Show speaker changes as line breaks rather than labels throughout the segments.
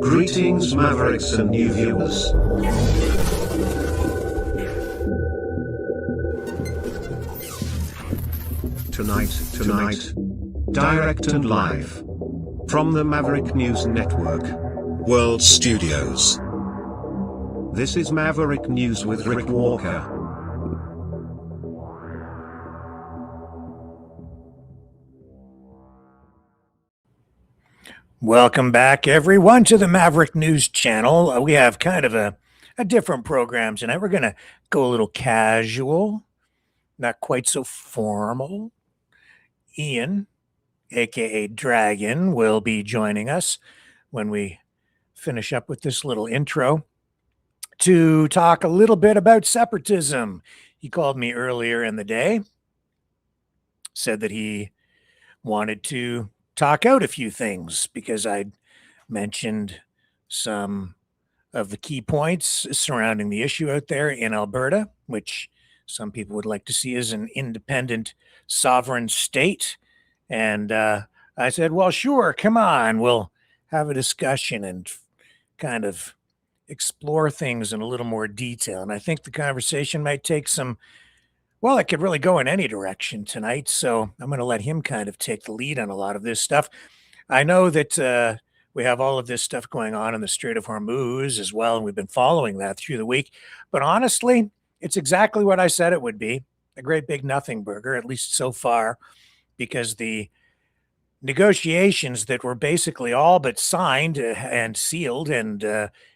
Greetings, Mavericks and new viewers. Tonight, direct and live from the Maverick News Network World Studios. This is Maverick News with Rick Walker.
Welcome back, everyone, to the Maverick News Channel. We have kind of a different program tonight. We're going to go a little casual, not quite so formal. Ian, aka Dragon, will be joining us when we finish up with this little intro to talk a little bit about separatism. He called me earlier in the day, said that he wanted to talk out a few things because I'd mentioned some of the key points surrounding the issue out there in Alberta, which some people would like to see as an independent sovereign state. And I said, well, sure, come on, we'll have a discussion and kind of explore things in a little more detail. And I think the conversation might take some, well, it could really go in any direction tonight. So I'm going to let him kind of take the lead on a lot of this stuff. I know that we have all of this stuff going on in the Strait of Hormuz as well, and we've been following that through the week. But honestly, it's exactly what I said it would be, a great big nothing burger, at least so far, because the negotiations that were basically all but signed and sealed and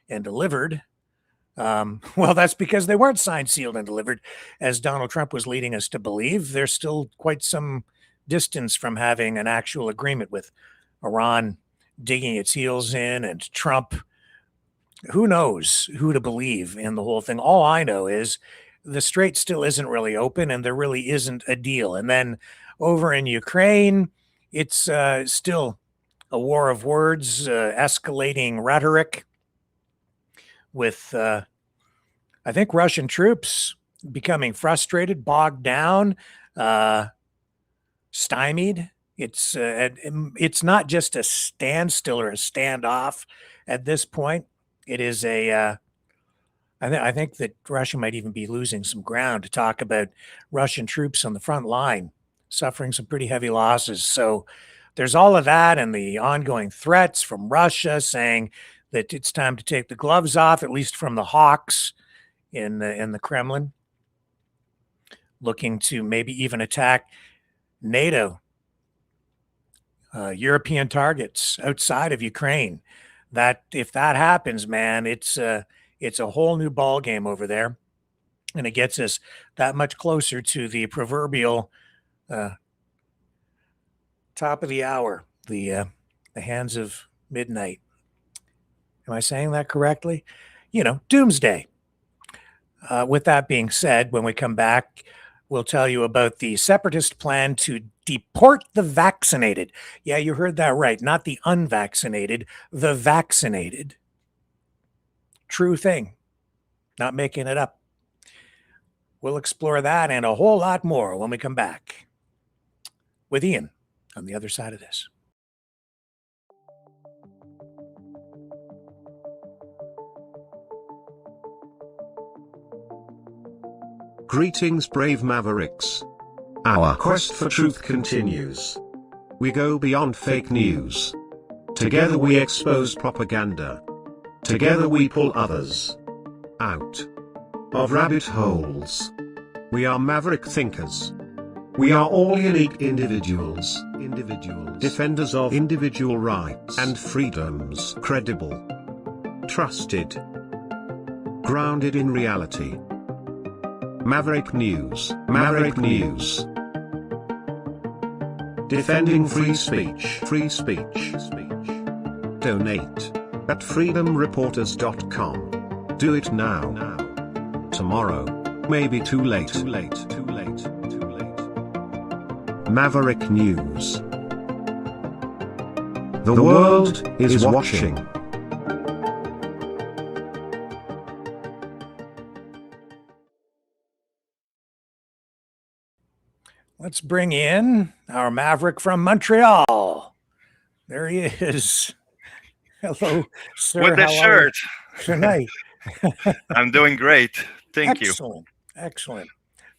delivered, well, that's because they weren't signed, sealed, and delivered, as Donald Trump was leading us to believe. There's still quite some distance from having an actual agreement with Iran digging its heels in, and Trump. Who knows who to believe in the whole thing? All I know is the strait still isn't really open, and there really isn't a deal. And then over in Ukraine, it's still a war of words, escalating rhetoric with, I think, Russian troops becoming frustrated, bogged down, stymied. It's not just a standstill or a standoff at this point. It is I think that Russia might even be losing some ground to talk about Russian troops on the front line suffering some pretty heavy losses. So there's all of that and the ongoing threats from Russia saying that it's time to take the gloves off, at least from the hawks in the Kremlin, looking to maybe even attack NATO, European targets outside of Ukraine. That if that happens, man, it's a whole new ball game over there, and it gets us that much closer to the proverbial top of the hour, the hands of midnight. Am I saying that correctly? Doomsday. With that being said, when we come back, we'll tell you about the separatist plan to deport the vaccinated. Yeah, you heard that right. Not the unvaccinated, the vaccinated. True thing. Not making it up. We'll explore that and a whole lot more when we come back with Ian on the other side of this.
Greetings, brave Mavericks. Our quest for truth continues. We go beyond fake news. Together we expose propaganda. Together we pull others out of rabbit holes. We are maverick thinkers. We are all unique individuals, defenders of individual rights and freedoms, credible, trusted, grounded in reality. Maverick News, Maverick News. Defending free speech, free speech. Donate at freedomreporters.com. Do it now. Tomorrow may be too late. Maverick News. The world is watching.
Let's bring in our Maverick from Montreal. There he is. Hello, sir.
with the
How are you
shirt.
tonight?
I'm doing great. Thank you.
Excellent. Excellent.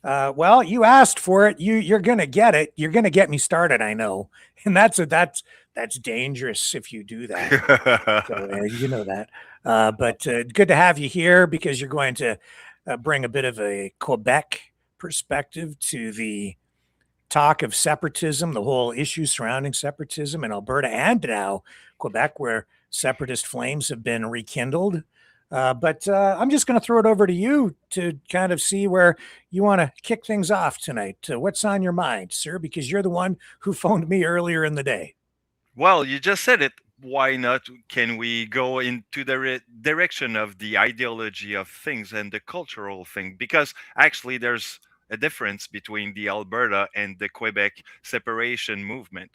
Well, you asked for it. You're gonna get it. You're gonna get me started. I know, and that's dangerous if you do that. So you know that. But good to have you here because you're going to bring a bit of a Quebec perspective to the talk of separatism, the whole issue surrounding separatism in Alberta and now Quebec, where separatist flames have been rekindled. But I'm just going to throw it over to you to kind of see where you want to kick things off tonight. What's on your mind, sir? Because you're the one who phoned me earlier in the day.
Well, you just said it. Why not? Can we go into the direction of the ideology of things and the cultural thing? Because actually, there's a difference between the Alberta and the Quebec separation movement.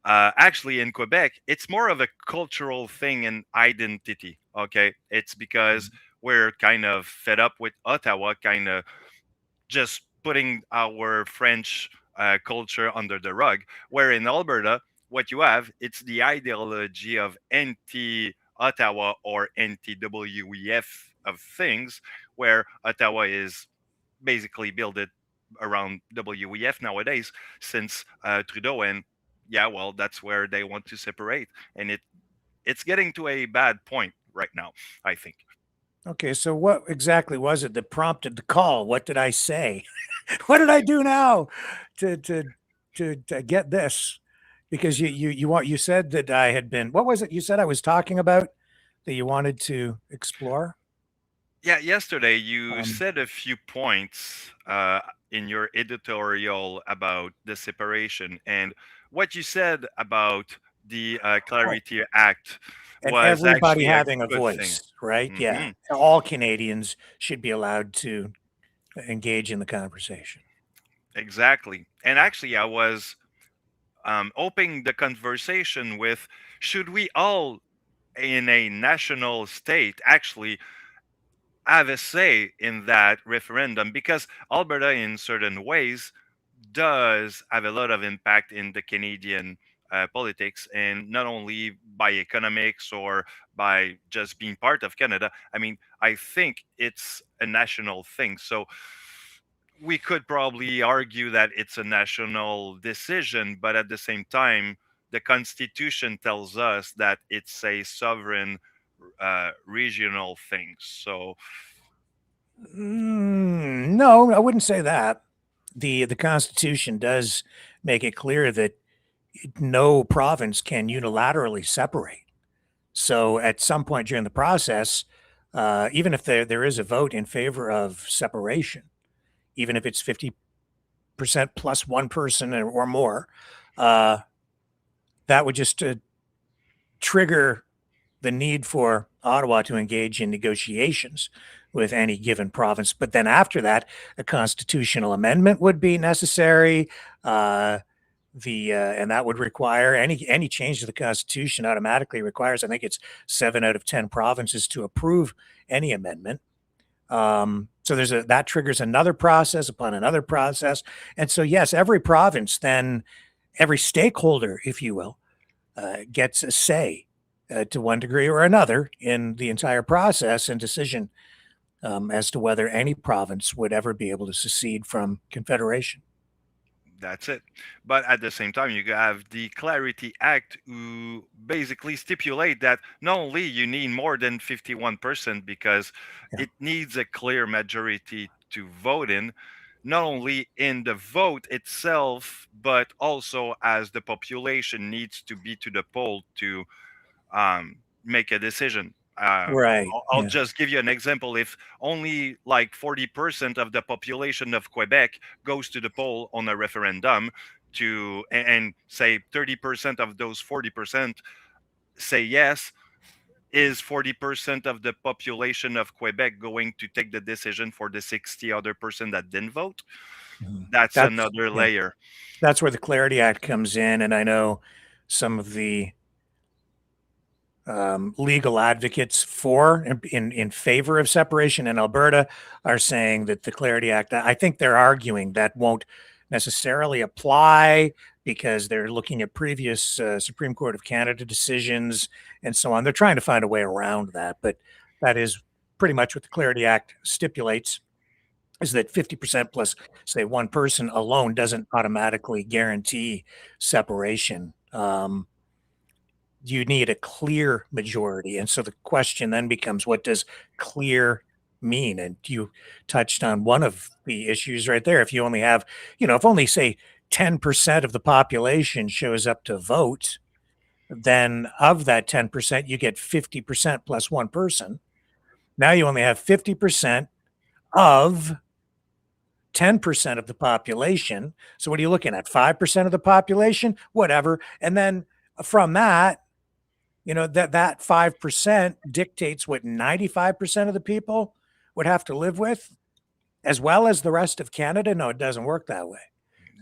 Actually, in Quebec, it's more of a cultural thing and identity. Okay, it's because we're kind of fed up with Ottawa, kind of just putting our French culture under the rug. Where in Alberta, what you have, it's the ideology of anti Ottawa or anti WEF of things, where Ottawa is basically built it around WEF nowadays since Trudeau, and yeah, well, that's where they want to separate, and it's getting to a bad point right now, I think.
Okay, so what exactly was it that prompted the call? What did I say? What did I do now to to get this? Because you said that I had been, what was it you said I was talking about that you wanted to explore?
Yeah, yesterday you
Um,
said a few points in your editorial about the separation, and what you said about the
oh,
Clarity Act
and
was
everybody
actually a
having a
good thing.
voice, right? Yeah,
Hmm.
all Canadians should be allowed to engage in the conversation.
Exactly. And actually, I was opening the conversation with, should we all in a national state actually have a say in that referendum? Because Alberta, in certain ways, does have a lot of impact in the Canadian politics, and not only by economics or by just being part of Canada. I mean, I think it's a national thing. So we could probably argue that it's a national decision, but at the same time, the Constitution tells us that it's a sovereign regional thing. So
No, I wouldn't say that. The Constitution does make it clear that no province can unilaterally separate. So at some point during the process, even if there is a vote in favor of separation, even if it's 50% plus one person or more, uh, that would just trigger the need for Ottawa to engage in negotiations with any given province. But then after that, a constitutional amendment would be necessary. The And that would require any change to the constitution automatically requires, I think it's 7 out of 10 provinces to approve any amendment. So there's that triggers another process upon another process. And so yes, every province, then every stakeholder, if you will, gets a say to one degree or another in the entire process and decision as to whether any province would ever be able to secede from confederation.
that's it. But at the same time, you have the Clarity Act, who basically stipulate that not only you need more than 51% because
Yeah.
it needs a clear majority to vote in, not only in the vote itself, but also as the population needs to be to the poll to make a decision.
Right.
I'll
Yeah.
just give you an example. If only like 40% of the population of Quebec goes to the poll on a referendum and say 30% of those 40% say yes, is 40% of the population of Quebec going to take the decision for the 60 other person that didn't vote?
Mhm.
That's
That's
another
yeah.
layer.
That's where the Clarity Act comes in, and I know some of the legal advocates for in favor of separation in Alberta are saying that the Clarity Act, I think they're arguing that won't necessarily apply because they're looking at previous Supreme Court of Canada decisions and so on. They're trying to find a way around that, but that is pretty much what the Clarity Act stipulates, is that 50% plus, say, one person alone doesn't automatically guarantee separation. You need a clear majority. And so the question then becomes, what does clear mean? And you touched on one of the issues right there. If you only have, if only, say, 10% of the population shows up to vote, then of that 10%, you get 50% plus one person. Now you only have 50% of 10% of the population. So what are you looking at? 5% of the population, whatever. And then from that, that 5% dictates what 95% of the people would have to live with, as well as the rest of Canada. No, it doesn't work that way.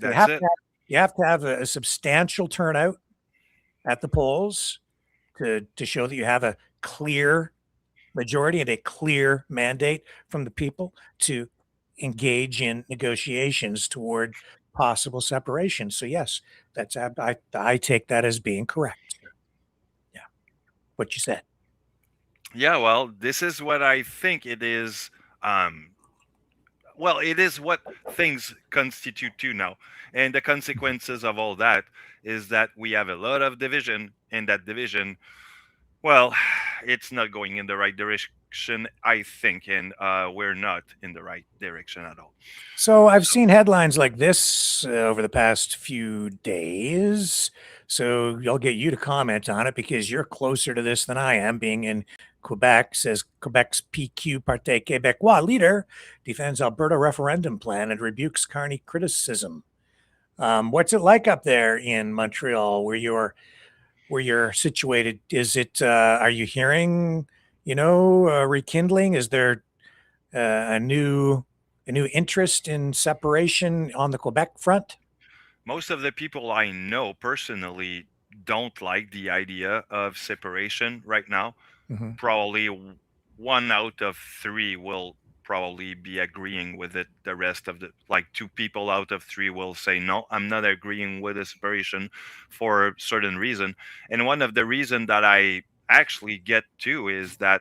That's it.
You have to have a substantial turnout at the polls to show that you have a clear majority and a clear mandate from the people to engage in negotiations toward possible separation. So yes, I take that as being correct. Yeah, what you said.
Yeah, well, this is what I think it is. Well, it is what things constitute to now. And the consequences of all that is that we have a lot of division, and that division, well, it's not going in the right direction, I think, and we're not in the right direction at all.
So I've seen headlines like this over the past few days. So I'll get you to comment on it because you're closer to this than I am, being in Quebec. Says Quebec's PQ Parti Québécois leader defends Alberta referendum plan and rebukes Carney criticism. What's it like up there in Montreal where you're situated? Is it, are you hearing, rekindling? Is there a new interest in separation on the Quebec front?
Most of the people I know personally don't like the idea of separation right now.
Mm-hmm.
Probably 1 out of 3 will probably be agreeing with it. The rest of the, like 2 people out of 3 will say, no, I'm not agreeing with the separation for a certain reason. And one of the reasons that I actually get to is that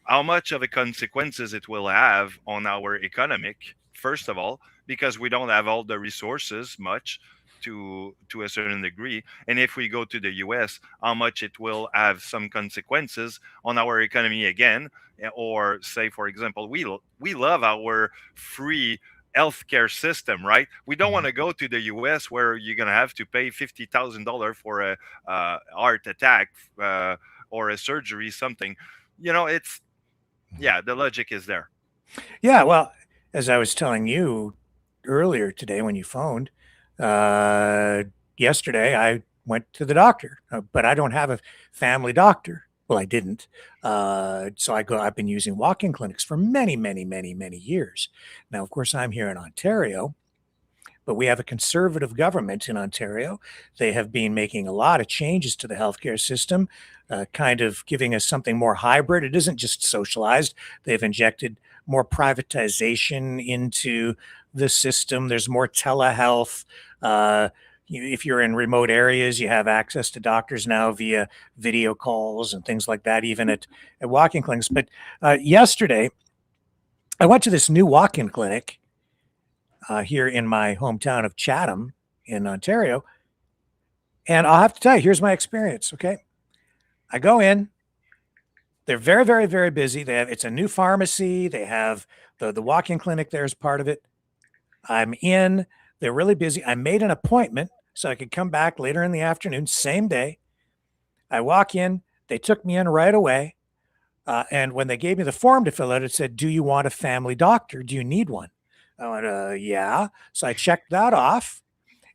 how much of a consequences it will have on our economic, first of all, because we don't have all the resources much to a certain degree. And if we go to the US, how much it will have some consequences on our economy again. Or say, for example, we love our free healthcare system, right? We don't want to go to the US where you're going to have to pay $50,000 for a heart attack or a surgery, something. It's, yeah, the logic is there.
Yeah, well, as I was telling you earlier today when you phoned, yesterday I went to the doctor, but I don't have a family doctor. Well, I didn't. So I've been using walk-in clinics for many, many, many, many years. Now, of course, I'm here in Ontario, but we have a conservative government in Ontario. They have been making a lot of changes to the healthcare system, kind of giving us something more hybrid. It isn't just socialized. They've injected more privatization into the system. There's more telehealth. If you're in remote areas, you have access to doctors now via video calls and things like that, even at walk-in clinics. But yesterday, I went to this new walk-in clinic here in my hometown of Chatham in Ontario. And I'll have to tell you, here's my experience, okay? I go in. They're very, very, very busy. It's a new pharmacy. They have the walk-in clinic there as part of it. I'm in. They're really busy. I made an appointment so I could come back later in the afternoon, same day. I walk in. They took me in right away. And when they gave me the form to fill out, it said, do you want a family doctor? Do you need one? I went, yeah. So I checked that off.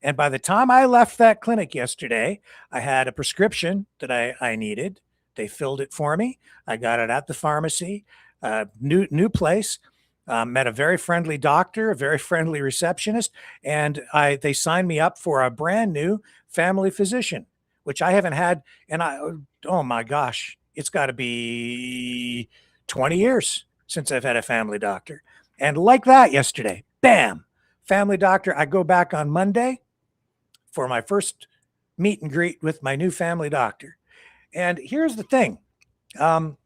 And by the time I left that clinic yesterday, I had a prescription that I needed. They filled it for me. I got it at the pharmacy, new place. Met a very friendly doctor, a very friendly receptionist, and they signed me up for a brand new family physician, which I haven't had. And oh my gosh, it's got to be 20 years since I've had a family doctor. And like that yesterday, bam, family doctor. I go back on Monday. for my first meet and greet with my new family doctor. And here's the thing. Um,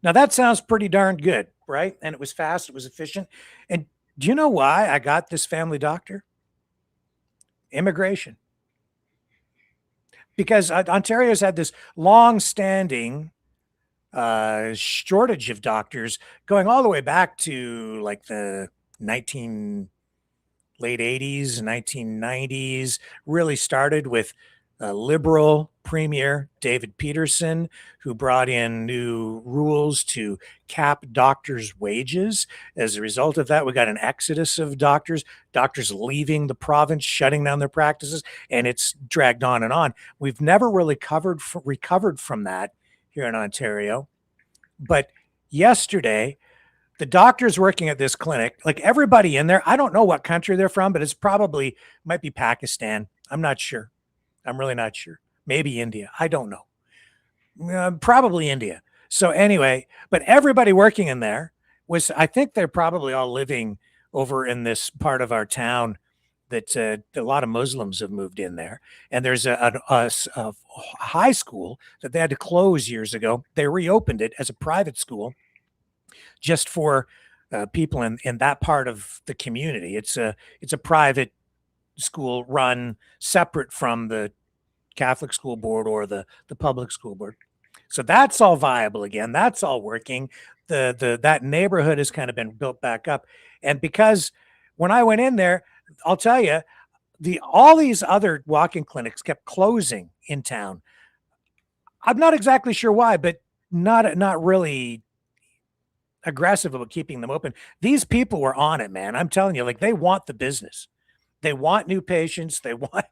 Now that sounds pretty darn good, right? And it was fast, it was efficient. And do you know why I got this family doctor? Immigration. Because Ontario's had this long-standing shortage of doctors going all the way back to like the 19 late 80s, 1990s, really started with Liberal Premier David Peterson, who brought in new rules to cap doctors' wages. As a result of that, we got an exodus of doctors leaving the province, shutting down their practices, and it's dragged on and on. We've never really recovered from that here in Ontario. But yesterday, the doctors working at this clinic, like everybody in there, I don't know what country they're from, but it's probably might be Pakistan. I'm not sure. I'm really not sure. Maybe India. I don't know. Probably India. So anyway, but everybody working in there was, I think they're probably all living over in this part of our town that a lot of Muslims have moved in there. And there's a high school that they had to close years ago. They reopened it as a private school just for people in that part of the community. It's a private school run separate from the Catholic school board or the public school board. So that's all viable again. That's all working. The that neighborhood has kind of been built back up. And because when I went in there, I'll tell you, all these other walk-in clinics kept closing in town. I'm not exactly sure why, but not really aggressive about keeping them open. These people were on it, man. I'm telling you, like they want the business. They want new patients. They want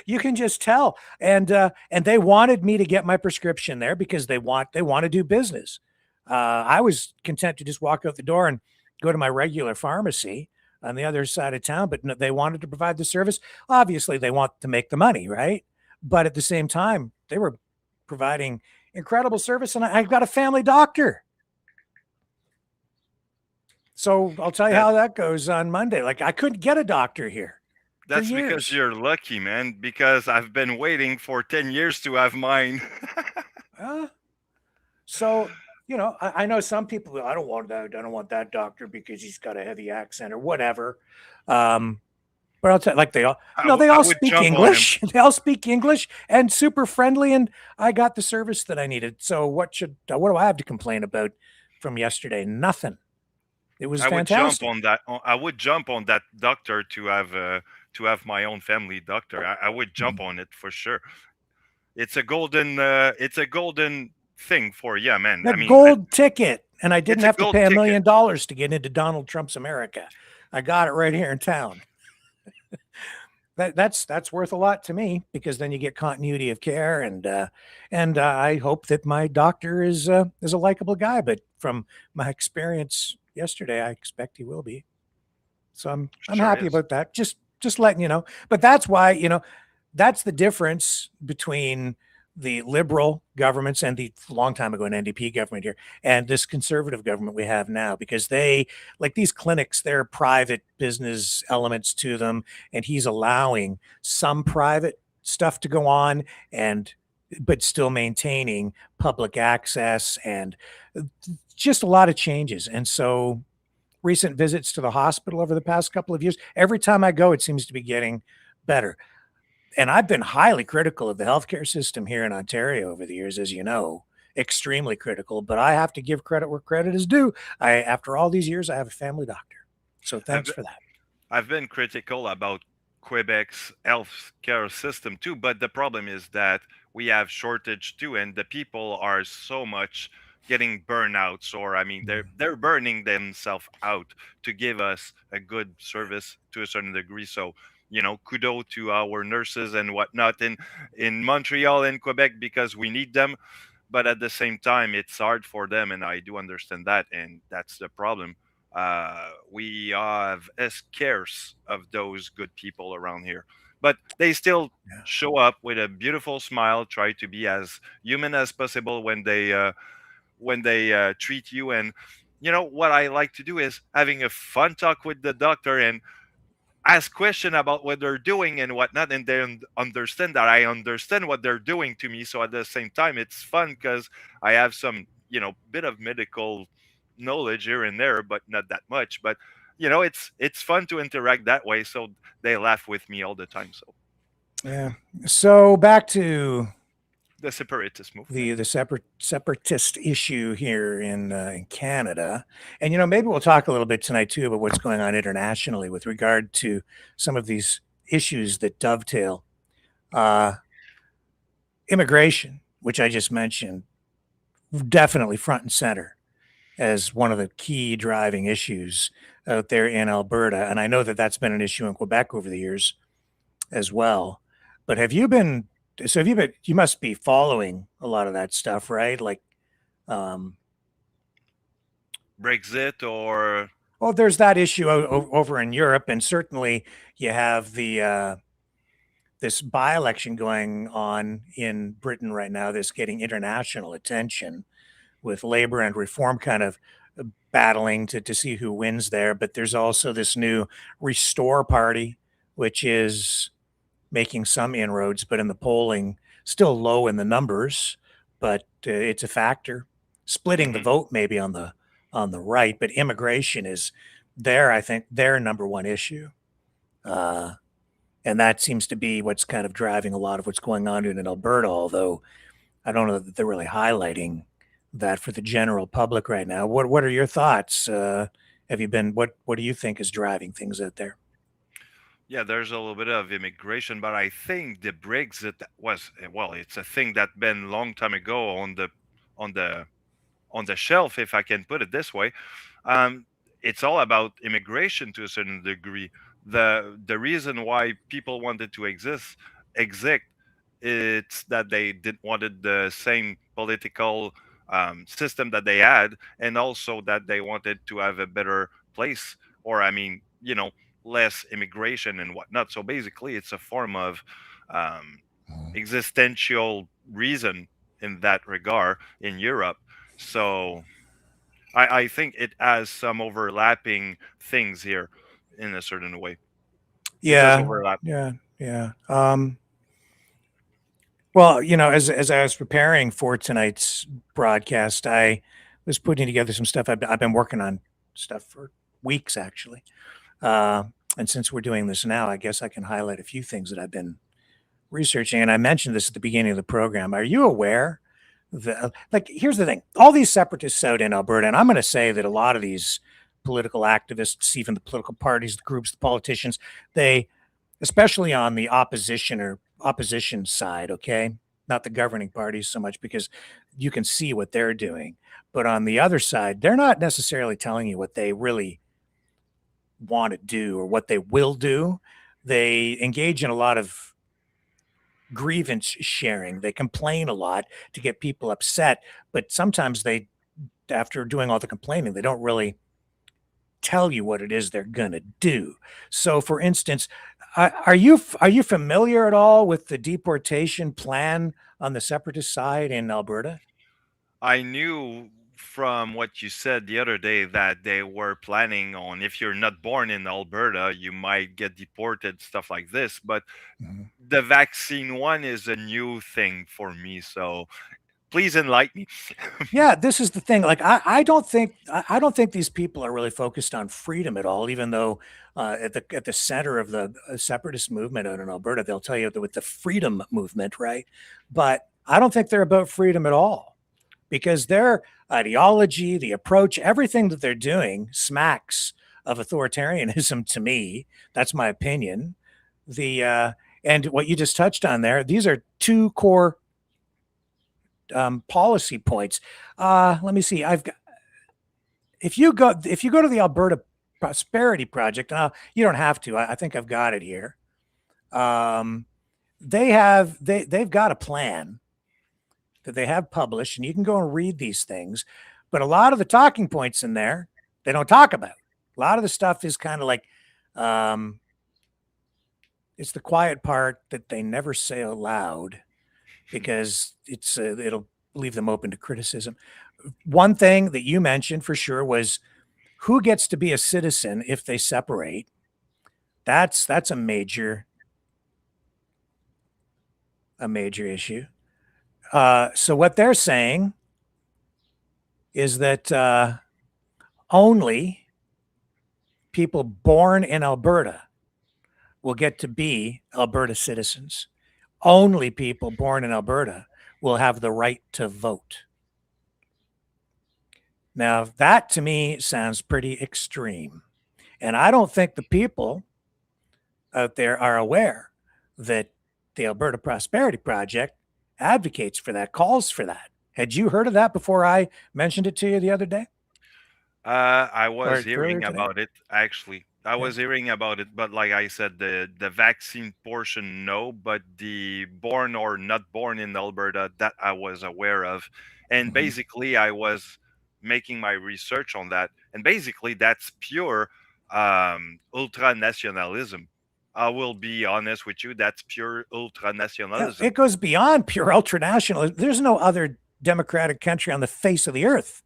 you can just tell. And they wanted me to get my prescription there because they want to do business. I was content to just walk out the door and go to my regular pharmacy on the other side of town, but they wanted to provide the service. Obviously, they want to make the money, right? But at the same time, they were providing incredible service, and I've got a family doctor. So I'll tell you
That
how that goes on Monday. Like I couldn't get a doctor here for
that's because
years.
you're lucky, man. Because I've been waiting for 10 years to have mine.
Uh, so I know some people. I don't want that. I don't want that doctor because he's got a heavy accent or whatever. But I'll tell you, like they all, they
I
all
would
speak
jump on him.
English. They all speak English and super friendly. And I got the service that I needed. So what do I have to complain about from yesterday? Nothing. It was
I would jump
fantastic.
on that. I would jump on that doctor to have my own family doctor. I would jump on it for sure. It's a golden thing for, yeah, man.
The
I mean,
gold ticket, and I didn't
it's a
have to
gold
pay $1
ticket.
million to get into Donald Trump's America. I got it right here in town. That's worth a lot to me because then you get continuity of care, and I hope that my doctor is a likable guy. But from my experience yesterday, I expect he will be. So I'm
Sure
happy
is.
about that. Just letting you know. But that's why that's the difference between the liberal governments and the long time ago an NDP government here and this conservative government we have now, because they like these clinics, they're private business elements to them, and he's allowing some private stuff to go on and but still maintaining public access and just a lot of changes. And so recent visits to the hospital over the past couple of years, every time I go, it seems to be getting better. And I've been highly critical of the healthcare system here in Ontario over the years, as you know, extremely critical. But I have to give credit where credit is due. After all these years, I have a family doctor. So thanks
I've
for that.
I've been critical about Quebec's health care system too, but the problem is that we have shortage too, and the people are so much getting burnouts, or I mean, they're burning themselves out to give us a good service to a certain degree. So kudo to our nurses and whatnot in Montreal and Quebec because we need them, but at the same time, it's hard for them, and I do understand that, and that's the problem. We have a scarce of those good people around here, but they still
Yeah.
show up with a beautiful smile, try to be as human as possible when they treat you. And what I like to do is having a fun talk with the doctor, and ask question about what they're doing and whatnot, and they understand that I understand what they're doing to me. So at the same time, it's fun because I have some, bit of medical knowledge here and there, but not that much. But it's fun to interact that way. So they laugh with me all the time. So
Yeah. So back to
the separatist movement.
the separatist issue here in Canada, and maybe we'll talk a little bit tonight too about what's going on internationally with regard to some of these issues that dovetail uh, immigration, which I just mentioned, definitely front and center as one of the key driving issues out there in Alberta, and I know that that's been an issue in Quebec over the years as well. But have you been? So have you been? You must be following a lot of that stuff, right? Like, um,
Brexit or
well, there's that issue over in Europe, and certainly you have the this by-election going on in Britain right now that's getting international attention with Labor and Reform kind of battling to see who wins there. But there's also this new Restore Party, which is making some inroads, but in the polling, still low in the numbers. But it's a factor, splitting the
Mhm.
vote maybe on the right. But immigration is there, I think, their number one issue. Uh, and that seems to be what's kind of driving a lot of what's going on in Alberta, although I don't know that they're really highlighting that for the general public right now. What are your thoughts? Have you been what do you think is driving things out there?
Yeah, there's a little bit of immigration, but I think the Brexit was, well, it's a thing that been long time ago on the on the shelf, if I can put it this way. Um, it's all about immigration to a certain degree. The reason why people wanted to exist, it's that they didn't wanted the same political system that they had, and also that they wanted to have a better place, or I mean, less immigration and whatnot. So basically, it's a form of um, existential reason in that regard in Europe. So I think it has some overlapping things here in a certain way. It does
Yeah,
overlap.
yeah. Well, as I was preparing for tonight's broadcast, I was putting together some stuff. I've been working on stuff for weeks actually. Uh, and since we're doing this now, I guess I can highlight a few things that I've been researching. And I mentioned this at the beginning of the program. Are you aware that, like, here's the thing: all these separatists out in Alberta, and I'm going to say that a lot of these political activists, even the political parties, the groups, the politicians, they, especially on the opposition side, okay, not the governing parties so much because you can see what they're doing, but on the other side, they're not necessarily telling you what they really want to do or what they will do. They engage in a lot of grievance sharing. They complain a lot to get people upset, but sometimes they, after doing all the complaining, they don't really tell you what it is they're going to do. So, for instance, are you familiar at all with the deportation plan on the separatist side in Alberta?
I knew from what you said the other day that they were planning on, if you're not born in Alberta, you might get deported, stuff like this. But
Mhm.
the vaccine one is a new thing for me. So please enlighten me.
Yeah, this is the thing. Like, I don't think these people are really focused on freedom at all. Even though at the center of the separatist movement out in Alberta, they'll tell you that with the freedom movement, right? But I don't think they're about freedom at all because their ideology, the approach, everything that they're doing smacks of authoritarianism to me. That's my opinion. The and what you just touched on there, these are two core policy points. Let me see. I've got if you go to the Alberta Prosperity Project, you don't have to. I think I've got it here. Um, they've got a plan that they have published, and you can go and read these things. But a lot of the talking points in there they don't talk about. A lot of the stuff is kind of like um, it's the quiet part that they never say aloud because it'll leave them open to criticism. One thing that you mentioned for sure was who gets to be a citizen if they separate. That's a major issue. So what they're saying is that only people born in Alberta will get to be Alberta citizens. Only people born in Alberta will have the right to vote. Now, that to me sounds pretty extreme. And I don't think the people out there are aware that the Alberta Prosperity Project advocates for that, calls for that. Had you heard of that before I mentioned it to you the other day?
I was
Or earlier
hearing
today?
about it actually. I
Yeah.
was hearing about it, but like I said, the vaccine portion, no, but the born or not born in Alberta, that I was aware of. And
Mhm.
basically, I was making my research on that, and basically, that's pure ultra nationalism. I will be honest with you, that's pure ultra nationalism.
It goes beyond pure ultranationalism. There's no other democratic country on the face of the earth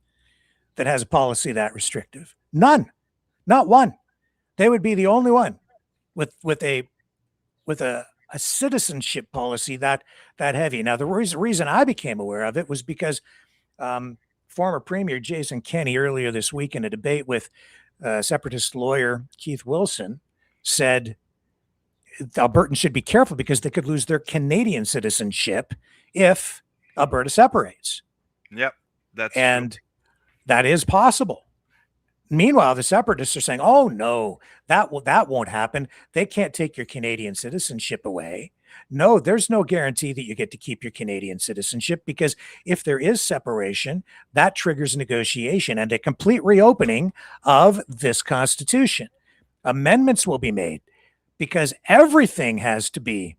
that has a policy that restrictive. None, not one. They would be the only one with a citizenship policy that heavy. Now, the reason I became aware of it was because former Premier Jason Kenney earlier this week in a debate with separatist lawyer Keith Wilson said Albertans should be careful because they could lose their Canadian citizenship if Alberta separates.
Yep, that's true.
And that is possible. Meanwhile, the separatists are saying, "Oh no, that won't happen. They can't take your Canadian citizenship away." No, there's no guarantee that you get to keep your Canadian citizenship because if there is separation, that triggers negotiation and a complete reopening of this constitution. Amendments will be made because everything has to be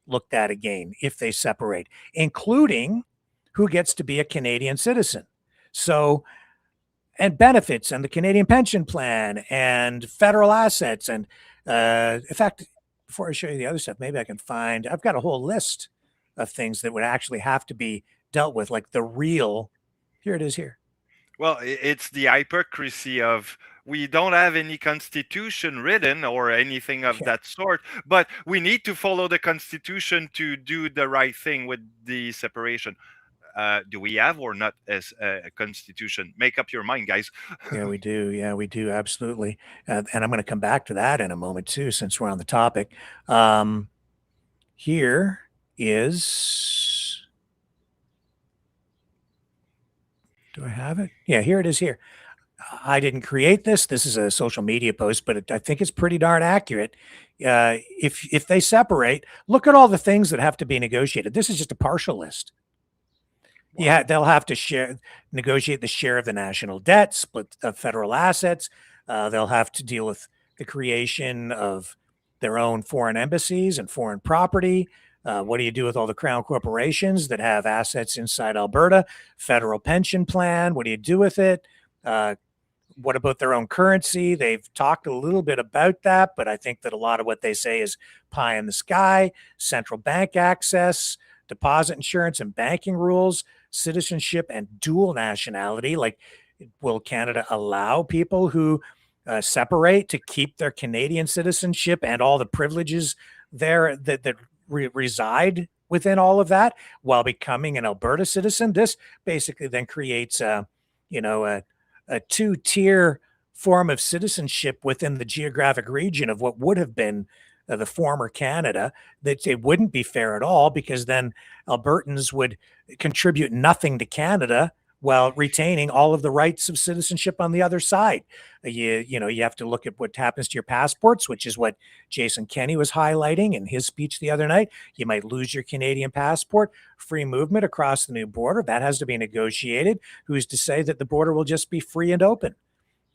looked at again if they separate, including who gets to be a Canadian citizen. So and benefits and the Canadian pension plan and federal assets. And in fact, before I show you the other stuff, maybe I can find, I've got a whole list of things that would actually have to be dealt with, like the real, here it is here.
Well, it's the hypocrisy of we don't have any constitution written or anything of
Yeah.
that sort, but we need to follow the constitution to do the right thing with the separation. Do we have or not as a constitution? Make up your mind, guys.
Yeah, we do. Yeah, we do. Absolutely. And I'm going to come back to that in a moment too, since we're on the topic. Here is, do I have it? Yeah, here it is here. I didn't create this. This is a social media post, but I think it's pretty darn accurate. If they separate, look at all the things that have to be negotiated. This is just a partial list.
Wow.
Yeah, they'll have to negotiate the share of the national debt, split of federal assets. They'll have to deal with the creation of their own foreign embassies and foreign property. What do you do with all the crown corporations that have assets inside Alberta? Federal pension plan. What do you do with it? What about their own currency? They've talked a little bit about that, but I think that a lot of what they say is pie in the sky. Central bank access, deposit insurance and banking rules, citizenship and dual nationality. Like, will Canada allow people who separate to keep their Canadian citizenship and all the privileges there that reside within all of that while becoming an Alberta citizen? This basically then creates a two-tier form of citizenship within the geographic region of what would have been the former Canada. That it wouldn't be fair at all because then Albertans would contribute nothing to Canada while retaining all of the rights of citizenship on the other side. You have to look at what happens to your passports, which is what Jason Kenney was highlighting in his speech the other night. You might lose your Canadian passport. Free movement across the new border, that has to be negotiated. Who's to say that the border will just be free and open?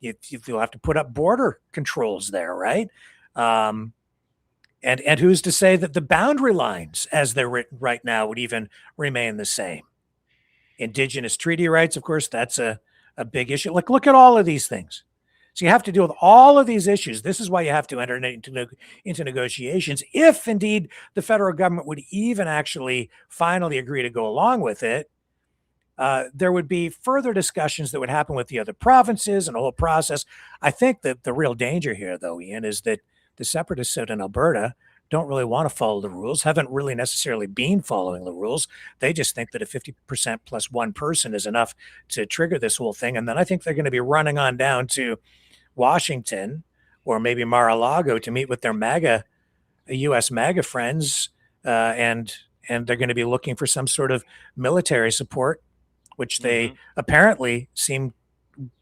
You'll have to put up border controls there, right? And who's to say that the boundary lines as they're written right now would even remain the same? Indigenous treaty rights, of course, that's a big issue. Like, look at all of these things. So you have to deal with all of these issues. This is why you have to enter into negotiations. If indeed the federal government would even actually finally agree to go along with it, there would be further discussions that would happen with the other provinces and a whole process. I think that the real danger here, though, Ian, is that the separatists out in Alberta don't really want to follow the rules, haven't really necessarily been following the rules. They just think that a 50% plus one person is enough to trigger this whole thing. And then I think they're going to be running on down to Washington or maybe Mar-a-Lago to meet with their U.S. MAGA friends, and they're going to be looking for some sort of military support, which they apparently seem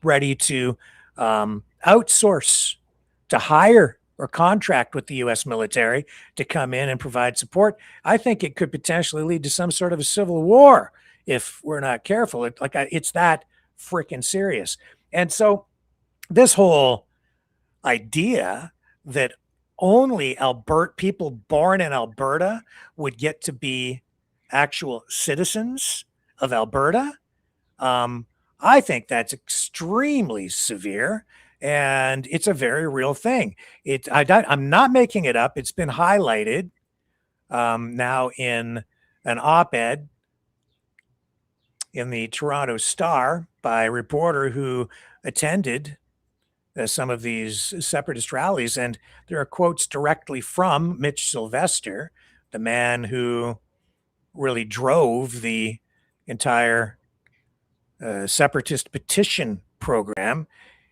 ready to outsource, to hire or contract with the U.S. military to come in and provide support. I think it could potentially lead to some sort of a civil war if we're not careful. It's that freaking serious. And so this whole idea that only people born in Alberta would get to be actual citizens of Alberta, I think that's extremely severe, and it's a very real thing. I'm not making it up. It's been highlighted now in an op-ed in the Toronto Star by a reporter who attended some of these separatist rallies. And there are quotes directly from Mitch Sylvester, the man who really drove the entire separatist petition program.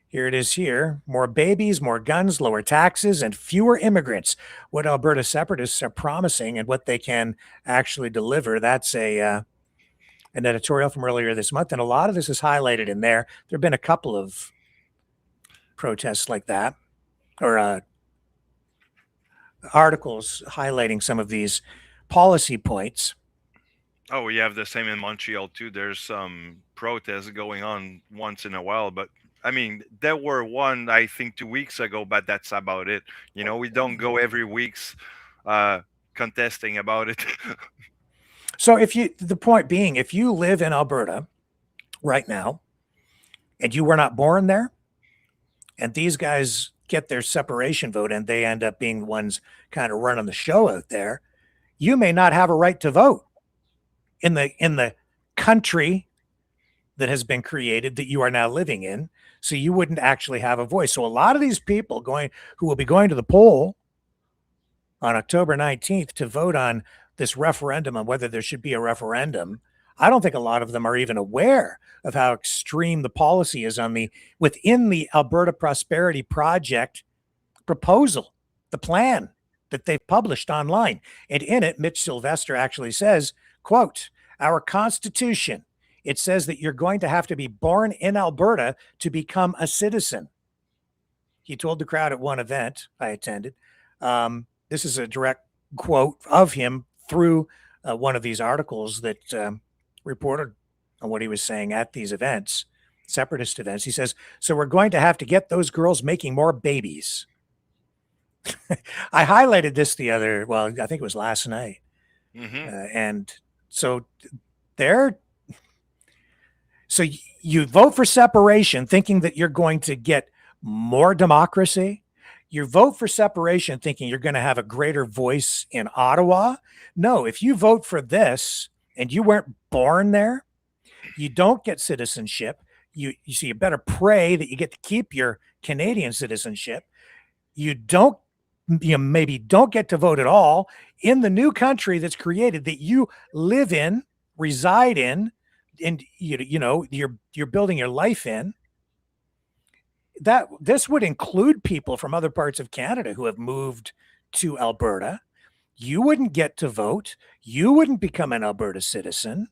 Here it is here. More babies, more guns, lower taxes, and fewer immigrants. What Alberta separatists are promising and what they can actually deliver. That's an editorial from earlier this month. And a lot of this is highlighted in there. There have been a couple of protests like that, or articles highlighting some of these policy points.
Oh, we have the same in Montreal too. There's some protests going on once in a while, but I mean, there were one I think 2 weeks ago, but that's about it. We don't go every week's contesting about it.
So the point being, if you live in Alberta right now and you were not born there, and these guys get their separation vote and they end up being the ones kind of running the show out there, you may not have a right to vote in the country that has been created that you are now living in. So you wouldn't actually have a voice. So a lot of these people who will be going to the poll on October 19th to vote on this referendum on whether there should be a referendum, I don't think a lot of them are even aware of how extreme the policy is within the Alberta Prosperity Project proposal, the plan that they've published online. And in it, Mitch Sylvester actually says, quote, "Our Constitution, it says that you're going to have to be born in Alberta to become a citizen." He told the crowd at one event I attended. This is a direct quote of him through one of these articles that reported on what he was saying at these events, separatist events. He says, "So we're going to have to get those girls making more babies." I highlighted this I think it was last night. And so you vote for separation thinking that you're going to get more democracy. You vote for separation thinking you're going to have a greater voice in Ottawa. No, if you vote for this and you weren't born there, you don't get citizenship. You better pray that you get to keep your Canadian citizenship. You maybe don't get to vote at all in the new country that's created that you live in, reside in, and you're building your life in. That this would include people from other parts of Canada who have moved to Alberta. You wouldn't get to vote. You wouldn't become an Alberta citizen.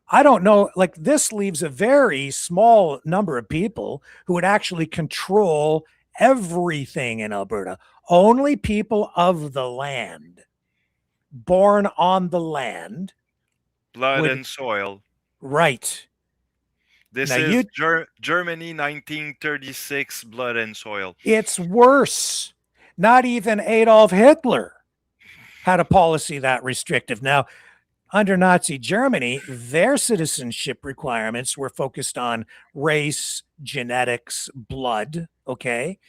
I don't know, this leaves a very small number of people who would actually control everything in Alberta. Only people of the land, born on the land.
Blood and soil.
Right.
This is Germany 1936, blood and soil.
It's worse. Not even Adolf Hitler had a policy that restrictive. Now, under Nazi Germany, their citizenship requirements were focused on race, genetics, blood, okay?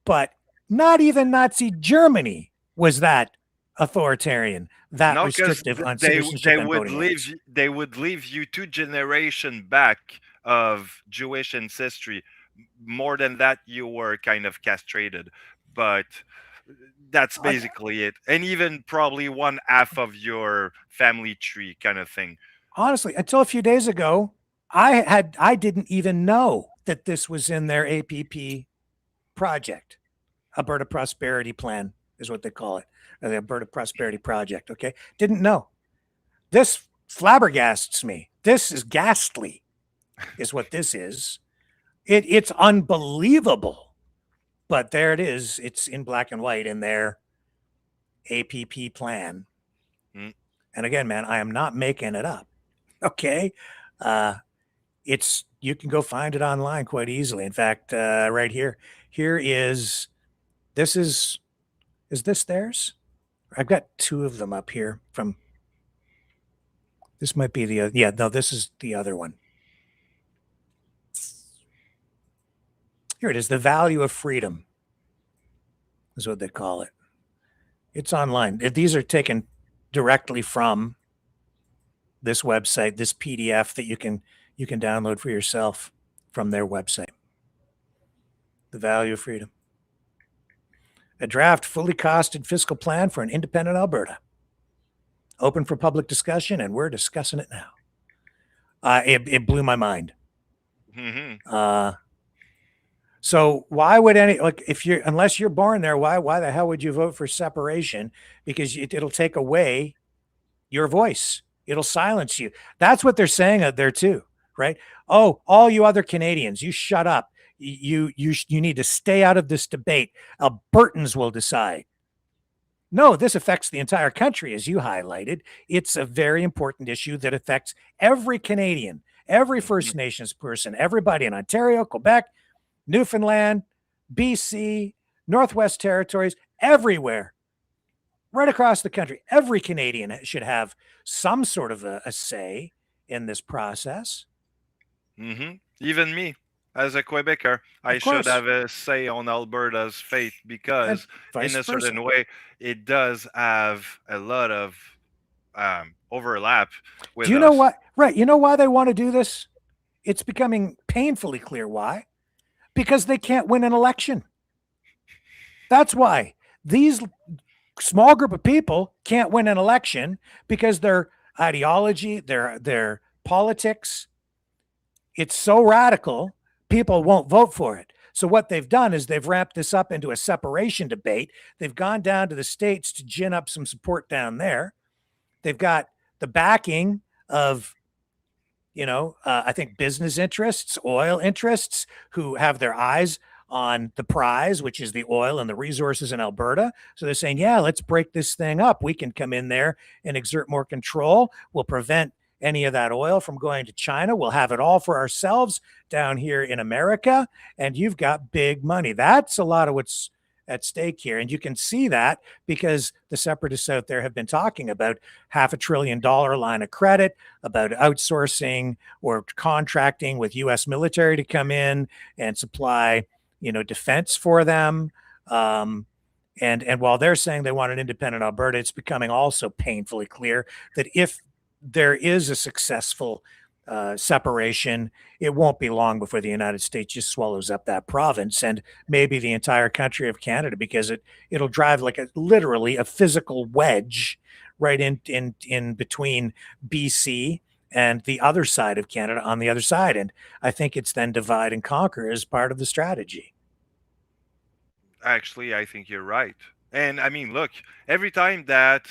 But not even Nazi Germany was that authoritarian, that restrictive on citizenship and voting rights.
They would leave you 2 generations back of Jewish ancestry. More than that, you were kind of castrated. but that's
I,
basically it. And even probably one half of your family tree kind of thing.
honestly, until a few days ago, I didn't even know that this was in their APP project. Alberta Prosperity Plan is what they call it, or the Alberta Prosperity Project. Okay, didn't know. This flabbergasts me. This is ghastly, is what this is. It's unbelievable, but there it is. It's in black and white in their APP plan.
Mm.
And again, man, I am not making it up. Okay, uh, it's you can go find it online quite easily. In fact, right here, here is this is this theirs? I've got two of them up here from this might be the yeah, no, this is the other one. Here it is. The value of freedom is what they call it. It's online. These are taken directly from this website, this PDF that you can download for yourself from their website. The value of freedom. A draft fully costed fiscal plan for an independent Alberta. Open for public discussion, and we're discussing it now. It blew my mind.
Hmm.
So why would any like if you're unless you're born there, why the hell would you vote for separation? Because it'll take away your voice. It'll silence you. That's what they're saying out there too, right? Oh, all you other Canadians, you shut up. You need to stay out of this debate. Albertans will decide. No, this affects the entire country, as you highlighted. It's a very important issue that affects every Canadian, every First Nations person, everybody in Ontario, Quebec, Newfoundland, BC, Northwest Territories, everywhere, right across the country. Every Canadian should have some sort of a say in this process.
Hmm. Even me, as a Quebecer, I
Of
should
course,
have a say on Alberta's fate
and
because, in
vice
a
versa.
certain way, it does have a lot of overlap
Do
with
you know
us.
what? Right. You know why they want to do this? It's becoming painfully clear why. Because they can't win an election. That's why these small group of people can't win an election because their ideology, their politics, it's so radical, people won't vote for it. So what they've done is they've wrapped this up into a separation debate. They've gone down to the states to gin up some support down there. They've got the backing of I think business interests, oil interests who have their eyes on the prize, which is the oil and the resources in Alberta. So they're saying, yeah, let's break this thing up. We can come in there and exert more control. We'll prevent any of that oil from going to China. We'll have it all for ourselves down here in America. And you've got big money. That's a lot of what's at stake here. And you can see that because the separatists out there have been talking about $500 billion line of credit, about outsourcing or contracting with U.S. military to come in and supply, defense for them. And while they're saying they want an independent Alberta, it's becoming also painfully clear that if there is a successful separation, it won't be long before the United States just swallows up that province and maybe the entire country of Canada because it'll drive like literally a physical wedge right in between BC and the other side of Canada on the other side. And I think it's then divide and conquer as part of the strategy.
Actually, I think you're right. And I mean, look, every time that,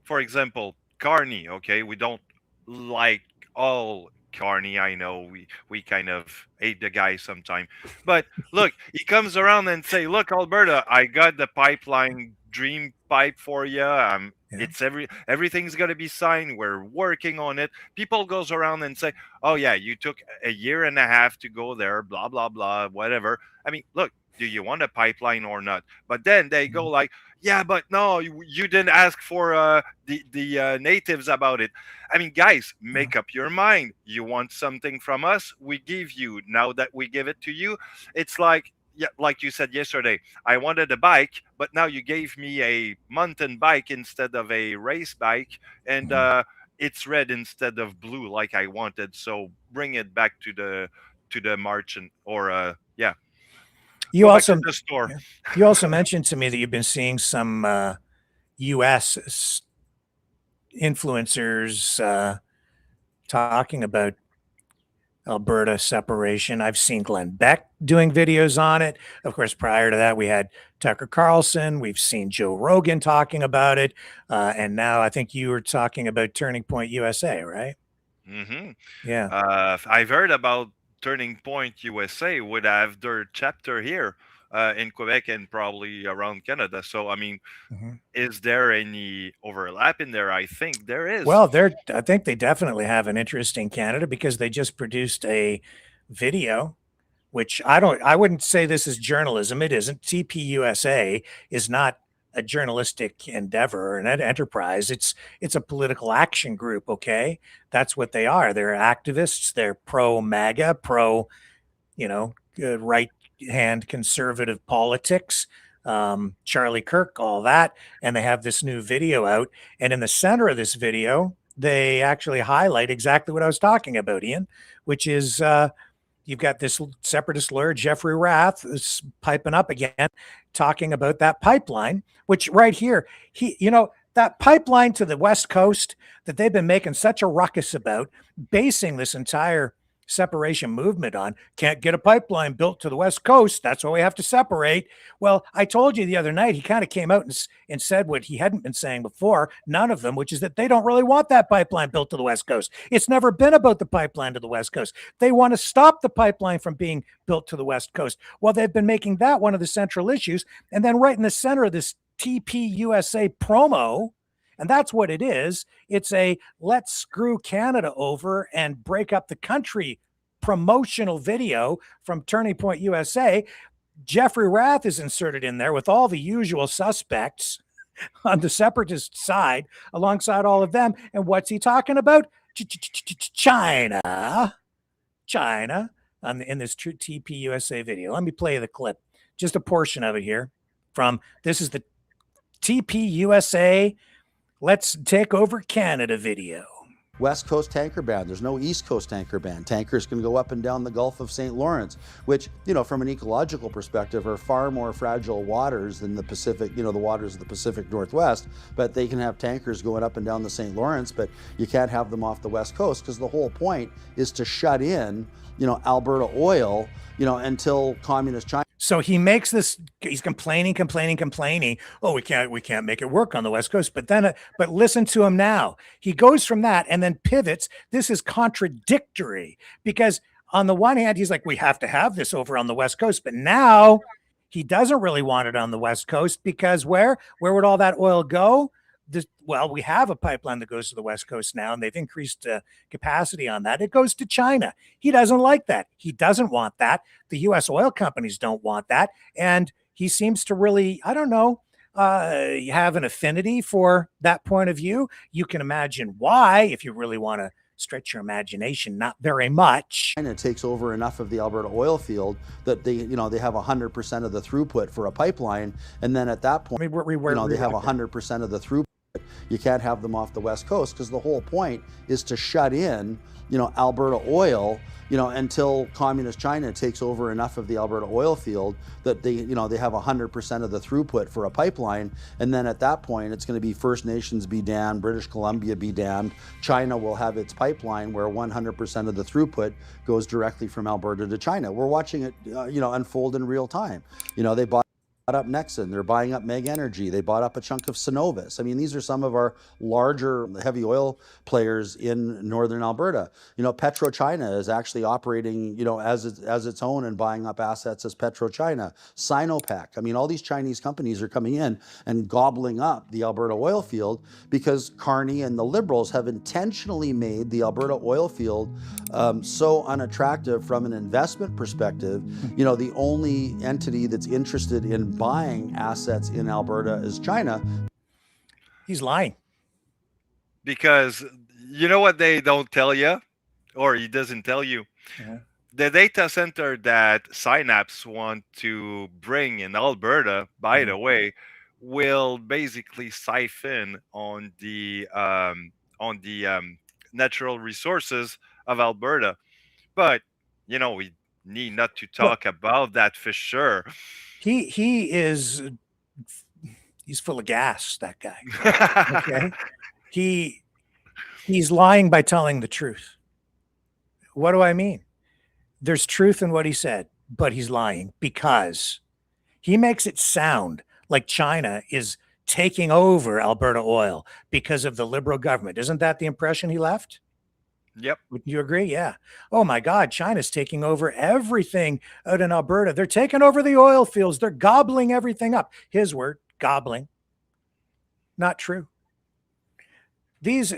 for example, Carney, okay, we don't like all Carney. I know we kind of hate the guy sometime, but look, he comes around and say, "Look, Alberta, I got the pipeline dream pipe for you.
Yeah.
It's everything's gonna be signed. We're working on it." People goes around and say, "Oh yeah, you took a year and a half to go there, blah blah blah, whatever." I mean, look, do you want a pipeline or not? But then they go like, yeah, but no, you didn't ask for the natives about it. I mean, guys, make up your mind. You want something from us, we give you. Now that we give it to you, it's like, yeah, like you said yesterday, I wanted a bike, but now you gave me a mountain bike instead of a race bike, and it's red instead of blue like I wanted. So bring it back to the merchant, or yeah.
You
Go back to
also,
the store.
yeah. You also mentioned to me that you've been seeing some U.S. influencers talking about Alberta separation. I've seen Glenn Beck doing videos on it. Of course, prior to that, we had Tucker Carlson. We've seen Joe Rogan talking about it. And now I think you were talking about Turning Point USA, right?
Hmm.
Yeah.
I've heard about Turning Point USA would have their chapter here in Quebec and probably around Canada. So, I mean,
Mhm.
is there any overlap in there? I think there is.
Well, I think they definitely have an interest in Canada because they just produced a video, which I wouldn't say this is journalism. It isn't. TPUSA is not a journalistic endeavor or an enterprise. It's a political action group. Okay, that's what they are. They're activists. They're pro MAGA, pro right hand conservative politics. Charlie Kirk, all that, and they have this new video out. And in the center of this video, they actually highlight exactly what I was talking about, Ian, which is you've got this separatist lawyer, Jeffrey Rath, is piping up again, talking about that pipeline, which right here, that pipeline to the West Coast that they've been making such a ruckus about, basing this entire separation movement on. Can't get a pipeline built to the West Coast. That's why we have to separate. Well, I told you the other night, he kind of came out and said what he hadn't been saying before, none of them, which is that they don't really want that pipeline built to the West Coast. It's never been about the pipeline to the West Coast. They want to stop the pipeline from being built to the West Coast. Well, they've been making that one of the central issues. And then right in the center of this TPUSA promo, and that's what it is. It's a let's screw Canada over and break up the country promotional video from Turning Point USA. Jeffrey Rath is inserted in there with all the usual suspects on the separatist side alongside all of them. And what's he talking about? China. China in this TPUSA video. Let me play the clip, just a portion of it here this is the TPUSA Let's Take Over Canada video.
West Coast tanker ban. There's no East Coast tanker ban. Tankers can go up and down the Gulf of St. Lawrence, which, from an ecological perspective, are far more fragile waters than the Pacific, the waters of the Pacific Northwest. But they can have tankers going up and down the St. Lawrence, but you can't have them off the West Coast because the whole point is to shut in, Alberta oil, until communist China.
So he makes this. He's complaining. Oh, we can't make it work on the West Coast. But listen to him now. He goes from that and then pivots. This is contradictory because on the one hand, he's like, we have to have this over on the West Coast, but now he doesn't really want it on the West Coast because where would all that oil go? We have a pipeline that goes to the West Coast now, and they've increased capacity on that. It goes to China. He doesn't like that. He doesn't want that. The U.S. oil companies don't want that. And he seems to really, I don't know, have an affinity for that point of view. You can imagine why, if you really want to stretch your imagination, not very much.
China takes over enough of the Alberta oil field that they have 100% of the throughput for a pipeline. And then at that point, they have 100% of the throughput. You can't have them off the West Coast because the whole point is to shut in, Alberta oil, until communist China takes over enough of the Alberta oil field that they have 100% of the throughput for a pipeline. And then at that point, it's going to be First Nations be damned, British Columbia be damned. China will have its pipeline where 100% of the throughput goes directly from Alberta to China. We're watching it, unfold in real time. They bought up Nexon, they're buying up Meg Energy, they bought up a chunk of Cenovus. I mean, these are some of our larger heavy oil players in northern Alberta. PetroChina is actually operating, as its own and buying up assets as PetroChina. Sinopec. I mean, all these Chinese companies are coming in and gobbling up the Alberta oil field because Carney and the Liberals have intentionally made the Alberta oil field so unattractive from an investment perspective. The only entity that's interested in buying assets in Alberta is China.
He's lying.
Because you know what they don't tell you, or he doesn't tell you?
Yeah.
The data center that Synapse want to bring in Alberta, by the way, will basically siphon on the natural resources of Alberta. But need not to talk about that for sure.
He's full of gas, that guy. Okay. He's lying by telling the truth. What do I mean? There's truth in what he said, but he's lying because he makes it sound like China is taking over Alberta oil because of the Liberal government. Isn't that the impression he left?
Yep.
Would you agree? Yeah. Oh my God, China's taking over everything out in Alberta. They're taking over the oil fields. They're gobbling everything up. His word, gobbling. Not true.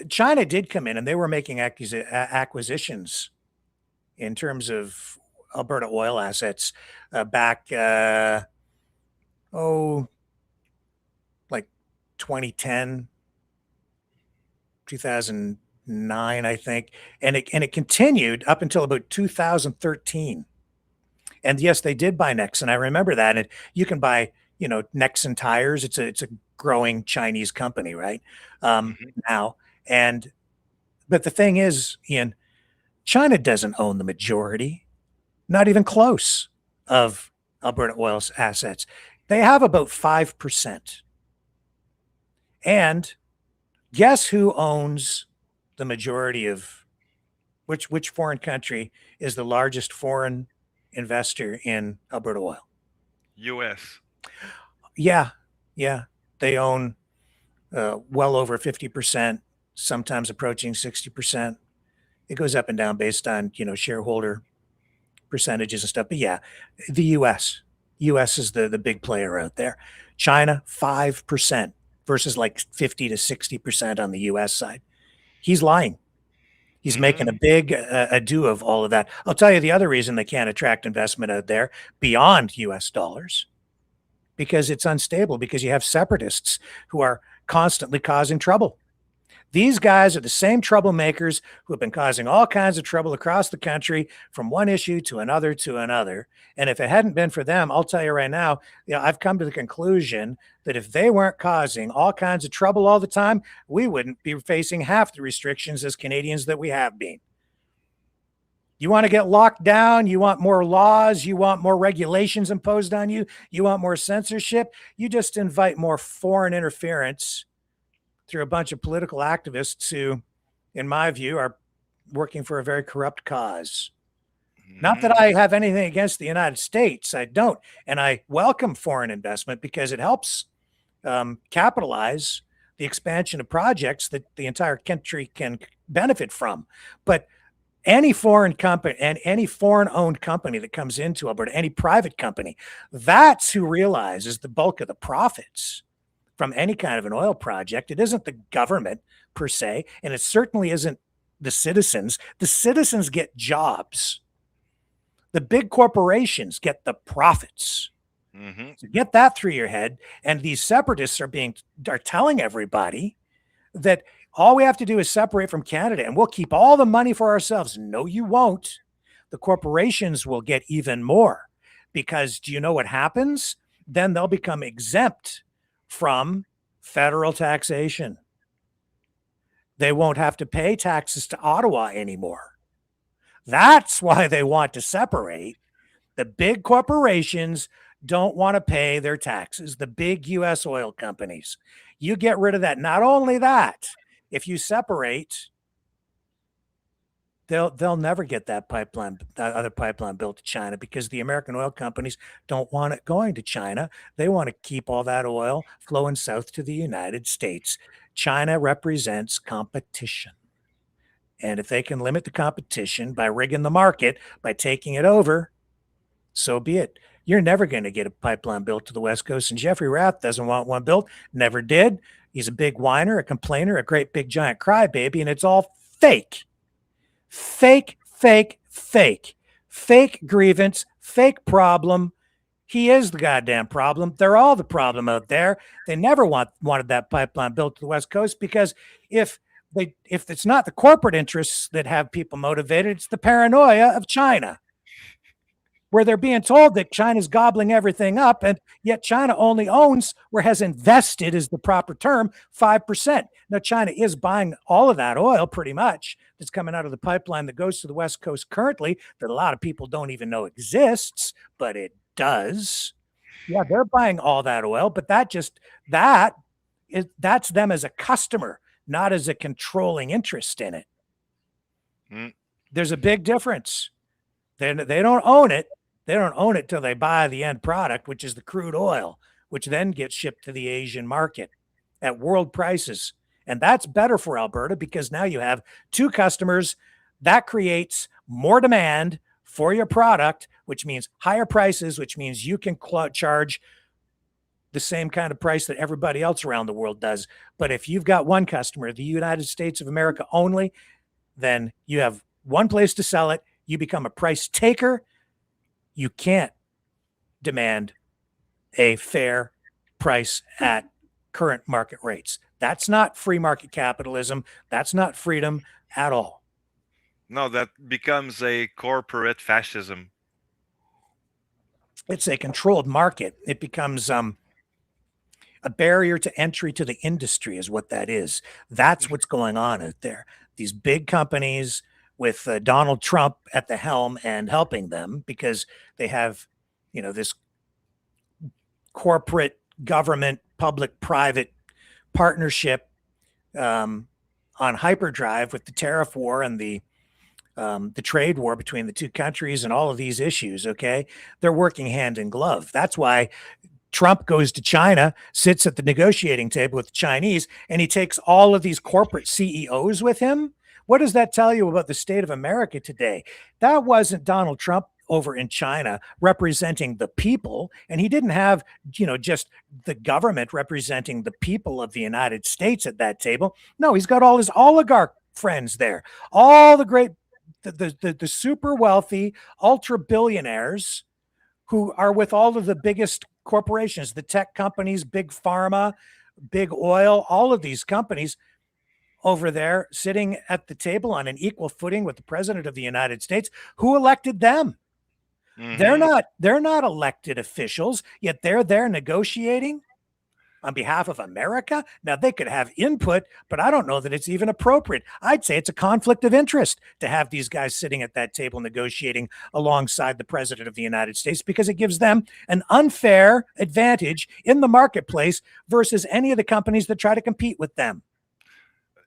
China did come in and they were making acquisitions in terms of Alberta oil assets back, like 2010, 2009, I think. And it continued up until about 2013. And yes, they did buy Nexon. I remember that. And you can buy, Nexon tires. It's a growing Chinese company, right? Now. But the thing is, Ian, China doesn't own the majority, not even close, of Alberta Oil's assets. They have about 5%. And guess who owns the majority of which foreign country is the largest foreign investor in Alberta Oil?
US.
Yeah. They own well over 50%, sometimes approaching 60%. It goes up and down based on, shareholder percentages and stuff. But yeah, the US is the big player out there. China, 5% versus like 50 to 60% on the US side. He's lying. He's making a big ado of all of that. I'll tell you the other reason they can't attract investment out there beyond US dollars, because it's unstable, because you have separatists who are constantly causing trouble. These guys are the same troublemakers who have been causing all kinds of trouble across the country from one issue to another to another. And if it hadn't been for them, I'll tell you right now, I've come to the conclusion that if they weren't causing all kinds of trouble all the time, we wouldn't be facing half the restrictions as Canadians that we have been. You want to get locked down? You want more laws? You want more regulations imposed on you? You want more censorship? You just invite more foreign interference through a bunch of political activists who, in my view, are working for a very corrupt cause. Not that I have anything against the United States. I don't. And I welcome foreign investment because it helps capitalize the expansion of projects that the entire country can benefit from. But any foreign company and any foreign-owned company that comes into Alberta, any private company, that's who realizes the bulk of the profits from any kind of an oil project. It isn't the government per se, and it certainly isn't the citizens. The citizens get jobs. The big corporations get the profits. So get that through your head. And these separatists are telling everybody that all we have to do is separate from Canada and we'll keep all the money for ourselves. No, you won't. The corporations will get even more, because do you know what happens? Then they'll become exempt from federal taxation. They won't have to pay taxes to Ottawa anymore. That's why they want to separate. The big corporations don't want to pay their taxes. The big US oil companies. You get rid of that. Not only that, if you separate, they'll never get that other pipeline built to China, because the American oil companies don't want it going to China. They want to keep all that oil flowing south to the United States. China represents competition. And if they can limit the competition by rigging the market, by taking it over, so be it. You're never going to get a pipeline built to the West Coast. And Jeffrey Rath doesn't want one built. Never did. He's a big whiner, a complainer, a great big giant crybaby, and it's all fake. Fake grievance, fake problem. He is the goddamn problem. They're all the problem out there. They never wanted that pipeline built to the West Coast, because if it's not the corporate interests that have people motivated, it's the paranoia of China. where they're being told that China's gobbling everything up, and yet China only owns, or has invested is the proper term, 5%. Now, China is buying all of that oil pretty much that's coming out of the pipeline that goes to the West Coast currently, that a lot of people don't even know exists, but it does. Yeah, they're buying all that oil, but that's them as a customer, not as a controlling interest in it. There's a big difference. They don't own it. They don't own it till they buy the end product, which is the crude oil, which then gets shipped to the Asian market at world prices. And that's better for Alberta because now you have two customers. That creates more demand for your product, which means higher prices, which means you can charge the same kind of price that everybody else around the world does. But if you've got one customer, the United States of America only, then you have one place to sell it. You become a price taker. You can't demand a fair price at current market rates. That's not free market capitalism. That's not freedom at all.
No, that becomes a corporate fascism.
It's a controlled market. It becomes a barrier to entry to the industry is what that is. That's what's going on out there. These big companies with Donald Trump at the helm and helping them because they have, this corporate government, public-private partnership on hyperdrive with the tariff war and the trade war between the two countries and all of these issues. Okay. They're working hand in glove. That's why Trump goes to China, sits at the negotiating table with the Chinese, and he takes all of these corporate CEOs with him. What does that tell you about the state of America today? That wasn't Donald Trump over in China representing the people. And he didn't have, just the government representing the people of the United States at that table. No, he's got all his oligarch friends there, all the great, the super wealthy, ultra billionaires who are with all of the biggest corporations, the tech companies, big pharma, big oil, all of these companies over there sitting at the table on an equal footing with the president of the United States. Who elected them? Mm-hmm. They're not elected officials, yet they're there negotiating on behalf of America. Now, they could have input, but I don't know that it's even appropriate. I'd say it's a conflict of interest to have these guys sitting at that table negotiating alongside the president of the United States because it gives them an unfair advantage in the marketplace versus any of the companies that try to compete with them.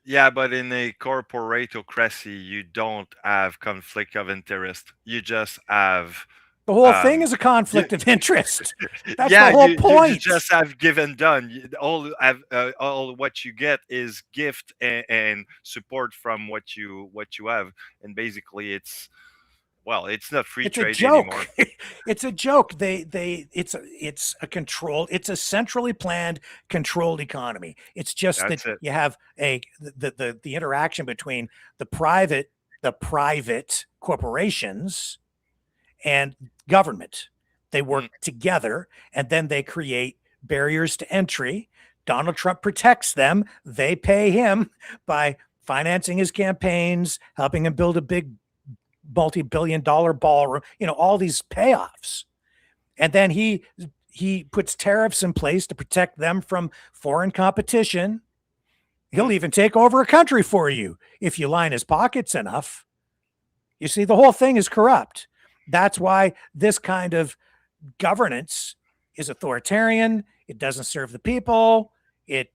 Yeah, but in a corporatocracy, you don't have conflict of interest. You just have...
The whole thing is a conflict of interest. That's the whole point.
You just have give and done. All what you get is gift and support from what you have, and basically it's not free trade anymore.
It's a joke. It's a controlled. It's a centrally planned, controlled economy. It's just you have the interaction between the private corporations and government. They work together, and then they create barriers to entry. Donald Trump protects them. They pay him by financing his campaigns, helping him build a big multi-billion-dollar ballroom, all these payoffs. And then he puts tariffs in place to protect them from foreign competition. He'll even take over a country for you if you line his pockets enough. You see, the whole thing is corrupt. That's why this kind of governance is authoritarian. It doesn't serve the people. It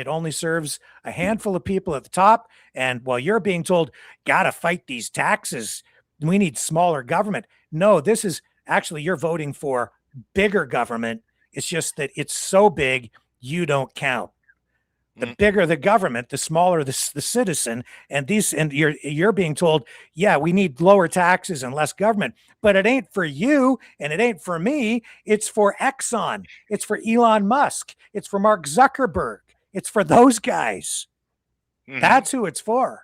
only serves a handful of people at the top. And while you're being told, gotta fight these taxes, we need smaller government. No, this is actually, you're voting for bigger government. It's just that it's so big, you don't count. The bigger the government, the smaller the citizen. And you're being told, yeah, we need lower taxes and less government, but it ain't for you and it ain't for me. It's for Exxon. It's for Elon Musk. It's for Mark Zuckerberg. It's for those guys. That's who it's for.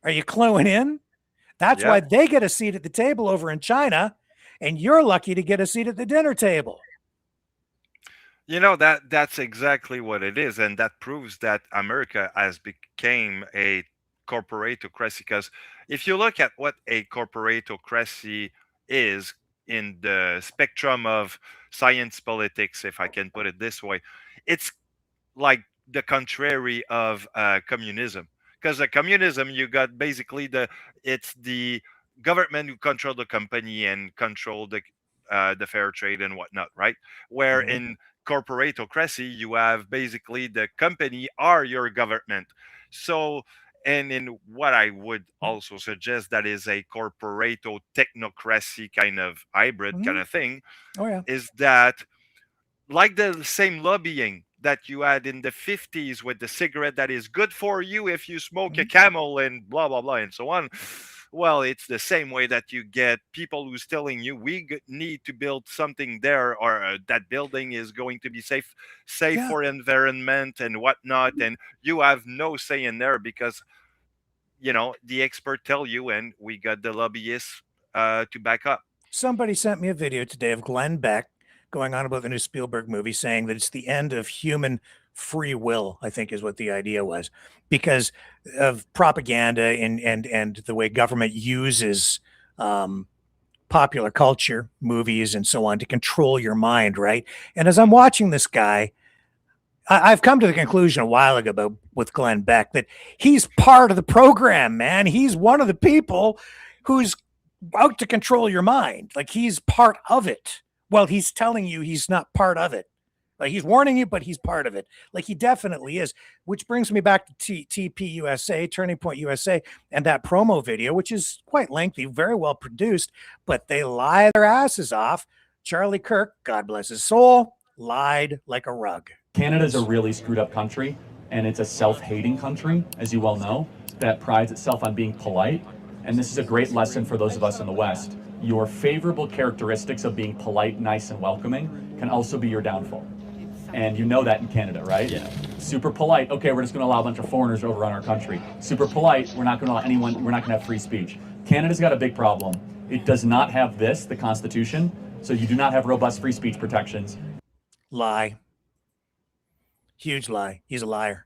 Are you cluing in? That's why they get a seat at the table over in China, and you're lucky to get a seat at the dinner table.
That's exactly what it is, and that proves that America has become a corporatocracy. Because if you look at what a corporatocracy is in the spectrum of science politics, if I can put it this way. It's like the contrary of communism, because the communism, you got basically it's the government who control the company and control the fair trade and whatnot, right? Where in corporatocracy, you have basically the company are your government. So, and in what I would also suggest, that is a corporato technocracy kind of hybrid kind of thing, is that like the same lobbying that you had in the 50s with the cigarette that is good for you if you smoke a Camel and blah blah blah and so on. Well, it's the same way that you get people who's telling you need to build something there, or that building is going to be safe for environment and whatnot, and you have no say in there because the expert tell you, and we got the lobbyists to back up.
Somebody sent me a video today of Glenn Beck going on about the new Spielberg movie, saying that it's the end of human free will, I think is what the idea was, because of propaganda and the way government uses popular culture, movies, and so on to control your mind, right? And as I'm watching this guy, I've come to the conclusion a while ago with Glenn Beck that he's part of the program, man. He's one of the people who's out to control your mind. Like, he's part of it. Well, he's telling you he's not part of it. Like, he's warning you, but he's part of it. Like, he definitely is. Which brings me back to TP USA, Turning Point USA, and that promo video, which is quite lengthy, very well produced, but they lie their asses off. Charlie Kirk, God bless his soul, lied like a rug.
Canada's a really screwed up country, and it's a self-hating country, as you well know, that prides itself on being polite. And this is a great lesson for those of us in the West. Your favorable characteristics of being polite, nice, and welcoming can also be your downfall. And you know that in Canada, right? Yeah. Super polite. Okay, we're just going to allow a bunch of foreigners over on our country. Super polite. We're not going to allow anyone. We're not going to have free speech. Canada's got a big problem. It does not have this, the Constitution. So you do not have robust free speech protections.
Lie. Huge lie. He's a liar.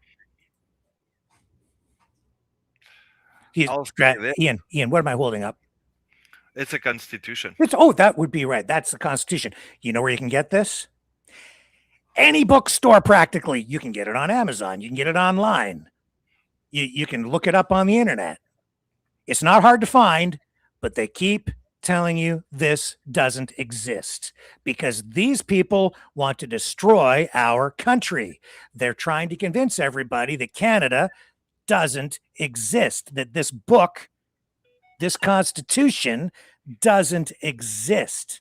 Ian, what am I holding up?
It's a constitution.
That would be right. That's the Constitution. You know where you can get this? Any bookstore, practically. You can get it on Amazon. You can get it online. You can look it up on the internet. It's not hard to find, but they keep telling you this doesn't exist because these people want to destroy our country. They're trying to convince everybody that Canada doesn't exist, that this book, this Constitution doesn't exist.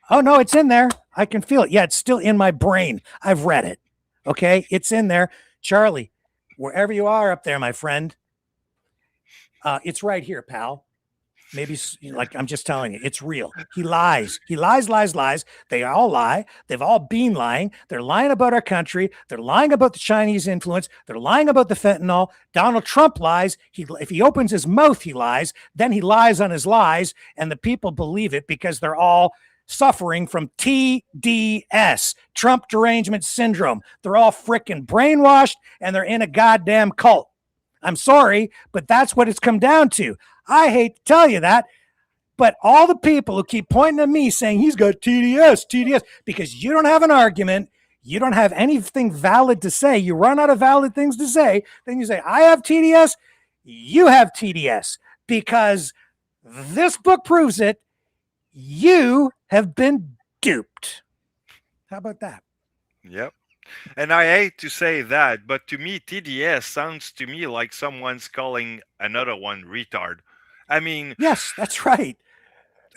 Oh, no, it's in there. I can feel it. Yeah, it's still in my brain. I've read it. Okay, it's in there. Charlie, wherever you are up there, my friend, it's right here, pal. Maybe, like, I'm just telling you, it's real. He lies. He lies. They all lie. They've all been lying. They're lying about our country. They're lying about the Chinese influence. They're lying about the fentanyl. Donald Trump lies. If he opens his mouth, he lies. Then he lies on his lies, and the people believe it because they're all suffering from TDS, Trump derangement syndrome. They're all freaking brainwashed, and they're in a goddamn cult. I'm sorry, but that's what it's come down to. I hate to tell you that, but all the people who keep pointing at me saying he's got TDS, because you don't have an argument, you don't have anything valid to say, you run out of valid things to say, then you say, I have TDS, you have TDS, because this book proves it, you have been duped. How about that?
Yep. And I hate to say that, but to me, TDS sounds to me like someone's calling another one retard. I mean...
Yes, that's right.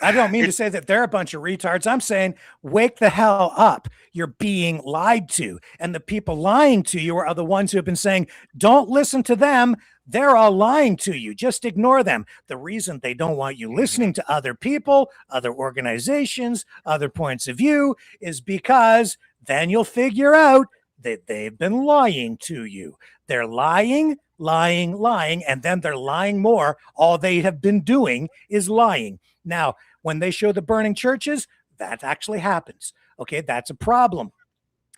I don't mean to say that they're a bunch of retards. I'm saying, wake the hell up. You're being lied to. And the people lying to you are the ones who have been saying, don't listen to them. They're all lying to you. Just ignore them. The reason they don't want you listening to other people, other organizations, other points of view is because then you'll figure out that they've been lying to you. They're lying, and then they're lying more. All they have been doing is lying. Now, when they show the burning churches, that actually happens. Okay, that's a problem.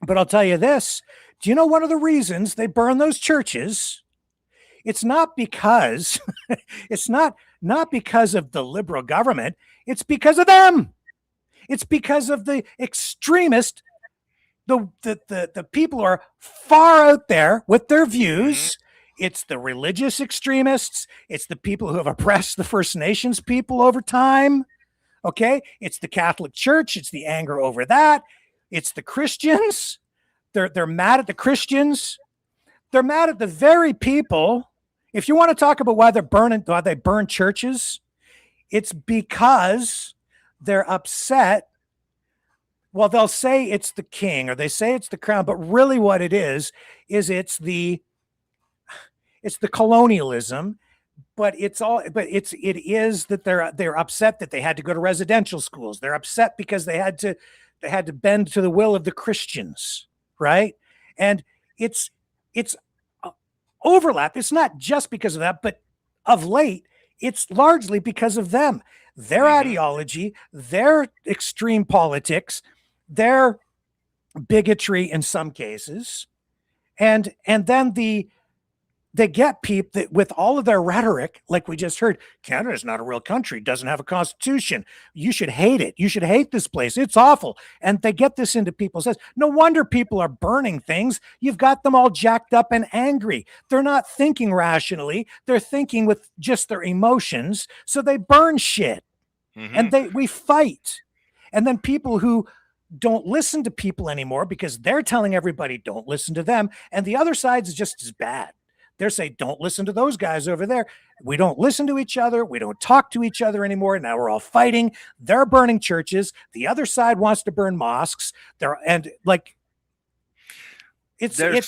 But I'll tell you this. Do you know one of the reasons they burn those churches it's not because it's not because of the liberal government. It's because of them. It's because of the extremist, the people who are far out there with their views. It's the religious extremists. It's the people who have oppressed the First Nations people over time. Okay, it's the Catholic Church. It's the anger over that. It's the Christians. They're mad at the Christians. They're mad at the very people. If you want to talk about why they burn churches, it's because they're upset. Well, they'll say it's the king or they say it's the crown, but really what it is it's the colonialism. But it is that they're upset that they had to go to residential schools. They're upset because they had to bend to the will of the Christians, right? And it's overlap. It's not just because of that, but of late, it's largely because of them, their ideology, their extreme politics, their bigotry in some cases, and then they get people that with all of their rhetoric, like we just heard, Canada is not a real country, doesn't have a constitution. You should hate it. You should hate this place. It's awful. And they get this into people's heads. No wonder people are burning things. You've got them all jacked up and angry. They're not thinking rationally. They're thinking with just their emotions. So they burn shit and we fight. And then people who don't listen to people anymore because they're telling everybody don't listen to them. And the other side is just as bad. They're saying, don't listen to those guys over there. We don't listen to each other. We don't talk to each other anymore. Now we're all fighting. They're burning churches. The other side wants to burn mosques. There's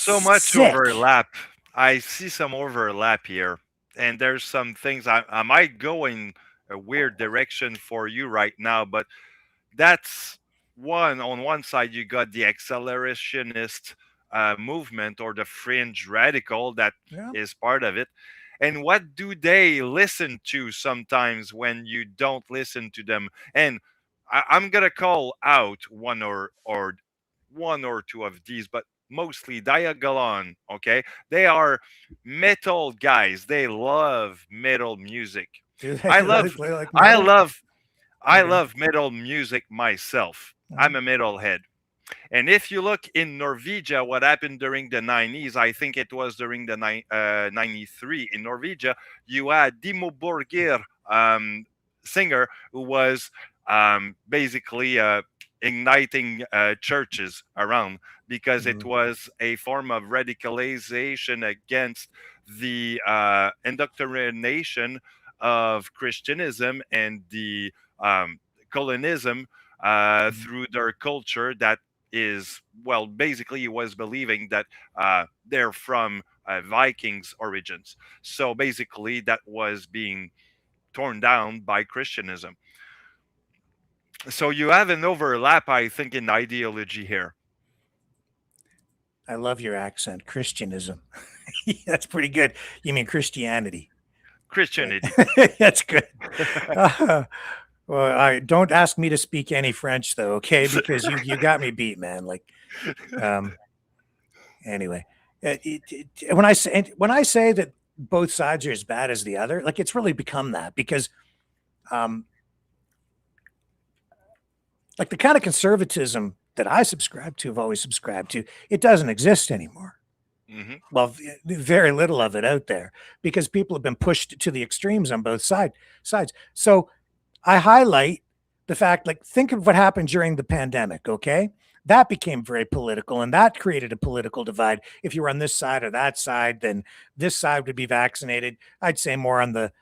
so much
sick.
overlap. I see some overlap here. And there's some things I might go in a weird direction for you right now, but that's on one side, you got the accelerationist movement or the fringe radical that is part of it. And what do they listen to sometimes when you don't listen to them? And I'm gonna call out one or two of these, but mostly Diagolon. Okay, they are metal guys. They love metal music. I love metal music myself. I'm a metalhead. And if you look in Norwegia, what happened during the 90s, I think it was during the 93 in Norwegia, you had Dimo Borgir, singer, who was basically igniting churches around because it was a form of radicalization against the indoctrination of Christianism and the colonism through their culture that is, well, basically he was believing that they're from Vikings origins. So basically that was being torn down by Christianism. So you have an overlap, I think, in ideology here.
I love your accent. Christianism. That's pretty good. You mean Christianity?
Christianity.
That's good. Well, don't ask me to speak any French though, okay? Because you got me beat, man. Like, anyway, when I say that both sides are as bad as the other, like it's really become that because, like the kind of conservatism that I subscribe to, have always subscribed to, it doesn't exist anymore. Well, very little of it out there because people have been pushed to the extremes on both sides. So I highlight the fact, like, think of what happened during the pandemic, okay? That became very political, and that created a political divide. If you were on this side or that side, then this side would be vaccinated. I'd say more on the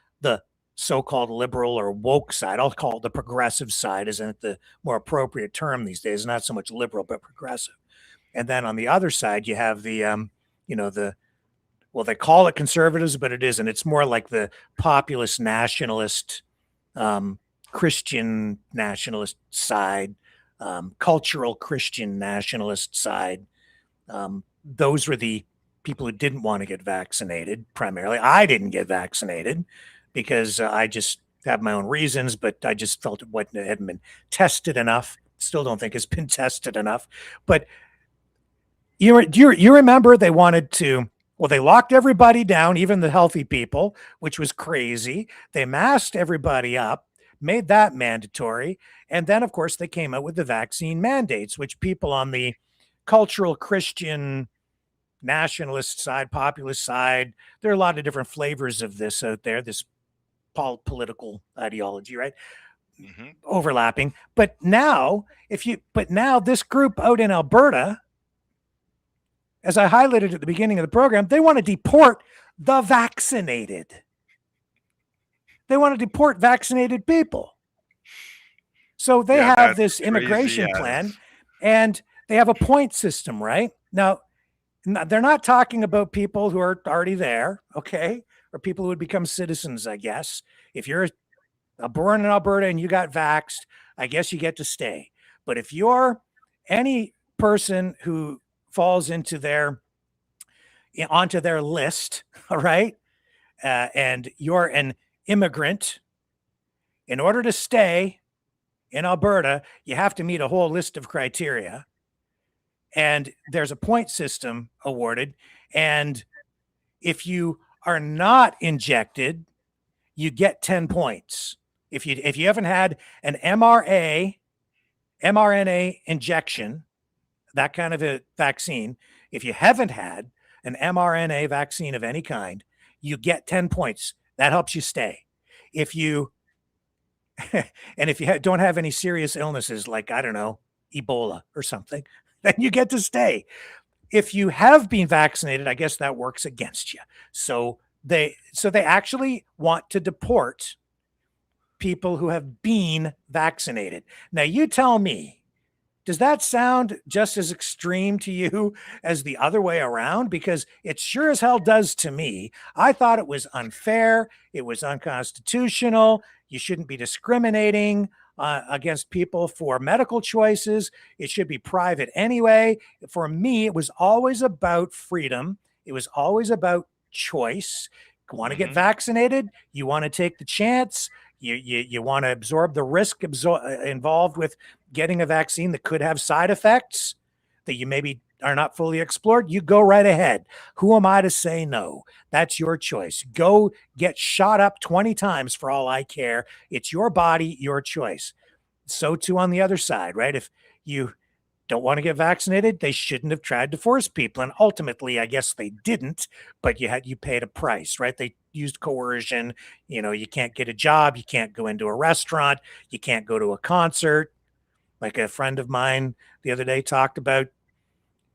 so-called liberal or woke side. I'll call it the progressive side, isn't it the more appropriate term these days? Not so much liberal, but progressive. And then on the other side, you have the, well, they call it conservatives, but it isn't. It's more like the populist nationalist, Christian nationalist side, cultural Christian nationalist side. Those were the people who didn't want to get vaccinated primarily. I didn't get vaccinated because I just have my own reasons, but I just felt it hadn't been tested enough. Still don't think it's been tested enough. But you remember they wanted to, Well, they locked everybody down, even the healthy people, which was crazy. They masked everybody up, made that mandatory. And then, of course, they came out with the vaccine mandates, which people on the cultural Christian nationalist side, populist side, there are a lot of different flavors of this out there, this political ideology, right?
Mm-hmm.
Overlapping. But now this group out in Alberta, as I highlighted at the beginning of the program, they want to deport the vaccinated. They want to deport vaccinated people. So they have this immigration plan, and they have a point system, right? Now, they're not talking about people who are already there, okay? Or people who would become citizens, I guess. If you're born in Alberta and you got vaxxed, I guess you get to stay. But if you're any person who falls onto their list, all right, and you're an immigrant, in order to stay in Alberta, you have to meet a whole list of criteria. And there's a point system awarded. And if you are not injected, you get 10 points. If you haven't had an mRNA injection, that kind of a vaccine, if you haven't had an mRNA vaccine of any kind, you get 10 points. That helps you stay. If you don't have any serious illnesses like, I don't know, Ebola or something, then you get to stay. If you have been vaccinated, I guess that works against you. So they actually want to deport people who have been vaccinated. Now, you tell me, does that sound just as extreme to you as the other way around? Because it sure as hell does to me. I thought it was unfair. It was unconstitutional. You shouldn't be discriminating against people for medical choices. It should be private anyway. For me, it was always about freedom. It was always about choice. You want to get vaccinated? You want to take the chance? You want to absorb the risk involved with getting a vaccine that could have side effects that you maybe are not fully explored? You go right ahead. Who am I to say no? That's your choice. Go get shot up 20 times for all I care. It's your body, your choice. So too on the other side, right? If you don't want to get vaccinated, they shouldn't have tried to force people. And ultimately, I guess they didn't, but you paid a price, right? They used coercion. You can't get a job. You can't go into a restaurant. You can't go to a concert. Like a friend of mine the other day talked about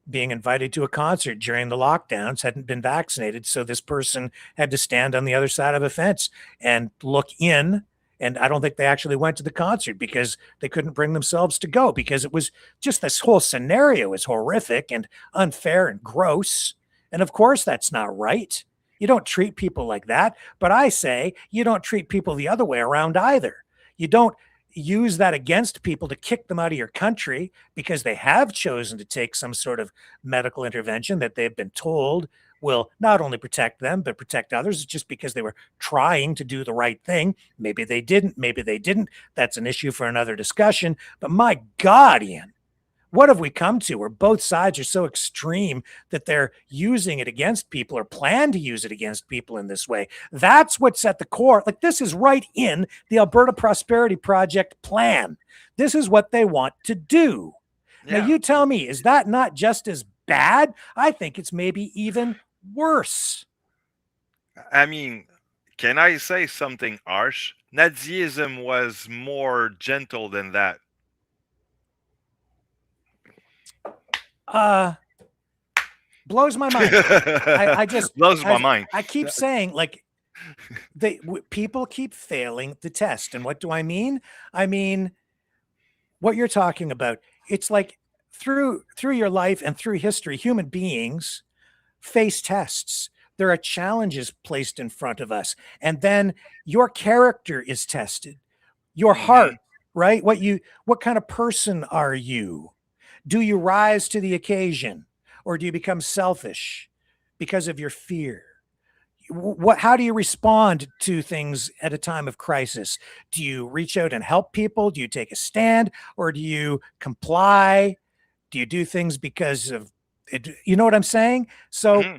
being invited to a concert during the lockdowns, hadn't been vaccinated. So this person had to stand on the other side of a fence and look in. And I don't think they actually went to the concert because they couldn't bring themselves to go, because it was just, this whole scenario is horrific and unfair and gross. And of course, that's not right. You don't treat people like that. But I say you don't treat people the other way around either. You don't use that against people to kick them out of your country because they have chosen to take some sort of medical intervention that they've been told will not only protect them, but protect others, just because they were trying to do the right thing. Maybe they didn't. That's an issue for another discussion. But my God, Ian, what have we come to where both sides are so extreme that they're using it against people or plan to use it against people in this way? That's what's at the core. Like, this is right in the Alberta Prosperity Project plan. This is what they want to do. Yeah. Now, you tell me, is that not just as bad? I think it's maybe even worse.
I mean, can I say something harsh? Nazism was more gentle than that.
Blows my mind. I just
blows my mind.
I keep saying, like, people keep failing the test. And what do I mean? I mean, what you're talking about. It's like through your life and through history, human beings face tests. There are challenges placed in front of us. And then your character is tested. Your heart, right? What kind of person are you? Do you rise to the occasion, or do you become selfish because of your fear? How do you respond to things at a time of crisis? Do you reach out and help people? Do you take a stand, or do you comply? Do you do things because of it? You know what I'm saying? So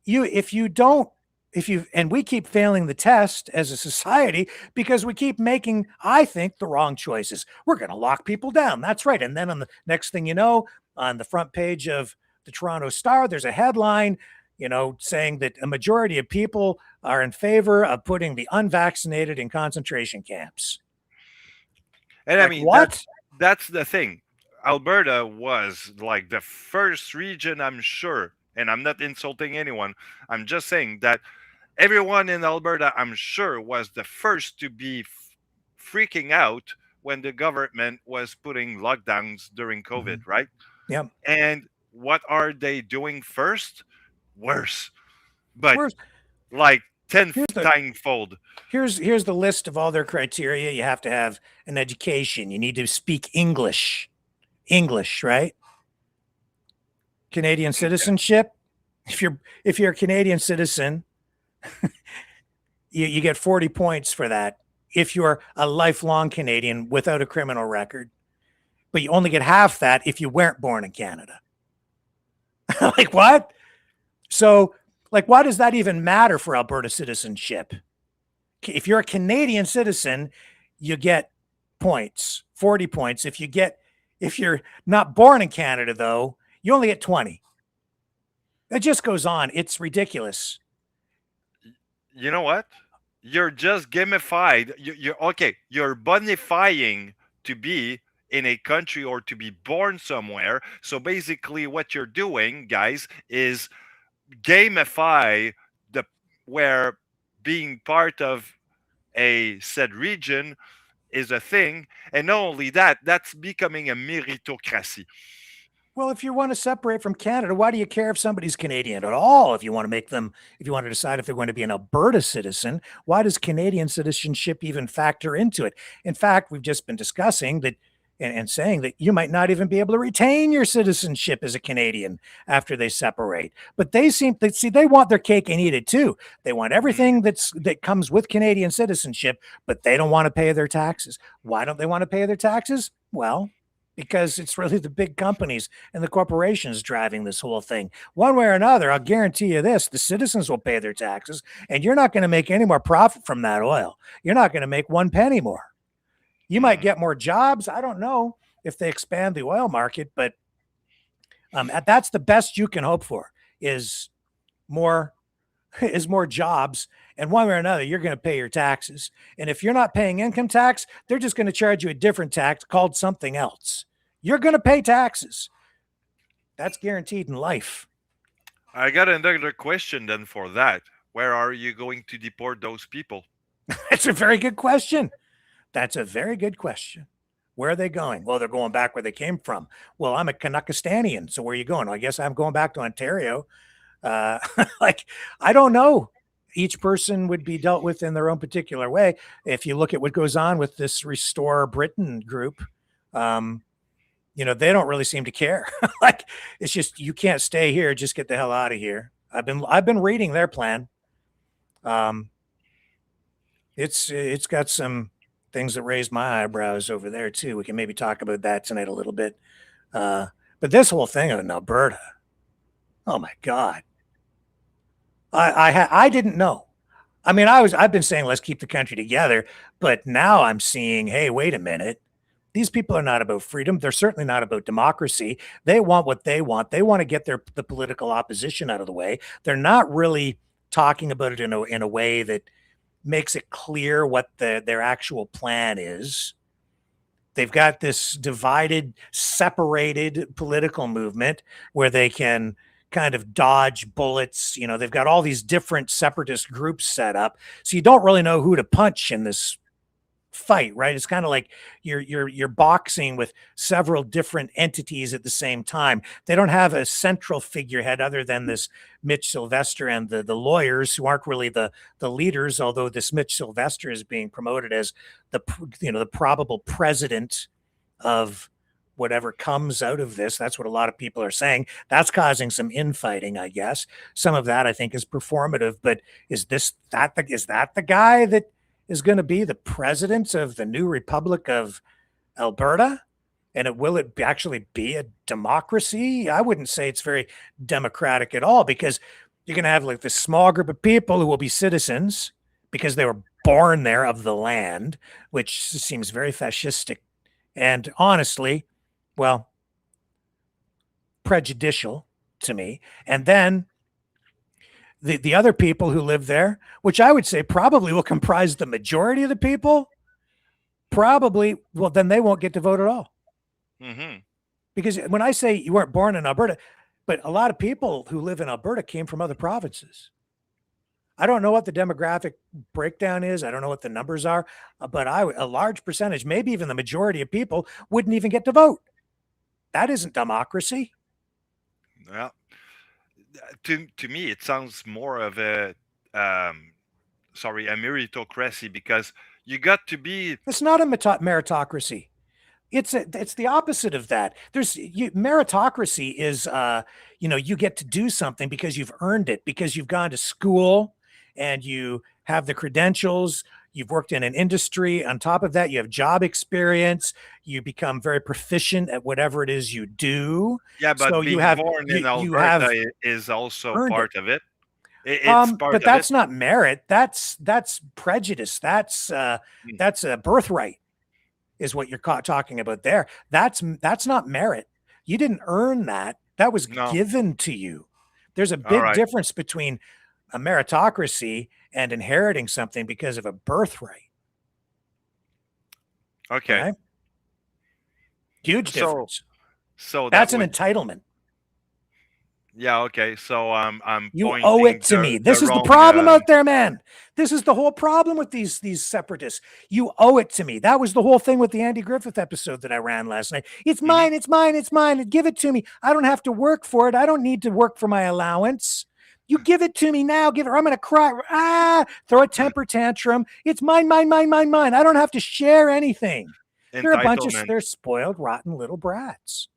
and we keep failing the test as a society because we keep making, I think, the wrong choices. We're going to lock people down. That's right. And then on the next thing you know, on the front page of the Toronto Star, there's a headline, saying that a majority of people are in favor of putting the unvaccinated in concentration camps.
And
like,
I mean,
what?
That's the thing. Alberta was like the first region, I'm sure, and I'm not insulting anyone. I'm just saying that everyone in Alberta, I'm sure, was the first to be freaking out when the government was putting lockdowns during COVID, right?
Yeah.
And what are they doing first? Worse. But
Worse.
like 10-fold.
Here's the list of all their criteria. You have to have an education. You need to speak English, right? Canadian citizenship. If you're a Canadian citizen, you get 40 points for that. If you're a lifelong Canadian without a criminal record, but you only get half that if you weren't born in Canada. Like what? So, like, why does that even matter for Alberta citizenship? If you're a Canadian citizen, you get points, 40 points. If you're not born in Canada, though, you only get 20. It just goes on. It's ridiculous.
You know what? You're just gamified. You're bonifying to be in a country or to be born somewhere. So basically what you're doing, guys, is gamify where being part of a said region is a thing. And not only that, that's becoming a meritocracy.
Well, if you want to separate from Canada, why do you care if somebody's Canadian at all? If you want to decide if they're going to be an Alberta citizen, why does Canadian citizenship even factor into it? In fact, we've just been discussing that and saying that you might not even be able to retain your citizenship as a Canadian after they separate. But they want their cake and eat it too. They want everything that comes with Canadian citizenship, but they don't want to pay their taxes. Why don't they want to pay their taxes? Well, because it's really the big companies and the corporations driving this whole thing. One way or another, I'll guarantee you this, the citizens will pay their taxes, and you're not going to make any more profit from that oil. You're not going to make 1 penny more. You might get more jobs. I don't know if they expand the oil market, but that's the best you can hope for is more jobs. And one way or another, you're going to pay your taxes. And if you're not paying income tax, they're just going to charge you a different tax called something else. You're going to pay taxes. That's guaranteed in life.
I got another question then for that. Where are you going to deport those people?
That's a very good question. Where are they going? Well, they're going back where they came from. Well, I'm a Canuckistanian, so where are you going? I guess I'm going back to Ontario. I don't know. Each person would be dealt with in their own particular way. If you look at what goes on with this Restore Britain group, they don't really seem to care. It's just, you can't stay here. Just get the hell out of here. I've been reading their plan. It's got some things that raise my eyebrows over there too. We can maybe talk about that tonight a little bit. But this whole thing in Alberta, oh my God. I didn't know. I mean, I've been saying, let's keep the country together, but now I'm seeing, hey, wait a minute. These people are not about freedom. They're certainly not about democracy. They want what they want. They want to get the political opposition out of the way. They're not really talking about it in a way that makes it clear what their actual plan is. They've got this divided, separated political movement where they can kind of dodge bullets. They've got all these different separatist groups set up. So you don't really know who to punch in this fight, right? It's kind of like you're boxing with several different entities at the same time. They don't have a central figurehead other than this Mitch Sylvester and the lawyers who aren't really the leaders, although this Mitch Sylvester is being promoted as the probable president of whatever comes out of this. That's what a lot of people are saying. That's causing some infighting, I guess. Some of that I think is performative, but is that the guy that is going to be the president of the new Republic of Alberta? And will it actually be a democracy? I wouldn't say it's very democratic at all, because You're going to have like this small group of people who will be citizens because they were born there of the land, which seems very fascistic and honestly, well, prejudicial to me. And then the other people who live there, which I would say probably will comprise the majority of the people, probably, well, then they won't get to vote at all.
Mm-hmm.
Because when I say you weren't born in Alberta, but a lot of people who live in Alberta came from other provinces. I don't know what the demographic breakdown is. I don't know what the numbers are, but a large percentage, maybe even the majority of people wouldn't even get to vote. That isn't democracy.
Well, to me, it sounds more of a meritocracy, because you got to be.
It's not a meritocracy. It's the opposite of that. Meritocracy is, you get to do something because you've earned it, because you've gone to school and you have the credentials, you've worked in an industry. On top of that, you have job experience. You become very proficient at whatever it is you do.
Yeah, but
so
being born in Alberta is also part of it. It's part
but that's not merit. That's prejudice. That's a birthright, is what you're talking about there. That's not merit. You didn't earn that. That was given to you. There's a big difference between a meritocracy and inheriting something because of a birthright.
Okay.
Right? Huge difference.
So
that's an entitlement.
Yeah, okay. So
you owe it to me. This is the problem out there, man. This is the whole problem with these separatists. You owe it to me. That was the whole thing with the Andy Griffith episode that I ran last night. It's mine, it's mine, it's mine. Give it to me. I don't have to work for it. I don't need to work for my allowance. You give it to me now. Give it, or I'm going to cry. Throw a temper tantrum. It's mine, mine, mine, mine, mine. I don't have to share anything. They're a bunch of, they're spoiled, rotten little brats.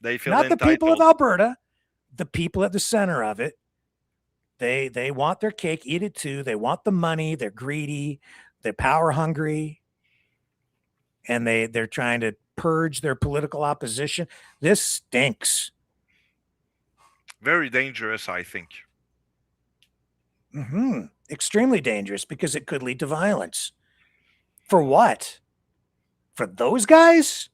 They feel
not
entitled.
The people of Alberta. The people at the center of it, they want their cake, eat it too. They want the money. They're greedy. They're power hungry. And they're trying to purge their political opposition. This stinks.
Very dangerous, I think.
Extremely dangerous, because it could lead to violence. For what? For those guys?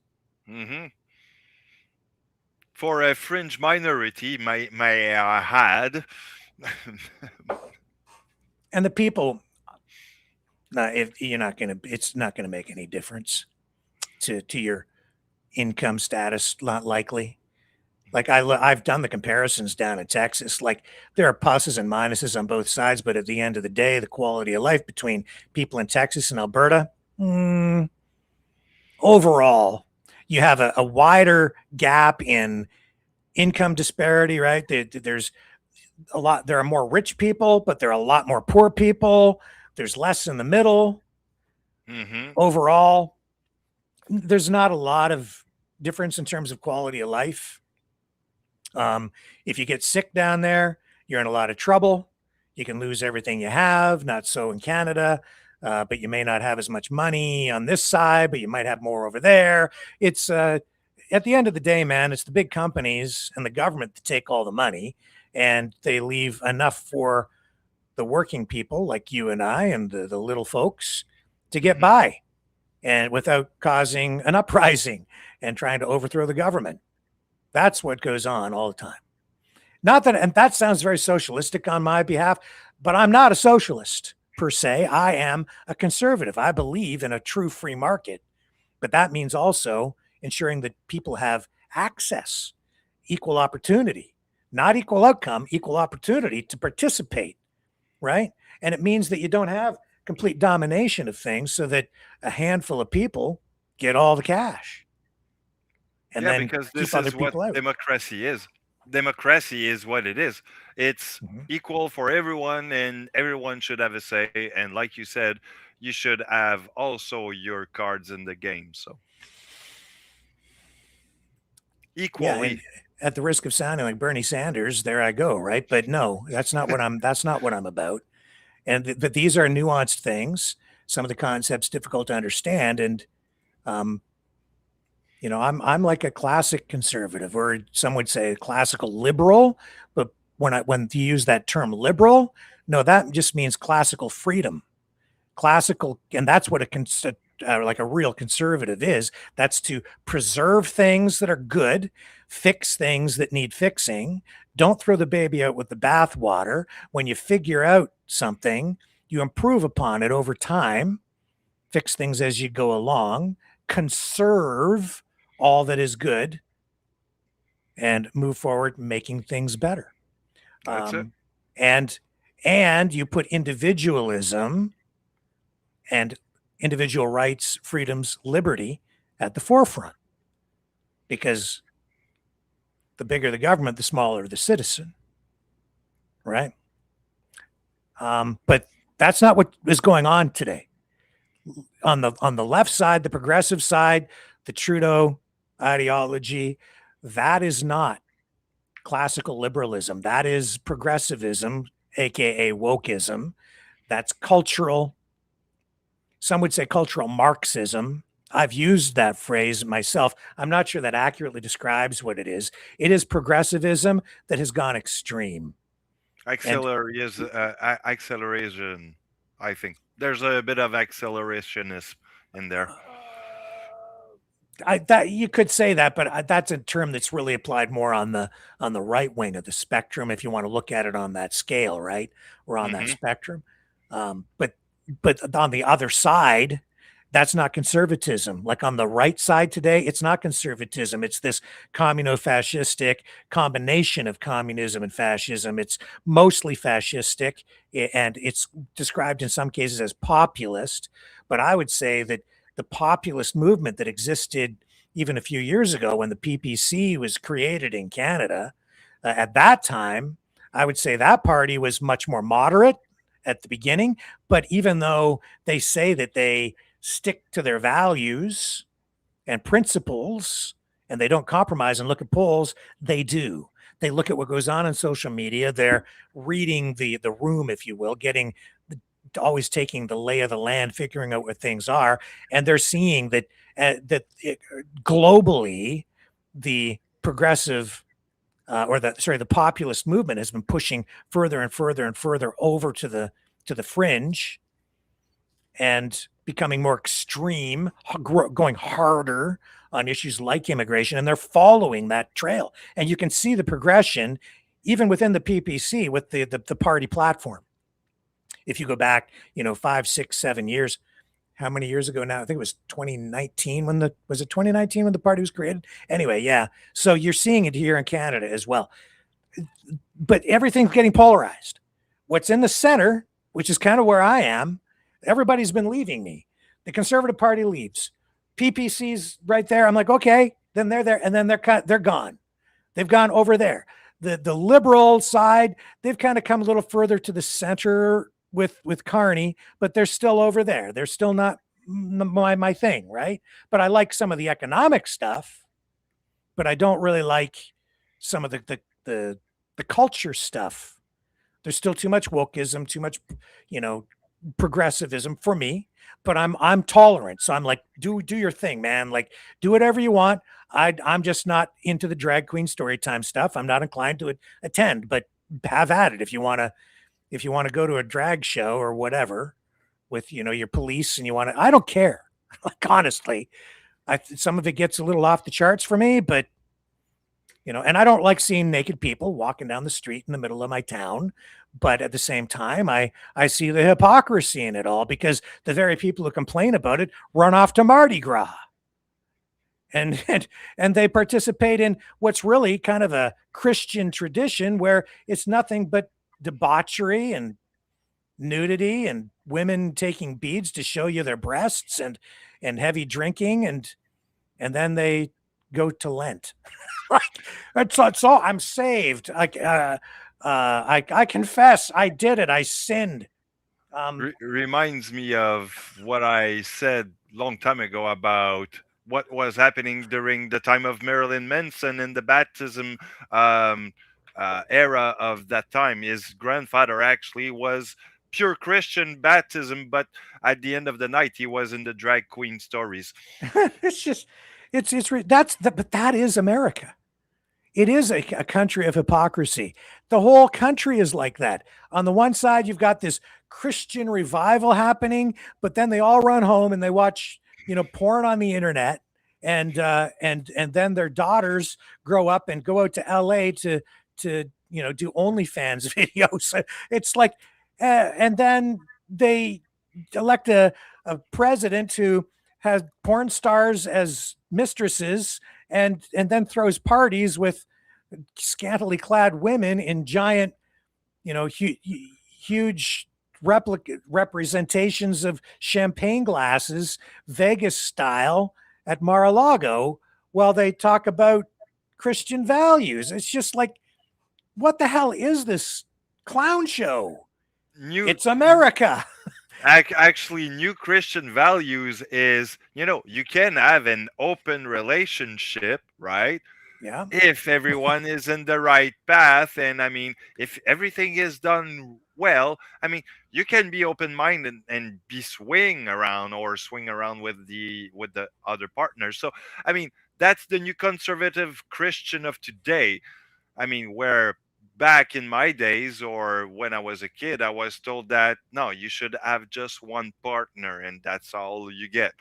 For a fringe minority, may I add.
And the people, it's not gonna make any difference to your income status. Not likely. Like I've done the comparisons down in Texas. Like there are pluses and minuses on both sides, but at the end of the day, the quality of life between people in Texas and Alberta, overall, you have a wider gap in income disparity, right? There's a lot. There are more rich people, but there are a lot more poor people. There's less in the middle. Overall, there's not a lot of difference in terms of quality of life. If you get sick down there, you're in a lot of trouble. You can lose everything you have. Not so in Canada, but you may not have as much money on this side, but you might have more over there. It's at the end of the day, man, it's the big companies and the government that take all the money, and they leave enough for the working people like you and I and the little folks to get by, and without causing an uprising and trying to overthrow the government. That's what goes on all the time. Not that, and that sounds very socialistic on my behalf, but I'm not a socialist per se. I am a conservative. I believe in a true free market, but that means also ensuring that people have access, equal opportunity, not equal outcome, equal opportunity to participate, right? And it means that you don't have complete domination of things so that a handful of people get all the cash. And then
because this is what democracy is. Democracy is what it is. It's equal for everyone, and everyone should have a say. And like you said, you should have also your cards in the game. So equally.
Yeah, at the risk of sounding like Bernie Sanders, there I go, right? But no, that's not what I'm about. But these are nuanced things. Some of the concepts difficult to understand, and I'm like a classic conservative, or some would say a classical liberal, but when you use that term liberal, no, that just means classical freedom. Classical, and that's what like a real conservative is. That's to preserve things that are good, fix things that need fixing. Don't throw the baby out with the bathwater. When you figure out something, you improve upon it over time, fix things as you go along, conserve all that is good, and move forward, making things better.
That's it.
And you put individualism and individual rights, freedoms, liberty at the forefront, because the bigger the government, the smaller the citizen, right? But that's not what is going on today. On the left side, the progressive side, the Trudeau ideology, that is not classical liberalism. That is progressivism, aka wokeism. That's cultural. Some would say cultural Marxism. I've used that phrase myself. I'm not sure that accurately describes what it is. It is progressivism that has gone extreme.
Acceleration. I think there's a bit of accelerationism in there.
That you could say that, but that's a term that's really applied more on the right wing of the spectrum, if you want to look at it on that scale, right? Or on that spectrum. But on the other side, that's not conservatism. Like on the right side today, it's not conservatism. It's this communo-fascistic combination of communism and fascism. It's mostly fascistic, and it's described in some cases as populist. But I would say that the populist movement that existed even a few years ago when the PPC was created in Canada, at that time, I would say that party was much more moderate at the beginning. But even though they say that they stick to their values and principles and they don't compromise and look at polls, they do. They look at what goes on in social media. They're reading the room, if you will, always taking the lay of the land, figuring out what things are. And they're seeing that globally, the progressive the populist movement has been pushing further and further and further over to the fringe and becoming more extreme, going harder on issues like immigration, and they're following that trail. And you can see the progression even within the PPC with the party platform. If you go back, 5, 6, 7 years, how many years ago now? I think it was 2019 was it 2019 when the party was created? Anyway, yeah. So you're seeing it here in Canada as well. But everything's getting polarized. What's in the center, which is kind of where I am, everybody's been leaving me. The Conservative Party leaves. PPC's right there. I'm like, okay, then they're there, and then they're gone. They've gone over there. The liberal side, they've kind of come a little further to the center with Carney, but they're still over there. They're still not my thing, right? But I like some of the economic stuff, but I don't really like some of the culture stuff. There's still too much wokeism, too much, progressivism for me. But I'm tolerant, so I'm like, do your thing, man. Like, do whatever you want. I'm just not into the drag queen story time stuff. I'm not inclined to attend, but have at it if you want to go to a drag show or whatever with your police and you want to. I don't care. Like, honestly, some of it gets a little off the charts for me, but and I don't like seeing naked people walking down the street in the middle of my town. But at the same time, I see the hypocrisy in it all, because the very people who complain about it run off to Mardi Gras. And they participate in what's really kind of a Christian tradition where it's nothing but debauchery and nudity and women taking beads to show you their breasts and heavy drinking. And then they go to Lent. That's all. I'm saved. I confess, I did it. I sinned.
Reminds me of what I said a long time ago about what was happening during the time of Marilyn Manson in the baptism era of that time. His grandfather actually was pure Christian baptism, but at the end of the night, he was in the drag queen stories.
But that is America. It is a country of hypocrisy. The whole country is like that. On the one side, you've got this Christian revival happening, but then they all run home and they watch, porn on the internet, and then their daughters grow up and go out to LA to do OnlyFans videos. It's like, and then they elect a president who has porn stars as mistresses, and then throws parties with scantily clad women in giant, huge representations of champagne glasses, Vegas style, at Mar-a-Lago, while they talk about Christian values. It's just like, what the hell is this clown show? It's America.
Actually, new Christian values is, you can have an open relationship, right?
Yeah.
If everyone is in the right path, and if everything is done well, you can be open-minded and be swing around with the other partners. So, that's the new conservative Christian of today. Where back in my days, or when I was a kid, I was told that no, you should have just one partner and that's all you get.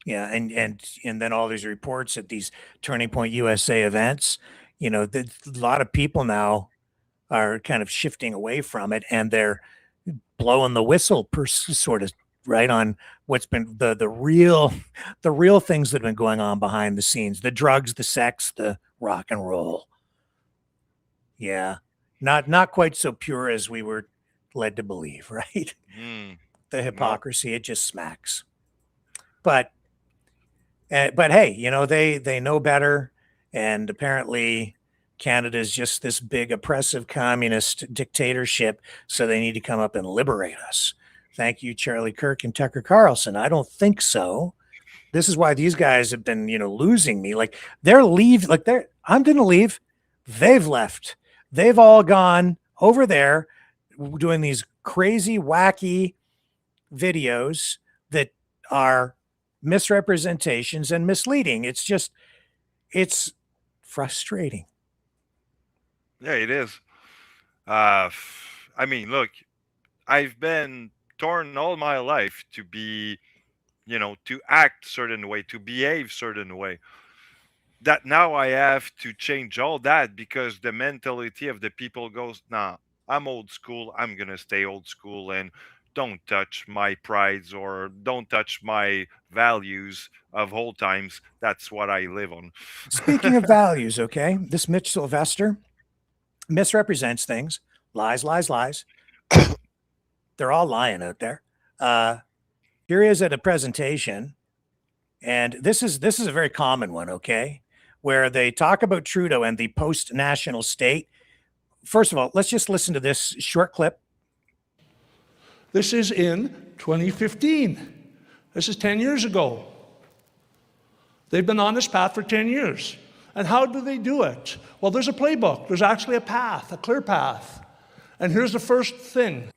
Yeah, and then all these reports at these Turning Point USA events, a lot of people now are kind of shifting away from it, and they're blowing the whistle sort of right on what's been the real things that have been going on behind the scenes: the drugs, the sex, the rock and roll. Yeah, not quite so pure as we were led to believe, right? The hypocrisy, it just smacks. But hey, they know better, and apparently Canada is just this big oppressive communist dictatorship, so they need to come up and liberate us. Thank you, Charlie Kirk and Tucker Carlson. I don't think so. This is why these guys have been, losing me. Like, I'm going to leave. They've left. They've all gone over there doing these crazy, wacky videos that are misrepresentations and misleading. It's frustrating.
Yeah, it is. Look, I've been torn all my life to be, to act certain way, to behave certain way. That now I have to change all that because the mentality of the people goes, nah, I'm old school. I'm going to stay old school, and don't touch my prides or don't touch my values of old times. That's what I live on.
Speaking of values, okay, this Mitch Sylvester misrepresents things, lies. They're all lying out there. Here he is at a presentation, and this is a very common one, okay, where they talk about Trudeau and the post-national state. First of all, let's just listen to this short clip.
This is in 2015. This is 10 years ago. They've been on this path for 10 years. And how do they do it? Well, there's a playbook. There's actually a path, a clear path. And here's the first thing.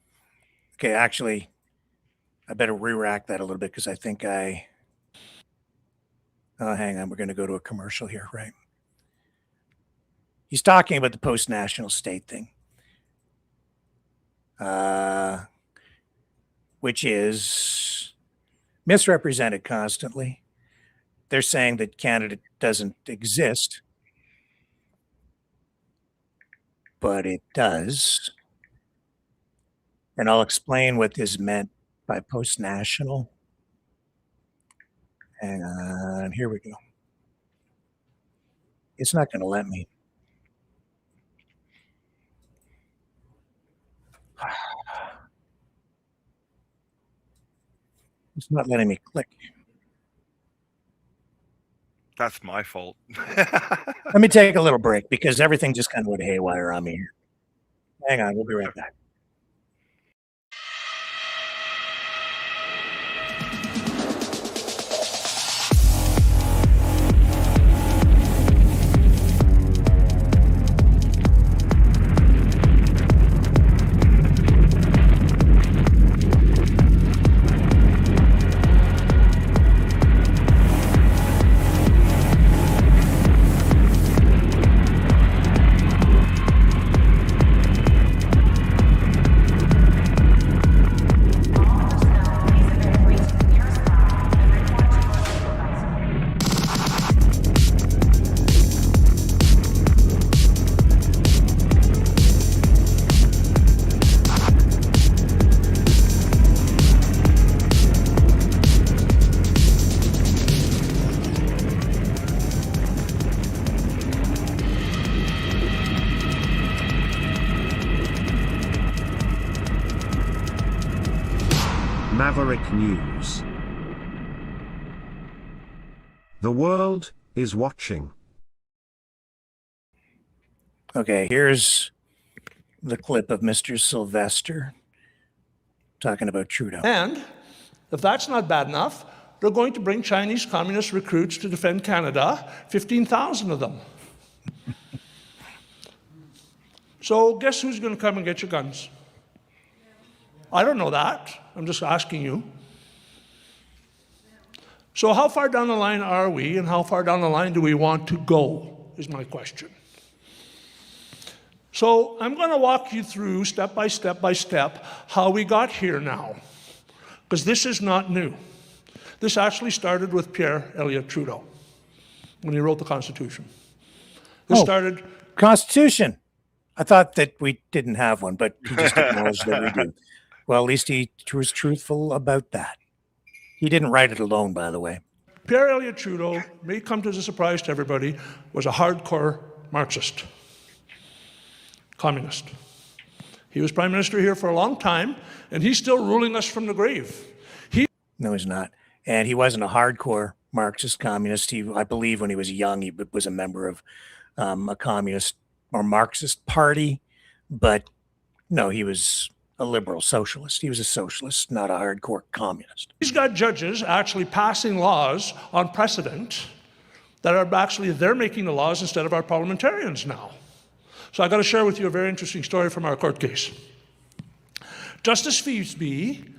Okay, actually, I better re-rack that a little bit because I think hang on, we're going to go to a commercial here, right? He's talking about the post-national state thing, which is misrepresented constantly. They're saying that Canada doesn't exist, but it does. And I'll explain what is meant by post-national. Hang on, here we go. It's not going to let me. It's not letting me click.
That's my fault.
Let me take a little break because everything just kind of went haywire on me here. Hang on, we'll be right back.
Maverick News. The world is watching.
Okay, here's the clip of Mr. Sylvester talking about Trudeau.
And if that's not bad enough, they're going to bring Chinese communist recruits to defend Canada, 15,000 of them. So guess who's going to come and get your guns? I don't know that. I'm just asking you. So how far down the line are we, and how far down the line do we want to go, is my question. So I'm going to walk you through, step by step, how we got here now. Because this is not new. This actually started with Pierre Elliott Trudeau, when he wrote the Constitution. This started...
Constitution! I thought that we didn't have one, but he just acknowledged that we do. Well, at least he was truthful about that. He didn't write it alone, by the way.
Pierre Elliott Trudeau, may come as a surprise to everybody, was a hardcore Marxist, communist. He was Prime Minister here for a long time, and he's still ruling us from the grave.
No, he's not. And he wasn't a hardcore Marxist communist. I believe when he was young, he was a member of a communist or Marxist party, but no, he was a liberal socialist. He was a socialist, not a hardcore communist.
He's got judges actually passing laws on precedent that are actually, they're making the laws instead of our parliamentarians now. So I got to share with you a very interesting story from our court case. Justice Feasby,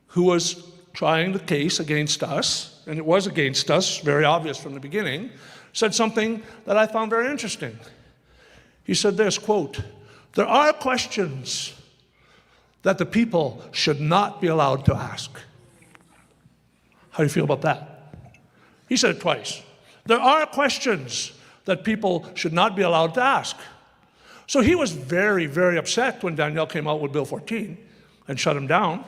who was trying the case against us, and it was against us, very obvious from the beginning, said something that I found very interesting. He said this, quote, "There are questions that the people should not be allowed to ask." How do you feel about that? He said it twice. There are questions that people should not be allowed to ask. So he was very, very upset when Danielle came out with Bill 14 and shut him down.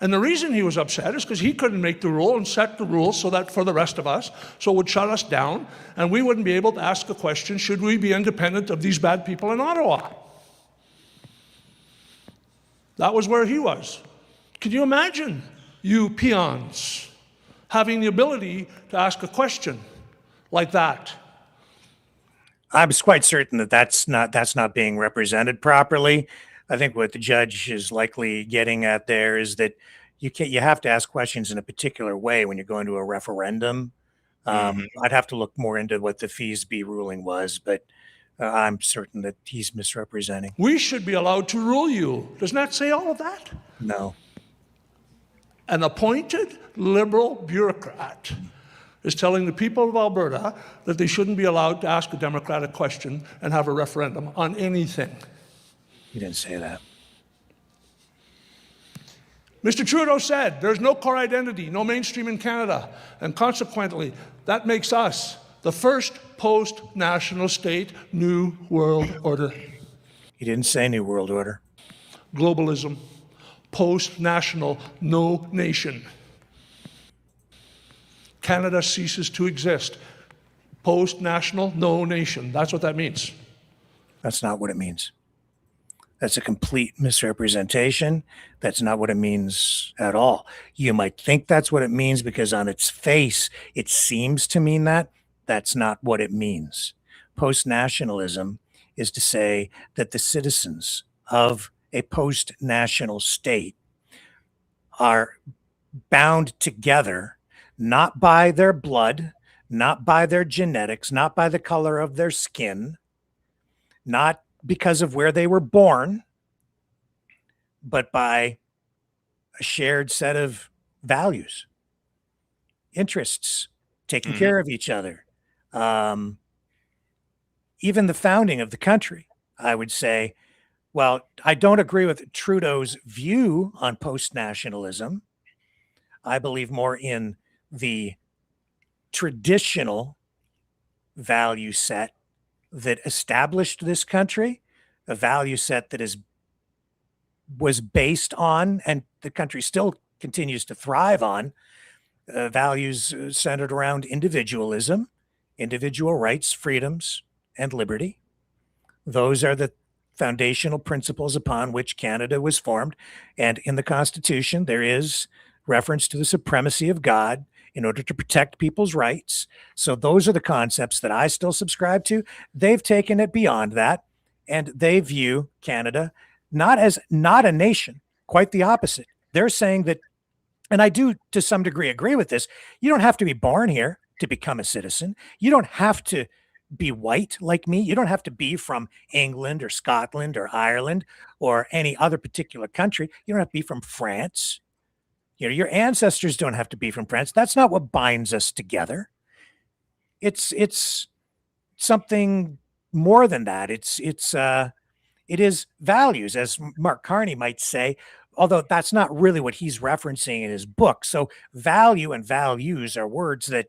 And the reason he was upset is because he couldn't make the rule and set the rules so that for the rest of us, so it would shut us down, and we wouldn't be able to ask a question, should we be independent of these bad people in Ottawa? That was where he was. Can you imagine, you peons, having the ability to ask a question like that?
I was quite certain that that's not being represented properly. I think what the judge is likely getting at there is that you have to ask questions in a particular way when you're going to a referendum. I'd have to look more into what the Feasby ruling was, but I'm certain that he's misrepresenting.
We should be allowed to rule you. Doesn't that say all of that?
No.
An appointed liberal bureaucrat is telling the people of Alberta that they shouldn't be allowed to ask a democratic question and have a referendum on anything.
He didn't say that.
Mr. Trudeau said there's no core identity, no mainstream in Canada, and consequently, that makes us the first post-national state, New World Order.
He didn't say New World Order.
Globalism, post-national, no nation. Canada ceases to exist. Post-national, no nation. That's what that means.
That's not what it means. That's a complete misrepresentation. That's not what it means at all. You might think that's what it means because on its face, it seems to mean that. That's not what it means. Post-nationalism is to say that the citizens of a post-national state are bound together, not by their blood, not by their genetics, not by the color of their skin, not because of where they were born, but by a shared set of values, interests, taking care of each other. Even the founding of the country, I would say, well, I don't agree with Trudeau's view on post-nationalism. I believe more in the traditional value set that established this country, a value set that was based on, and the country still continues to thrive on, values centered around individualism, individual rights, freedoms, and liberty. Those are the foundational principles upon which Canada was formed. And in the Constitution, there is reference to the supremacy of God in order to protect people's rights. So those are the concepts that I still subscribe to. They've taken it beyond that, and they view Canada not as not a nation, quite the opposite. They're saying that, and I do to some degree agree with this, you don't have to be born here to become a citizen. You don't have to be white like me. You don't have to be from England or Scotland or Ireland or any other particular country. You don't have to be from France. You know, your ancestors don't have to be from France. That's not what binds us together. It's something more than that. It is values, as Mark Carney might say, although that's not really what he's referencing in his book. So value and values are words that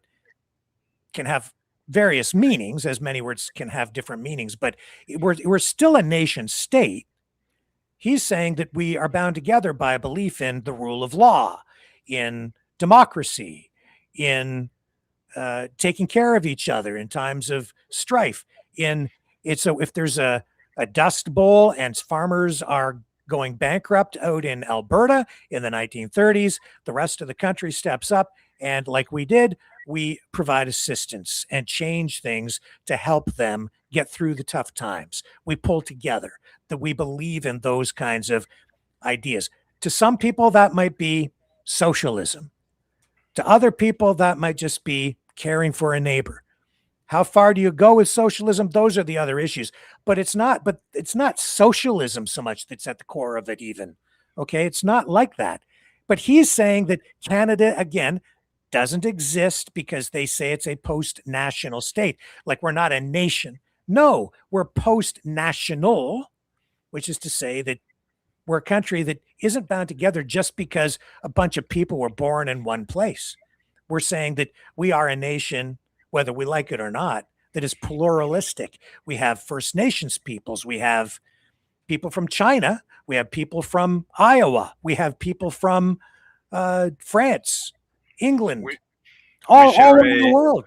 can have various meanings, as many words can have different meanings, but we're still a nation state. He's saying that we are bound together by a belief in the rule of law, in democracy, in taking care of each other in times of strife. So if there's a dust bowl and farmers are going bankrupt out in Alberta in the 1930s, the rest of the country steps up, and like we did, we provide assistance and change things to help them get through the tough times. We pull together, that we believe in those kinds of ideas. To some people, that might be socialism. To other people, that might just be caring for a neighbor. How far do you go with socialism? Those are the other issues. But it's not socialism so much that's at the core of it even. Okay, it's not like that. But he's saying that Canada, again, doesn't exist because they say it's a post-national state, like we're not a nation. No, we're post-national, which is to say that we're a country that isn't bound together just because a bunch of people were born in one place. We're saying that we are a nation, whether we like it or not, that is pluralistic. We have First Nations peoples. We have people from China. We have people from Iowa. We have people from France, England, all over the world.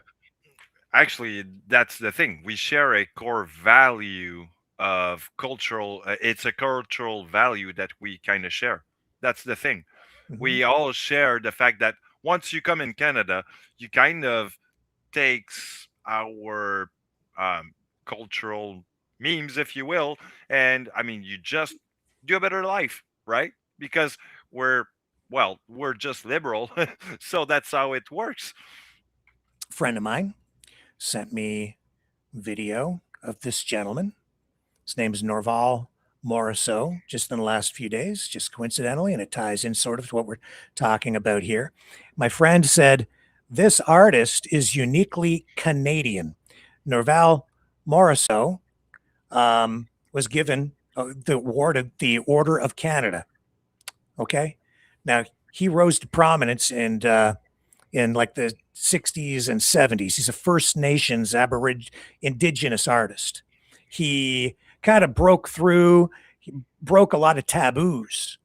Actually, that's the thing. We share a core value of cultural. It's a cultural value that we kind of share. That's the thing. Mm-hmm. We all share the fact that once you come in Canada, you kind of takes our cultural memes, if you will, and I mean, you just do a better life, right? Because we're just liberal, so that's how it works.
A friend of mine sent me video of this gentleman. His name is Norval Morisseau, just in the last few days, just coincidentally, and it ties in sort of to what we're talking about here. My friend said, this artist is uniquely Canadian. Norval Morisseau was given the award of the Order of Canada. Okay. Now, he rose to prominence in like the 60s and 70s. He's a First Nations Indigenous artist. He kind of broke through, he broke a lot of taboos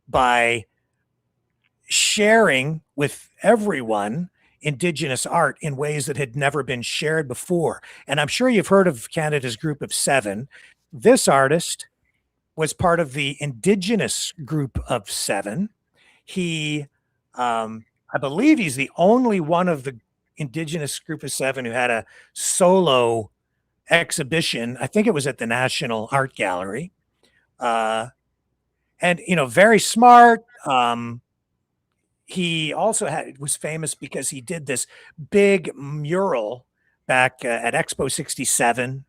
by sharing with everyone Indigenous art in ways that had never been shared before. And I'm sure you've heard of Canada's Group of Seven. This artist was part of the Indigenous Group of Seven. He, I believe he's the only one of the Indigenous Group of Seven who had a solo exhibition. I think it was at the National Art Gallery. And, very smart. He also was famous because he did this big mural back at Expo 67.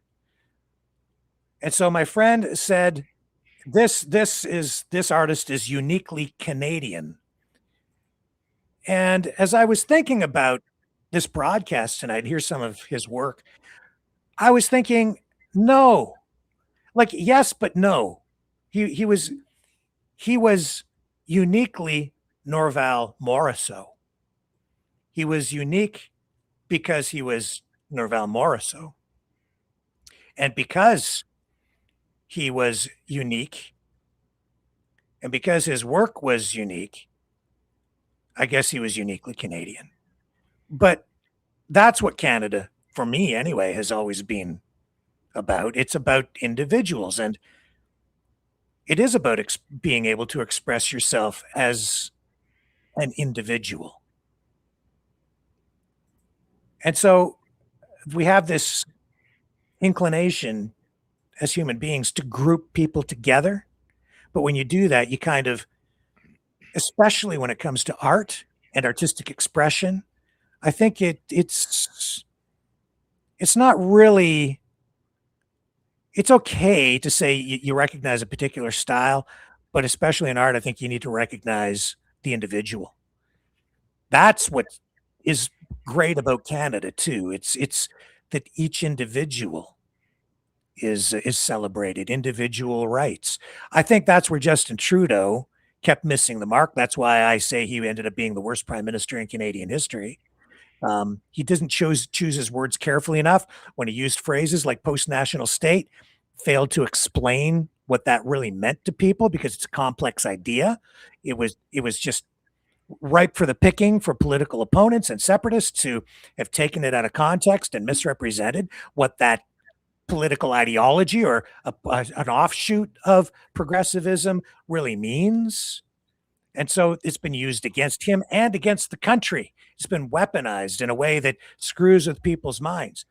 And so my friend said, this artist is uniquely Canadian. And as I was thinking about this broadcast tonight, here's some of his work, I was thinking, no, like, yes, but no. He was uniquely Norval Morisseau. He was unique because he was Norval Morisseau. And because he was unique, and because his work was unique, I guess he was uniquely Canadian. But that's what Canada, for me anyway, has always been about. It's about individuals. And It is about being able to express yourself as an individual. And so we have this inclination as human beings to group people together. But when you do that, you kind of, especially when it comes to art and artistic expression, I think it's not really, it's okay to say you recognize a particular style, but especially in art, I think you need to recognize the individual. That's what is great about Canada too. It's that each individual is celebrated, individual rights. I think that's where Justin Trudeau kept missing the mark. That's why I say he ended up being the worst prime minister in Canadian history. He doesn't choose his words carefully enough. When he used phrases like post-national state, failed to explain what that really meant to people because it's a complex idea. It was just ripe for the picking for political opponents and separatists who have taken it out of context and misrepresented what that political ideology or an offshoot of progressivism really means. And so it's been used against him and against the country. It's been weaponized in a way that screws with people's minds.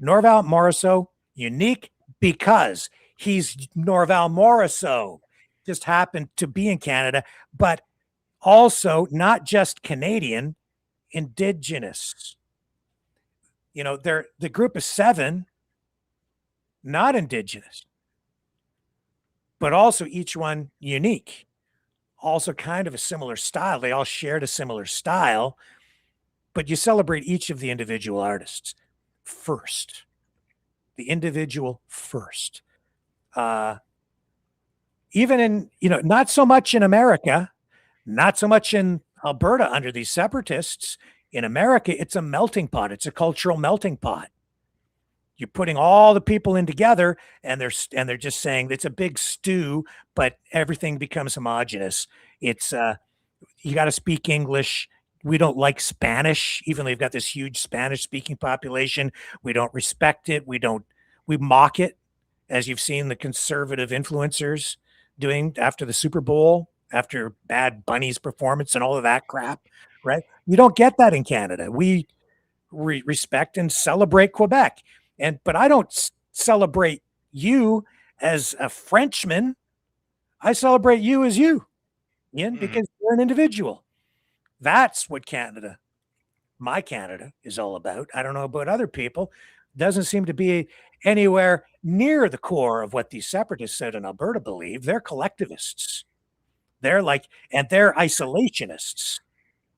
Norval Morrisseau, unique because he's Norval Morrisseau, just happened to be in Canada, but also not just Canadian, Indigenous. You know, they're the group of 7, not Indigenous, but also each one unique. Also kind of a similar style. They all shared a similar style, but you celebrate each of the individual artists first. The individual first. Even in, not so much in America, not so much in Alberta under these separatists. In America, it's a melting pot. It's a cultural melting pot. You're putting all the people in together, and they're just saying it's a big stew, but everything becomes homogenous. It's you got to speak English. We don't like Spanish, even though we've got this huge Spanish-speaking population. We don't respect it. We mock it, as you've seen the conservative influencers doing after the Super Bowl, after Bad Bunny's performance and all of that crap, right? You don't get that in Canada. We respect and celebrate Quebec. But I don't celebrate you as a Frenchman. I celebrate you as you, Ian, because you're an individual. That's what Canada, my Canada, is all about. I don't know about other people. Doesn't seem to be anywhere near the core of what these separatists out in Alberta believe. They're collectivists. They're isolationists.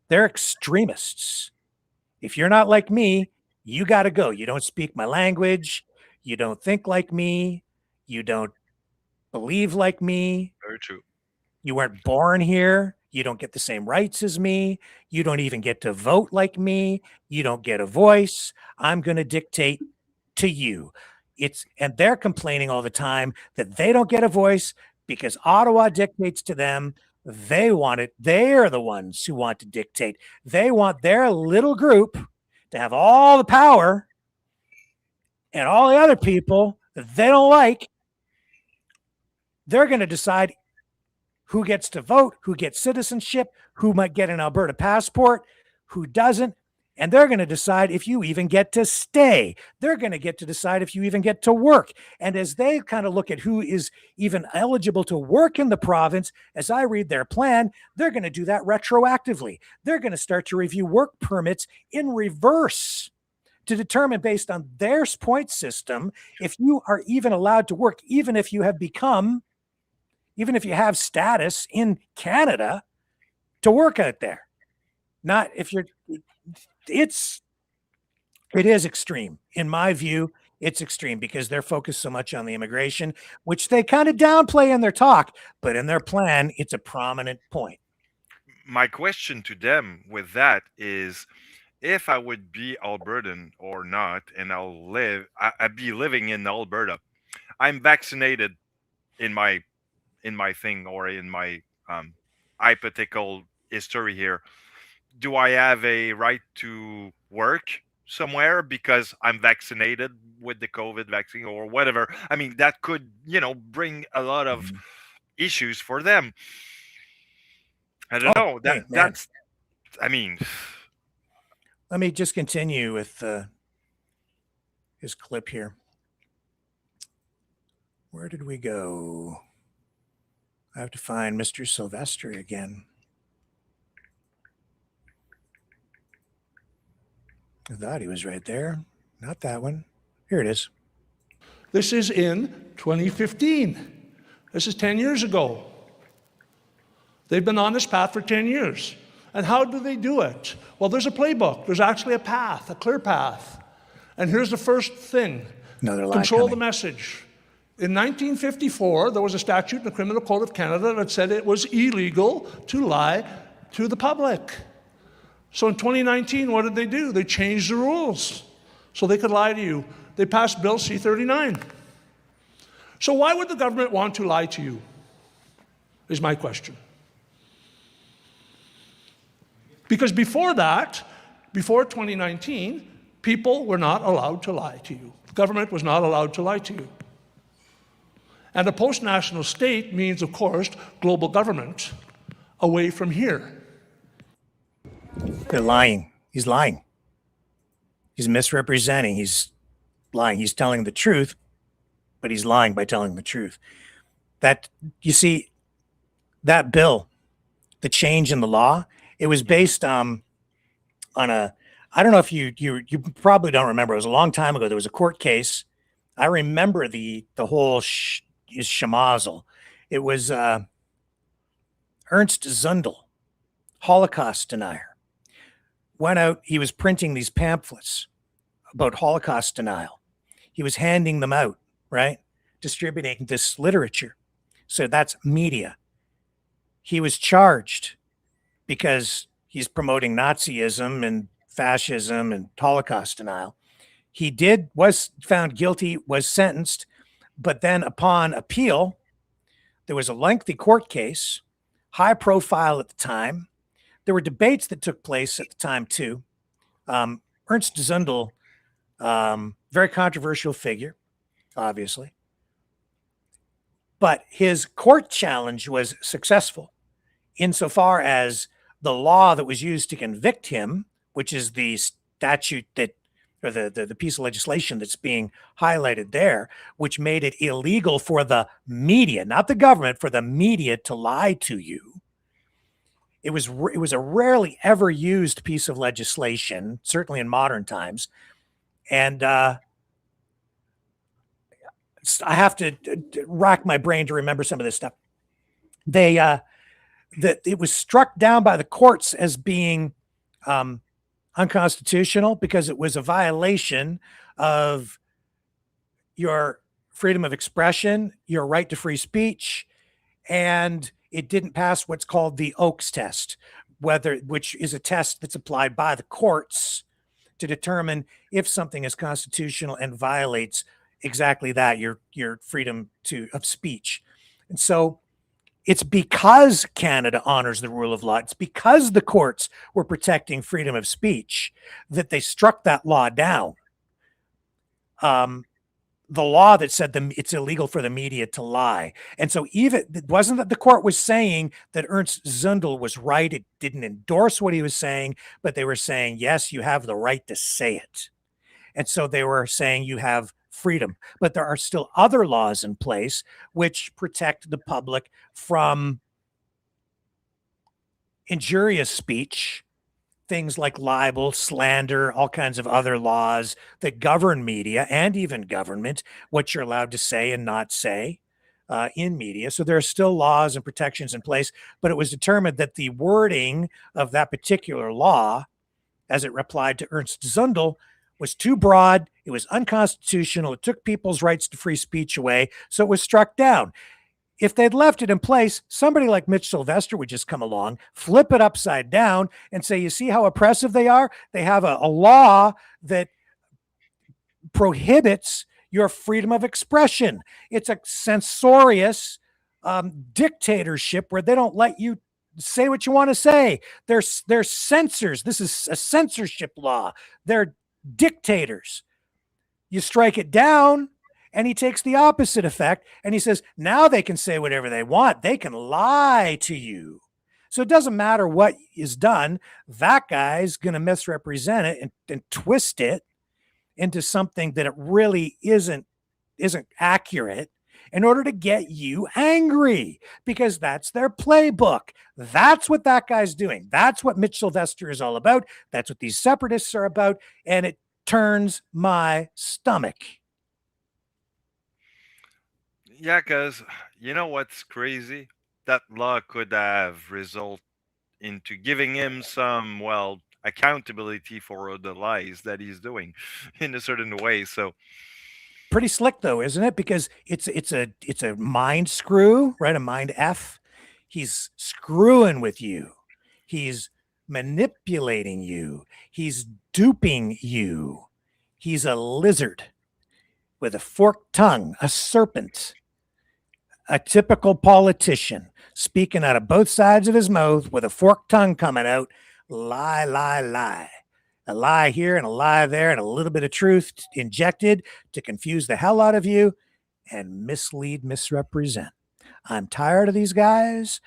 They're extremists. If you're not like me, you got to go. You don't speak my language. You don't think like me. You don't believe like me.
Very true.
You weren't born here. You don't get the same rights as me. You don't even get to vote like me. You don't get a voice. I'm going to dictate to you. And they're complaining all the time that they don't get a voice because Ottawa dictates to them. They want it. They're the ones who want to dictate. They want their little group to have all the power, and all the other people that they don't like, they're going to decide who gets to vote, who gets citizenship, who might get an Alberta passport, who doesn't. And they're going to decide if you even get to stay. They're going to get to decide if you even get to work. And as they kind of look at who is even eligible to work in the province, as I read their plan, they're going to do that retroactively. They're going to start to review work permits in reverse to determine, based on their point system, if you are even allowed to work, even if you have status in Canada to work out there. Not if you're... It is extreme. In my view, it's extreme because they're focused so much on the immigration, which they kind of downplay in their talk, but in their plan, it's a prominent point.
My question to them with that is, if I would be Albertan or not, and I'd be living in Alberta, I'm vaccinated in my thing, or in my hypothetical history here. Do I have a right to work somewhere because I'm vaccinated with the COVID vaccine or whatever. I mean, that could, bring a lot of issues for them. I don't know. That's, I mean,
let me just continue with his clip here. Where did we go? I have to find Mr. Silvestri again. I thought he was right there. Not that one. Here it is.
This is in 2015. This is 10 years ago. They've been on this path for 10 years. And how do they do it? Well, there's a playbook. There's actually a path, a clear path. And here's the first thing. Control the message. In 1954, there was a statute in the Criminal Code of Canada that said it was illegal to lie to the public. So in 2019, what did they do? They changed the rules so they could lie to you. They passed Bill C-39. So why would the government want to lie to you, is my question. Because before that, before 2019, people were not allowed to lie to you. The government was not allowed to lie to you. And a post-national state means, of course, global government away from here.
They're lying. He's lying. He's misrepresenting. He's lying. He's telling the truth, but he's lying by telling the truth. That, you see, that bill, the change in the law, it was based on a, I don't know if you probably don't remember. It was a long time ago. There was a court case. I remember the whole schmozzle. It was Ernst Zundel, Holocaust denier, went out. He was printing these pamphlets about Holocaust denial. He was handing them out, right? Distributing this literature. So that's media. He was charged because he's promoting Nazism and fascism and Holocaust denial. He was found guilty, was sentenced, but then upon appeal, there was a lengthy court case, high profile at the time. There were debates that took place at the time too. Ernst Zundel, very controversial figure, obviously. But his court challenge was successful insofar as the law that was used to convict him, which is the statute that, or the piece of legislation that's being highlighted there, which made it illegal for the media, not the government, for the media to lie to you. It was a rarely ever used piece of legislation, certainly in modern times. And I have to rack my brain to remember some of this stuff. That it was struck down by the courts as being unconstitutional because it was a violation of your freedom of expression, your right to free speech, and it didn't pass what's called the Oakes test, which is a test that's applied by the courts to determine if something is constitutional and violates exactly that, your freedom of speech. And so it's because Canada honors the rule of law, it's because the courts were protecting freedom of speech that they struck that law down. The law that said it's illegal for the media to lie. And so even it wasn't that the court was saying that Ernst Zundel was right. It didn't endorse what he was saying, but they were saying, yes, you have the right to say it. And so they were saying you have freedom, but there are still other laws in place which protect the public from injurious speech, things like libel, slander, all kinds of other laws that govern media and even government, what you're allowed to say and not say in media. So there are still laws and protections in place, but it was determined that the wording of that particular law, as it applied to Ernst Zundel, was too broad. It was unconstitutional. It took people's rights to free speech away. So it was struck down. If they'd left it in place, somebody like Mitch Sylvester would just come along, flip it upside down and say, you see how oppressive they are? They have a law that prohibits your freedom of expression. It's a censorious dictatorship where they don't let you say what you want to say. They're censors. This is a censorship law. They're dictators. You strike it down, and he takes the opposite effect, and he says, now they can say whatever they want. They can lie to you. So it doesn't matter what is done. That guy's going to misrepresent it and twist it into something that it really isn't accurate in order to get you angry, because that's their playbook. That's what that guy's doing. That's what Mitch Sylvester is all about. That's what these separatists are about. And it turns my stomach.
Yeah, because you know what's crazy? That law could have resulted into giving him some, well, accountability for the lies that he's doing in a certain way. So
pretty slick though, isn't it? Because it's a mind screw, right? A mind F. He's screwing with you. He's manipulating you. He's duping you. He's a lizard with a forked tongue, a serpent, a typical politician speaking out of both sides of his mouth with a forked tongue coming out. Lie, lie, lie. A lie here and a lie there and a little bit of truth injected to confuse the hell out of you and mislead, misrepresent. I'm tired of these guys,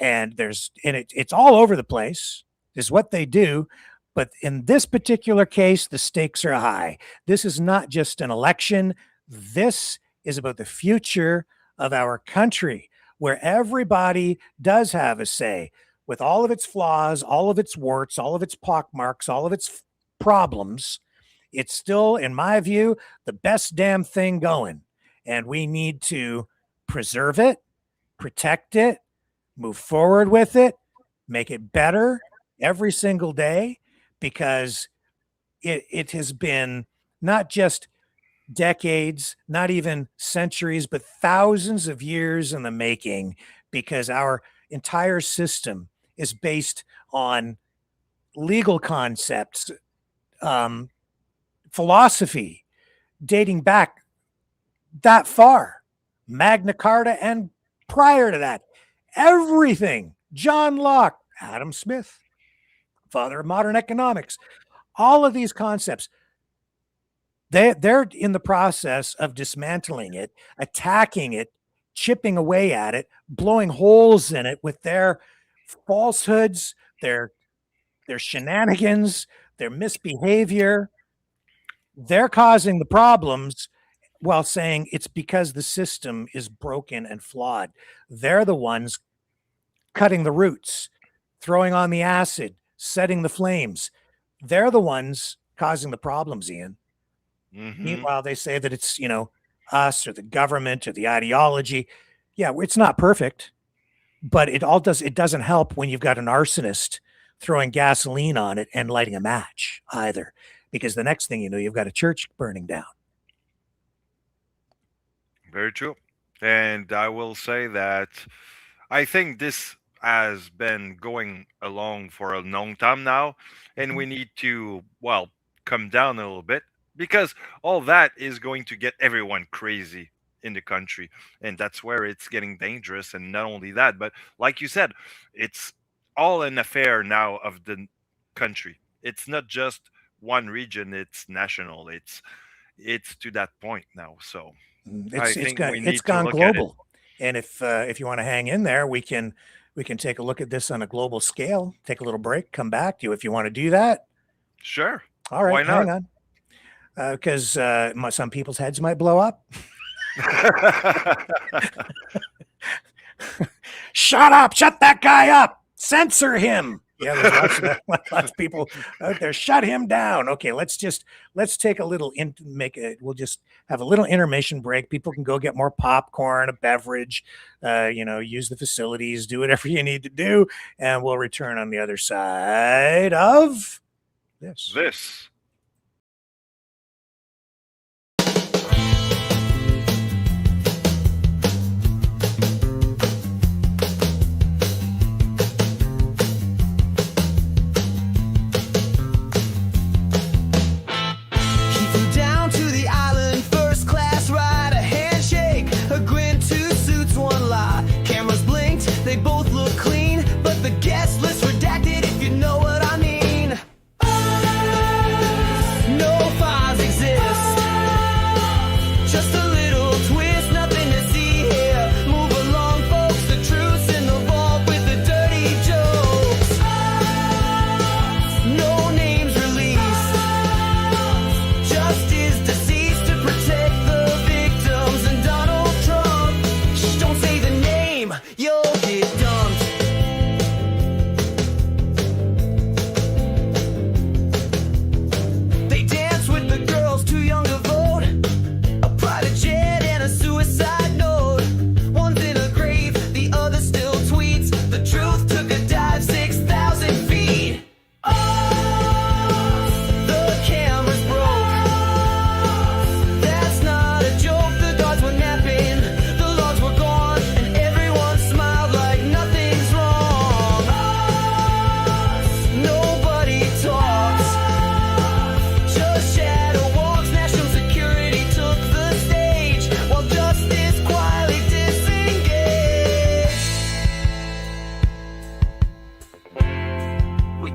and it's all over the place is what they do. But in this particular case, the stakes are high. This is not just an election. This is about the future of our country, where everybody does have a say, with all of its flaws, all of its warts, all of its pockmarks, all of its problems. It's still, in my view, the best damn thing going. And we need to preserve it, protect it, move forward with it, make it better every single day, because it has been not just decades, not even centuries, but thousands of years in the making, because our entire system is based on legal concepts, philosophy dating back that far, Magna Carta, and prior to that, everything. John Locke, Adam Smith, father of modern economics, all of these concepts, they're in the process of dismantling it, attacking it, chipping away at it, blowing holes in it with their falsehoods, their shenanigans, their misbehavior. They're causing the problems while saying it's because the system is broken and flawed. They're the ones cutting the roots, throwing on the acid, setting the flames. They're the ones causing the problems, Ian. Mm-hmm. Meanwhile, they say that it's, us or the government or the ideology. Yeah, it's not perfect, but it doesn't help when you've got an arsonist throwing gasoline on it and lighting a match either, because the next thing you know, you've got a church burning down.
Very true. And I will say that I think this has been going along for a long time now, and we need to, come down a little bit, because all that is going to get everyone crazy in the country, and that's where it's getting dangerous. And not only that, but like you said, it's all an affair now of the country. It's not just one region, it's national. It's to that point now. So
it's gone global. And if you want to hang in there, we can take a look at this on a global scale, take a little break, come back to you if you want to do that.
Sure.
All right,
why not?
Hang on. Because some people's heads might blow up. Shut up! Shut that guy up! Censor him! Yeah, there's lots of people out there. Shut him down. Okay, let's take a little we'll just have a little intermission break. People can go get more popcorn, a beverage, use the facilities, do whatever you need to do, and we'll return on the other side of this.
They both look clean, but the guest list redacted, if you know what I mean. Oh!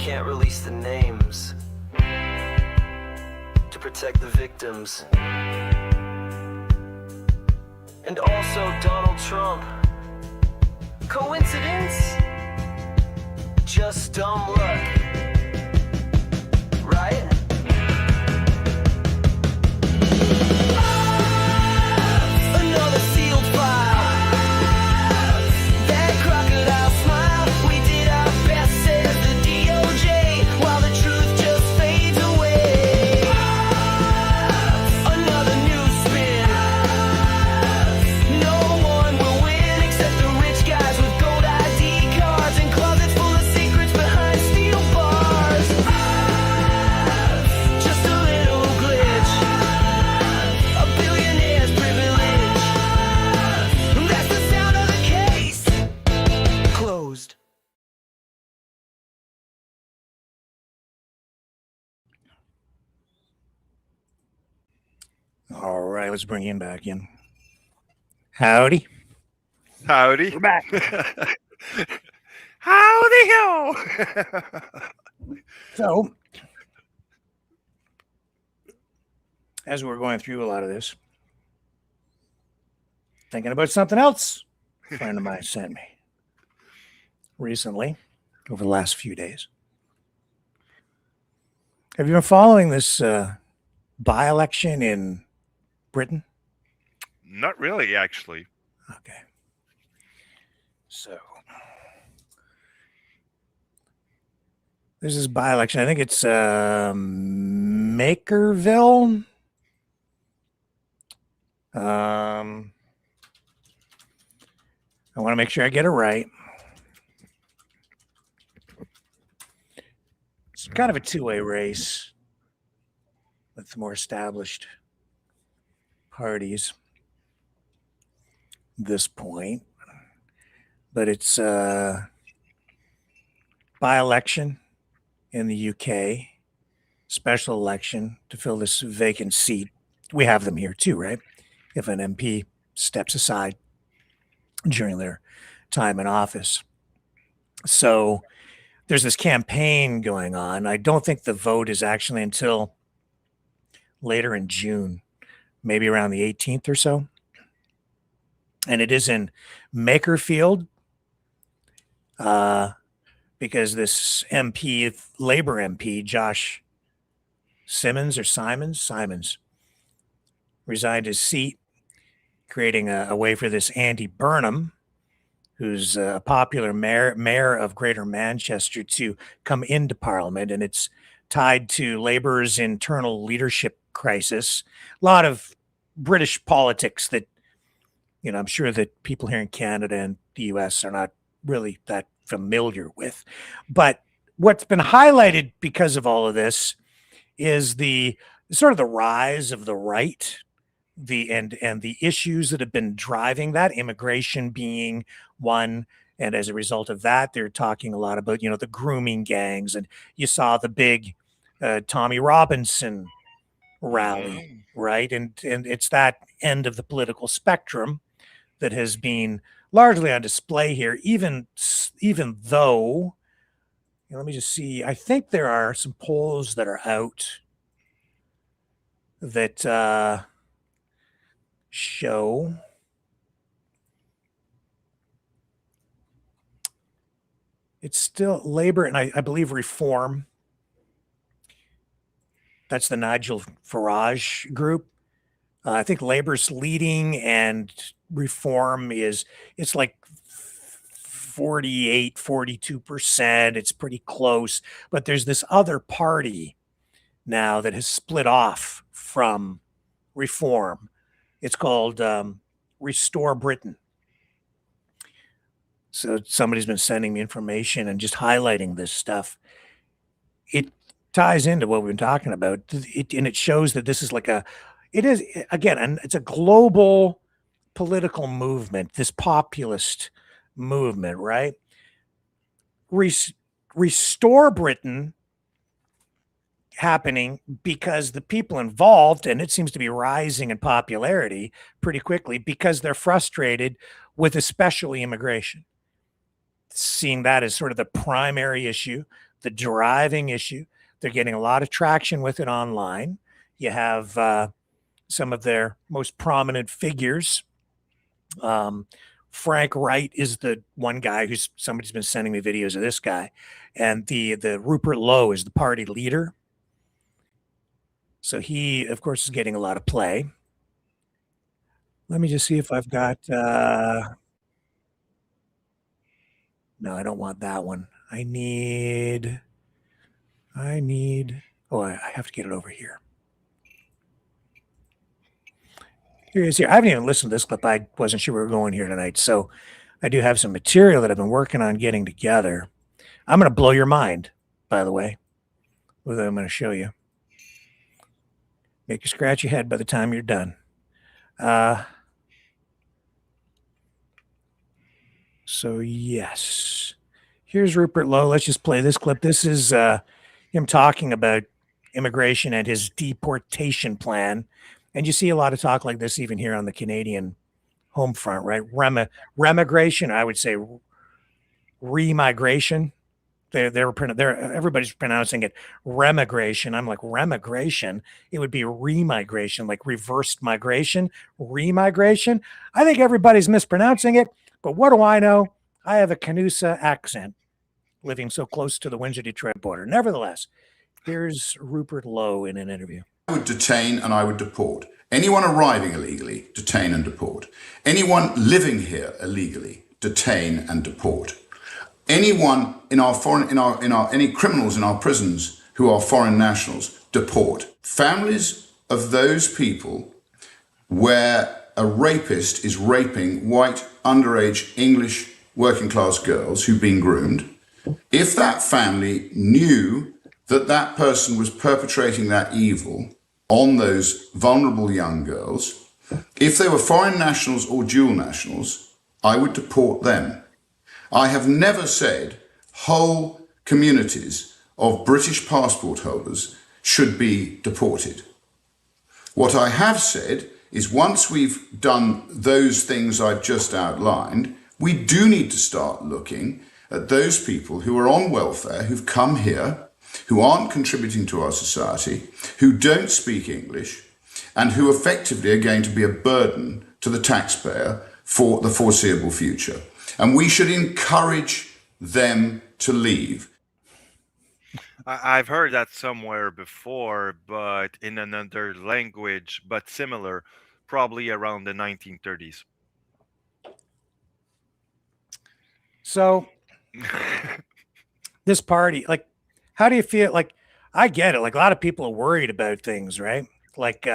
can't release the names to protect the victims. And also Donald Trump. Coincidence? Just dumb luck. Right? Another sealed file. That crocodile smile. We did our best, says the DOJ, while the truth just fades away. Another news spin. No one will win except the rich guys with gold ID cards and closets full of secrets behind steel bars. Just a little glitch. A billionaire's privilege. That's the sound of the case. Closed.
All right, let's bring him back in. Howdy.
Howdy.
We're back.
Howdy ho.
So, as we're going through a lot of this, thinking about something else a friend of mine sent me recently over the last few days. Have you been following this by-election in Britain?
Not really, actually.
Okay. So, there's this by-election. I think it's Makerville. I want to make sure I get it right. It's kind of a two-way race with the more established parties at this point. But it's a by-election in the UK, special election to fill this vacant seat. We have them here too, right? If an MP steps aside during their time in office. So there's this campaign going on. I don't think the vote is actually until later in June, maybe around the 18th or so. And it is in Makerfield, because this MP, Labour MP, Josh Simons, resigned his seat, creating a way for this Andy Burnham, who's a popular mayor of Greater Manchester, to come into Parliament. And it's tied to Labour's internal leadership crisis. A lot of British politics that, you know, I'm sure that people here in Canada and the US are not really that familiar with. But what's been highlighted because of all of this is the sort of the rise of the right, and the issues that have been driving that, immigration being one. And as a result of that, they're talking a lot about, you know, the grooming gangs. And you saw the big Tommy Robinson rally, right? And it's that end of the political spectrum that has been largely on display here, even though, you know, let me just see, I think there are some polls that are out that show it's still Labour and I believe Reform. That's the Nigel Farage group. I think Labour's leading and Reform it's like 48, 42%. It's pretty close. But there's this other party now that has split off from Reform. It's called Restore Britain. So somebody's been sending me information and just highlighting this stuff. It ties into what we've been talking about. And it shows that this is like it's a global political movement, this populist movement, right? Restore Britain happening because the people involved, and it seems to be rising in popularity pretty quickly because they're frustrated with especially immigration, seeing that as sort of the primary issue. the driving issue. They're getting a lot of traction with it online. You have some of their most prominent figures. Frank Wright is the one guy who's somebody's been sending me videos of this guy, and the Rupert Lowe is the party leader. So he, of course, is getting a lot of play. Let me just see if I've got. No, I don't want that one. I need. Oh, I have to get it over here. Here it is here. I haven't even listened to this clip. I wasn't sure we were going here tonight. So I do have some material that I've been working on getting together. I'm going to blow your mind, by the way, with what I'm going to show you. Make you scratch your head by the time you're done. So, yes. Here's Rupert Lowe. Let's just play this clip. This is him talking about immigration and his deportation plan. And you see a lot of talk like this even here on the Canadian home front, right? Remigration, I would say remigration. Everybody's pronouncing it remigration. I'm like, remigration? It would be remigration, like reversed migration, remigration. I think everybody's mispronouncing it, but what do I know? I have a Canusa accent living so close to the Windsor-Detroit border. Nevertheless, here's Rupert Lowe in an interview.
I would detain and I would deport. Anyone arriving illegally, detain and deport. Anyone living here illegally, detain and deport. Anyone any criminals in our prisons who are foreign nationals, deport. Families of those people where a rapist is raping white, underage, English, working class girls who've been groomed, if that family knew that that person was perpetrating that evil on those vulnerable young girls, if they were foreign nationals or dual nationals, I would deport them. I have never said whole communities of British passport holders should be deported. What I have said is once we've done those things I've just outlined, we do need to start looking at those people who are on welfare, who've come here, who aren't contributing to our society, who don't speak English, and who effectively are going to be a burden to the taxpayer for the foreseeable future. And we should encourage them to leave.
I've heard that somewhere before, but in another language, but similar, probably around the 1930s.
So this party, like, how do you feel? Like, I get it. Like, a lot of people are worried about things, right? Like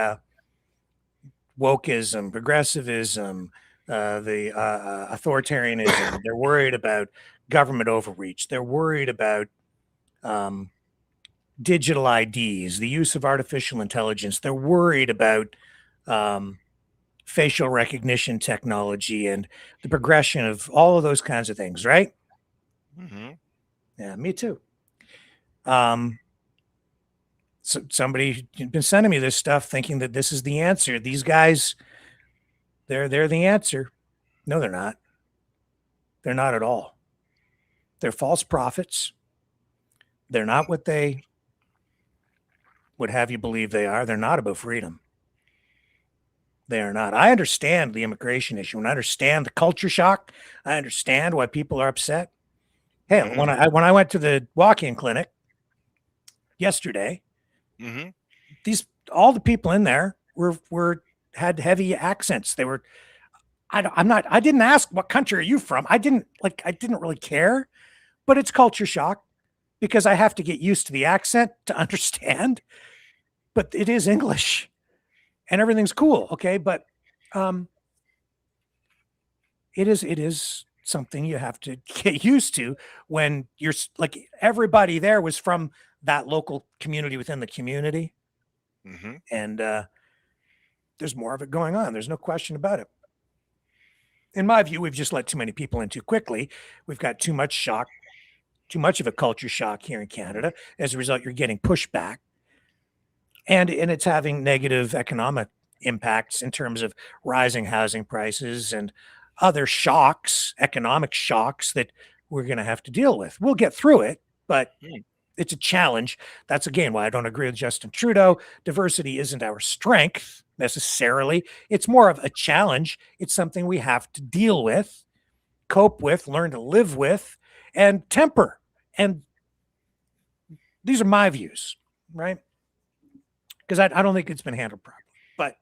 wokeism, progressivism, the authoritarianism. They're worried about government overreach. They're worried about digital IDs, the use of artificial intelligence. They're worried about facial recognition technology and the progression of all of those kinds of things, right?
Mm-hmm.
Yeah, me too. So somebody been sending me this stuff thinking that this is the answer. These guys, they're the answer. No, they're not. They're not at all. They're false prophets. They're not what they would have you believe they are. They're not about freedom. They are not. I understand the immigration issue, and I understand the culture shock. I understand why people are upset. Hey,
Mm-hmm.
when I went to the walk-in clinic yesterday,
Mm-hmm.
all the people in there had heavy accents. They were, I didn't ask what country are you from. I didn't really care, but it's culture shock because I have to get used to the accent to understand, but it is English and everything's cool. Okay. But, it is something you have to get used to when you're like, everybody there was from that local community within the community.
Mm-hmm.
And there's more of it going on. There's no question about it. In my view, we've just let too many people in too quickly. We've got too much shock, too much of a culture shock here in Canada. As a result, you're getting pushback. And it's having negative economic impacts in terms of rising housing prices and other shocks, economic shocks that we're going to have to deal with. We'll get through it, but it's a challenge. That's again why I don't agree with Justin Trudeau. Diversity isn't our strength necessarily. It's more of a challenge. It's something we have to deal with, cope with, learn to live with, and temper. And these are my views, right? Because I don't think it's been handled properly. But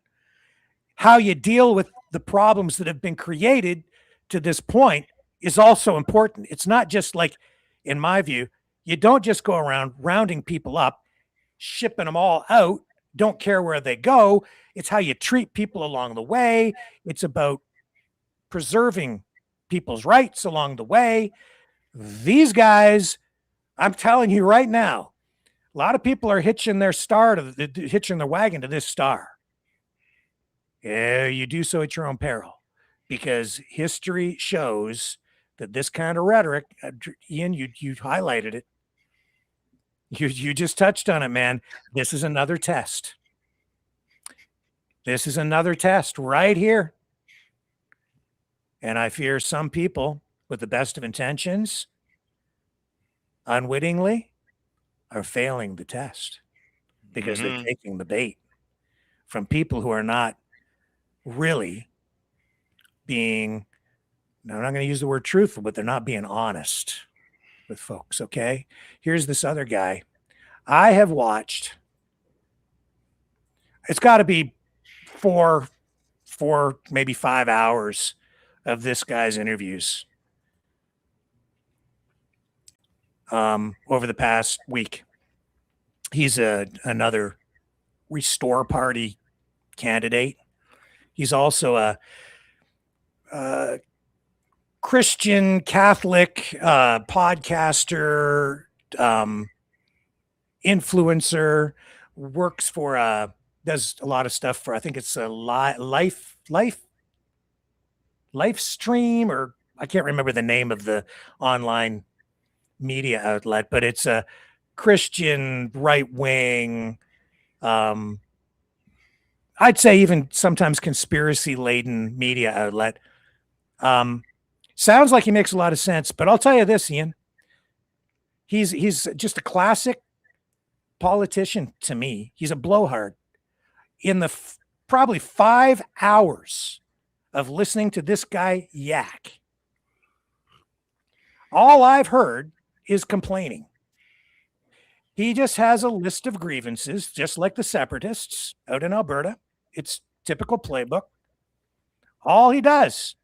how you deal with the problems that have been created to this point is also important. It's not just like, in my view, you don't just go around rounding people up, shipping them all out, don't care where they go. It's how you treat people along the way. It's about preserving people's rights along the way. These guys, I'm telling you right now, a lot of people are hitching their wagon to this star. Yeah, you do so at your own peril, because history shows that this kind of rhetoric, Ian, you highlighted it. You just touched on it, man. This is another test. This is another test right here. And I fear some people with the best of intentions, unwittingly, are failing the test because they're taking the bait from people who are not really being, I'm not going to use the word truthful, but they're not being honest with folks, okay? Here's this other guy. I have watched, it's got to be four, maybe 5 hours of this guy's interviews over the past week. He's another Restore Party candidate. He's also a Christian Catholic podcaster, influencer, works for does a lot of stuff for, I think it's a life stream, or I can't remember the name of the online media outlet, but it's a Christian right-wing, I'd say even sometimes conspiracy-laden media outlet. Sounds like he makes a lot of sense, but I'll tell you this, Ian. He's just a classic politician to me. He's a blowhard. In the probably 5 hours of listening to this guy yak, all I've heard is complaining. He just has a list of grievances, just like the separatists out in Alberta. It's typical playbook. All he does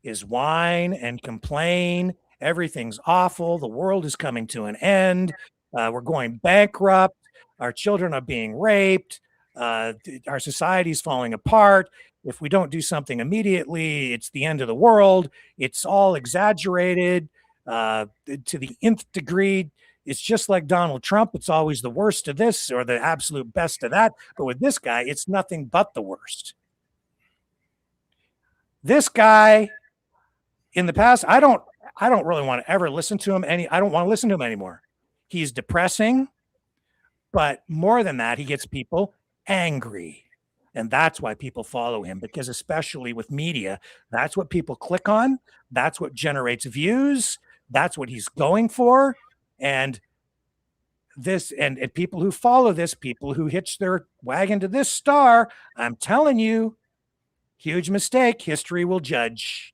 is whine and complain. Everything's awful. The world is coming to an end. We're going bankrupt. Our children are being raped. Our society's falling apart. If we don't do something immediately, it's the end of the world. It's all exaggerated to the nth degree. It's just like Donald Trump. It's always the worst of this or the absolute best of that. But with this guy, it's nothing but the worst. This guy, in the past, I don't really want to ever listen to him. I don't want to listen to him anymore. He's depressing, but more than that, he gets people angry. And that's why people follow him, because especially with media, that's what people click on. That's what generates views. That's what he's going for. And this, and people who follow this, people who hitch their wagon to this star, I'm telling you, huge mistake. History will judge.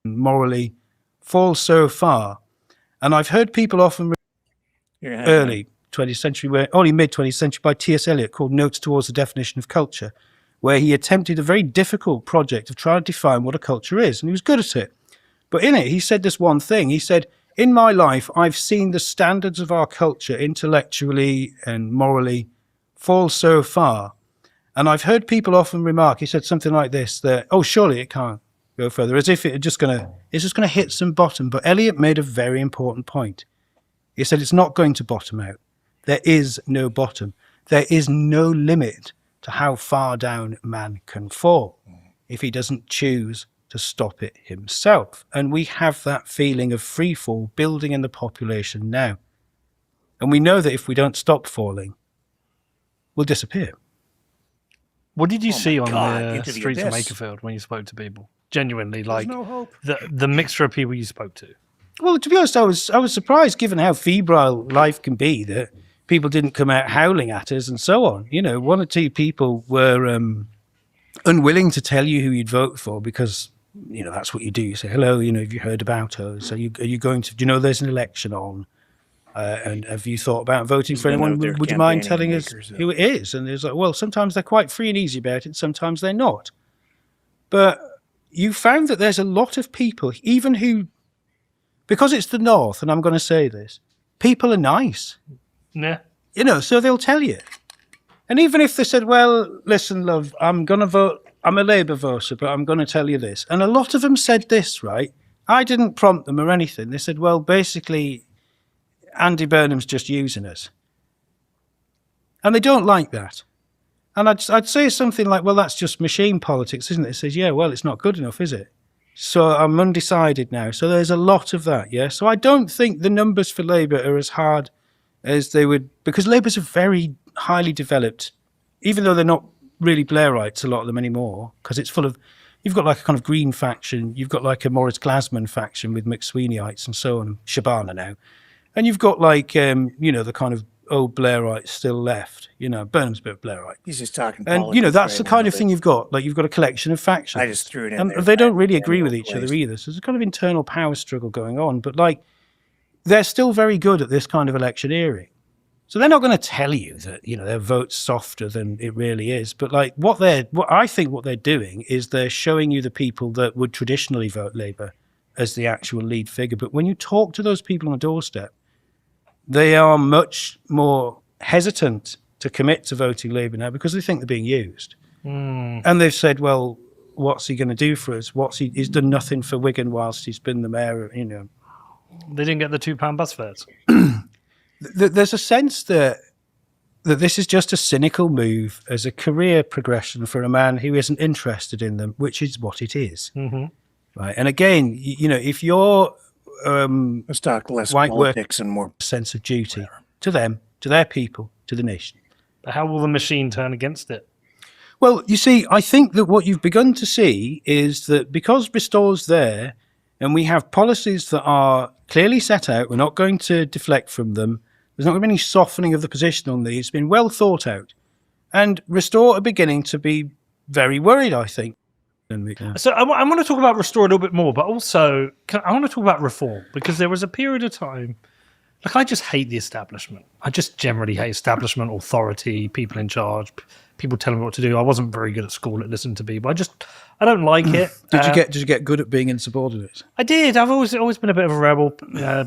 Morally fall so far. And I've heard people often early 20th century, only mid 20th century, by T.S. Eliot, called Notes Towards the Definition of Culture, where he attempted a very difficult project of trying to define what a culture is. And he was good at it. But in it, he said this one thing. He said, in my life, I've seen the standards of our culture intellectually and morally fall so far. And I've heard people often remark, he said something like this, that, oh, surely it can't go further, as if it's just going to hit some bottom. But Eliot made a very important point. He said it's not going to bottom out. There is no bottom. There is no limit to how far down man can fall if he doesn't choose to stop it himself. And we have that feeling of free fall building in the population now. And we know that if we don't stop falling, we'll disappear.
What did you see on the streets of Makerfield when you spoke to people? Genuinely, like
no hope.
The mixture of people you spoke to.
Well, to be honest, I was surprised, given how febrile life can be, that people didn't come out howling at us and so on. You know, one or two people were unwilling to tell you who you'd vote for because, you know, that's what you do. You say, hello, you know, have you heard about us? Are you going to, do you know there's an election on? And have you thought about voting for anyone? Would you mind telling us who it is? And it's like, well, sometimes they're quite free and easy about it. Sometimes they're not. But you found that there's a lot of people, even who, because it's the North, and I'm going to say this, people are nice.
Yeah.
You know, so they'll tell you. And even if they said, well, listen, love, I'm going to vote, I'm a Labour voter, but I'm going to tell you this. And a lot of them said this, right? I didn't prompt them or anything. They said, well, basically, Andy Burnham's just using us. And they don't like that. And I'd say something like, well, that's just machine politics, isn't it? It says, yeah, well, it's not good enough, is it? So I'm undecided now. So there's a lot of that, yeah? So I don't think the numbers for Labour are as hard as they would, because Labour's a very highly developed, even though they're not really Blairites, a lot of them anymore, because it's full of, you've got like a kind of Green faction, you've got like a Maurice Glasman faction with McSweeneyites and so on, Shabana now. And you've got like, you know, the kind of old Blairites still left. You know, Burnham's a bit of Blairite.
He's just talking
and,
politics,
you know, that's
right
the kind
now,
of thing you've got. Like, you've got a collection of factions.
I just threw it in
and
there.
they don't really agree with each other either. So there's a kind of internal power struggle going on. But, like, they're still very good at this kind of electioneering. So they're not going to tell you that, you know, their vote's softer than it really is. But, like, what I think what they're doing is they're showing you the people that would traditionally vote Labour as the actual lead figure. But when you talk to those people on the doorstep, they are much more hesitant to commit to voting Labour now because they think they're being used. And they've said, well, what's he going to do for us? He's done nothing for Wigan whilst he's been the mayor, you know.
They didn't get the £2 bus fares.
There's a sense that this is just a cynical move as a career progression for a man who isn't interested in them, which is what it is.
Mm-hmm.
Right. And again, you know, if you're
let's talk less
white
politics and more
sense of duty to them, to their people, to the nation.
But how will the machine turn against it?
Well, you see, I think that what you've begun to see is that because Restore's there and we have policies that are clearly set out, we're not going to deflect from them, there's not going to be any softening of the position on these, it's been well thought out. And Restore are beginning to be very worried, I think.
So I want to talk about Restore a little bit more, but also I want to talk about reform, because there was a period of time, like, I just hate the establishment. I just generally hate establishment, authority, people in charge, people telling me what to do. I wasn't very good at school at Listen to Me, but I don't like it.
Did you get good at being insubordinate?
I did. I've always been a bit of a rebel.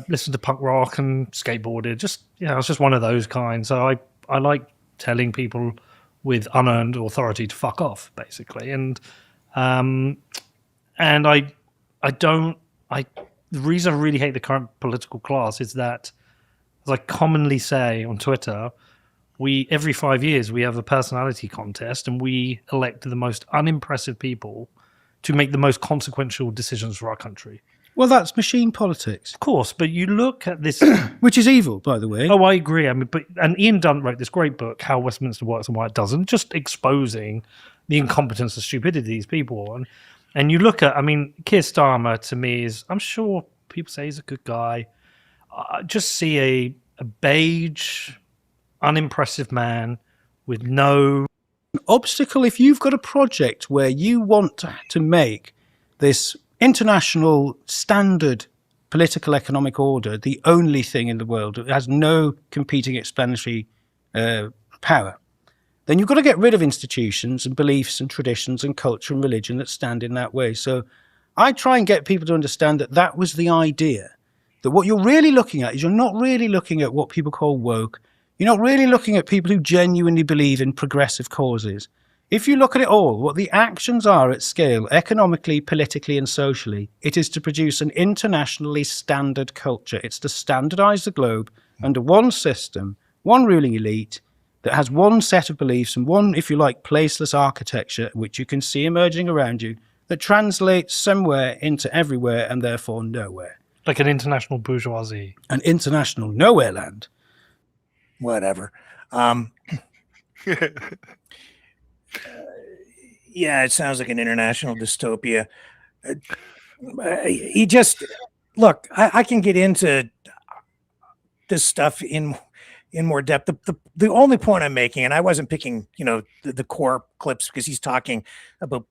Listened to punk rock and skateboarded. I was just one of those kinds. So I like telling people with unearned authority to fuck off, basically. And the reason I really hate the current political class is that, as I commonly say on Twitter, every 5 years we have a personality contest and we elect the most unimpressive people to make the most consequential decisions for our country.
Well, that's machine politics.
Of course, but you look at this...
Which is evil, by the way.
Oh, I agree. I mean, and Ian Dunt wrote this great book, How Westminster Works and Why It Doesn't, just exposing the incompetence and stupidity of these people. And you look at, I mean, Keir Starmer to me is, I'm sure people say he's a good guy. Just see a beige, unimpressive man with no
obstacle. If you've got a project where you want to make this international standard political economic order the only thing in the world that has no competing explanatory power, then you've got to get rid of institutions and beliefs and traditions and culture and religion that stand in that way. So I try and get people to understand that was the idea. That what you're really looking at is you're not really looking at what people call woke. You're not really looking at people who genuinely believe in progressive causes. If you look at it all, what the actions are at scale, economically, politically, and socially, it is to produce an internationally standard culture. It's to standardize the globe under one system, one ruling elite that has one set of beliefs and one, if you like, placeless architecture, which you can see emerging around you, that translates somewhere into everywhere and therefore nowhere.
Like an international bourgeoisie.
An international nowhere land.
Whatever. Yeah, it sounds like an international dystopia. look, I can get into this stuff in more depth. The only point I'm making, and I wasn't picking, the core clips because he's talking about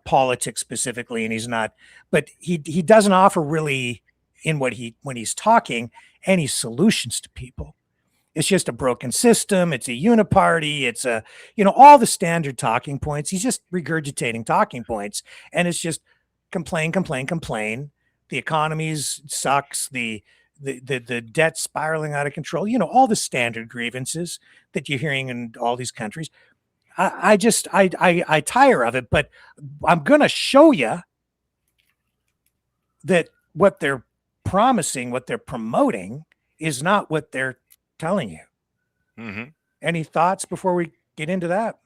politics specifically, and he's not, but he doesn't offer really when he's talking any solutions to people. It's just a broken system. It's a uniparty. It's all the standard talking points. He's just regurgitating talking points, and it's just complain, complain, complain. The economy sucks. The debt spiraling out of control. All the standard grievances that you're hearing in all these countries. I tire of it, but I'm going to show you that what they're promising, what they're promoting, is not what they're telling you.
Mm-hmm.
Any thoughts before we get into that?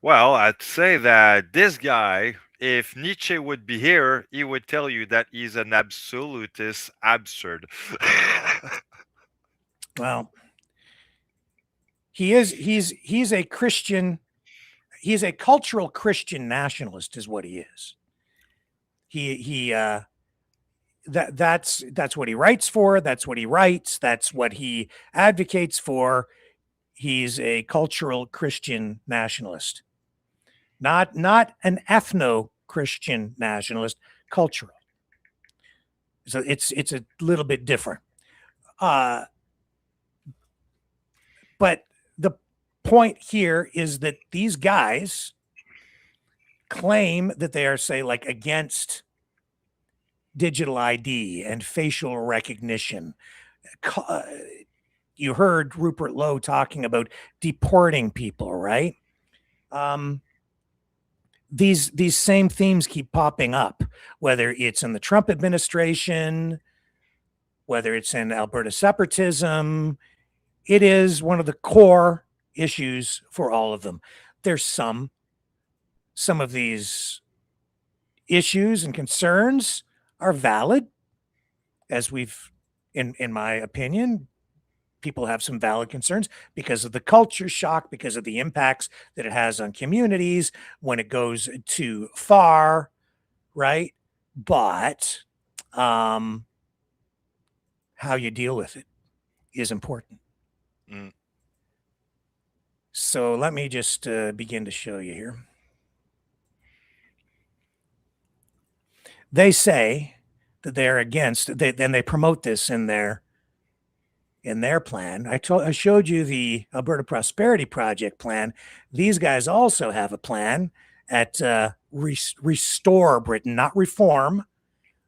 Well, I'd say that this guy, if Nietzsche would be here, he would tell you that he's an absolutist absurd.
Well, he's a Christian. He's a cultural Christian nationalist, is what he is. That's what he writes for. That's what he writes. That's what he advocates for. He's a cultural Christian nationalist, not an ethno-Christian nationalist, cultural. So it's a little bit different. But the point here is that these guys claim that they are, say, like, against digital ID and facial recognition. You heard Rupert Lowe talking about deporting people, right? These same themes keep popping up, whether it's in the Trump administration, whether it's in Alberta separatism. It is one of the core issues for all of them. There's some of these issues and concerns are valid, as we've, in my opinion, people have some valid concerns because of the culture shock, because of the impacts that it has on communities when it goes too far, right? But how you deal with it is important.
Mm.
So let me just begin to show you here. They say that they're against, then they promote this in their plan. I showed you the Alberta Prosperity Project plan. These guys also have a plan at Restore Britain, not Reform,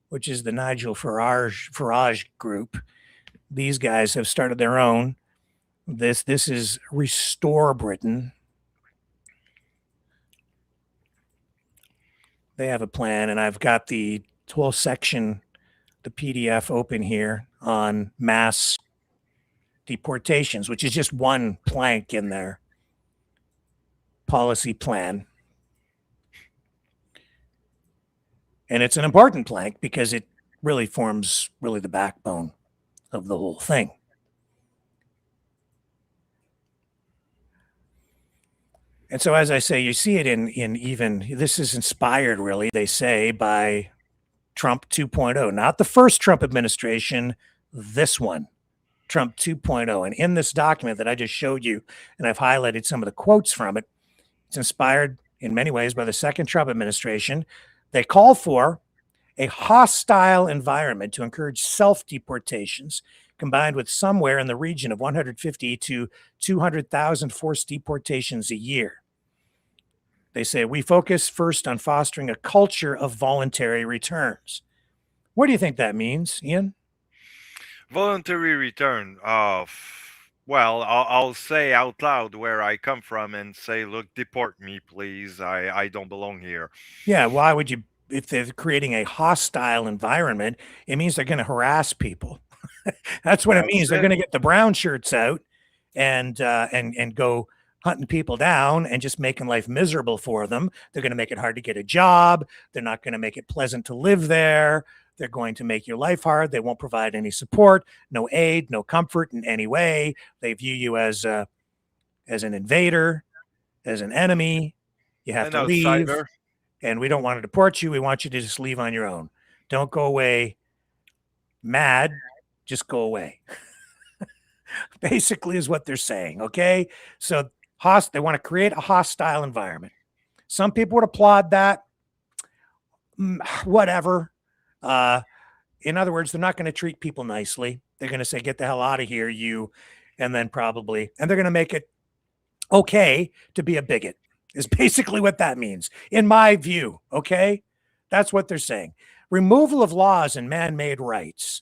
which is the Nigel Farage group. These guys have started their own. This is Restore Britain. They have a plan, and I've got the whole section, the PDF open here on mass deportations, which is just one plank in their policy plan. And it's an important plank because it really forms the backbone of the whole thing. And so, as I say, you see it in even, this is inspired, really, they say, by Trump 2.0, not the first Trump administration, this one, Trump 2.0. And in this document that I just showed you, and I've highlighted some of the quotes from it, it's inspired in many ways by the second Trump administration. They call for a hostile environment to encourage self-deportations, combined with somewhere in the region of 150 to 200,000 forced deportations a year. They say, we focus first on fostering a culture of voluntary returns. What do you think that means, Ian?
Voluntary return. Well, I'll say out loud where I come from and say, look, deport me, please. I don't belong here.
Yeah, why would you? If they're creating a hostile environment, it means they're going to harass people. That's what it means. They're going to get the brown shirts out and go hunting people down and just making life miserable for them. They're going to make it hard to get a job. They're not going to make it pleasant to live there. They're going to make your life hard. They won't provide any support, no aid, no comfort in any way. They view you as an invader, as an enemy. You have to leave. And we don't want to deport you. We want you to just leave on your own. Don't go away mad, just go away. Basically is what they're saying. Okay. So they want to create a hostile environment. Some people would applaud that. Whatever. In other words, they're not going to treat people nicely. They're going to say, get the hell out of here, you. And then they're going to make it okay to be a bigot, is basically what that means, in my view. Okay. That's what they're saying. Removal of laws and man-made rights.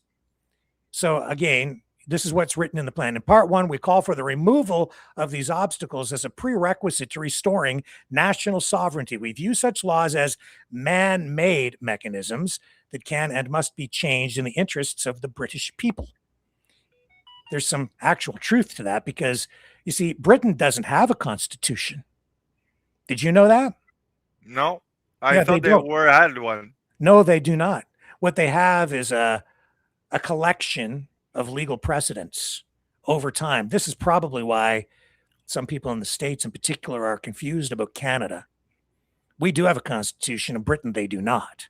So again, this is what's written in the plan. In part 1, we call for the removal of these obstacles as a prerequisite to restoring national sovereignty. We view such laws as man-made mechanisms that can and must be changed in the interests of the British people. There's some actual truth to that because, you see, Britain doesn't have a constitution. Did you know that?
No, I thought they had one.
No, they do not. What they have is a collection of legal precedents over time. This is probably why some people in the States in particular are confused about Canada. We do have a constitution. In Britain, they do not.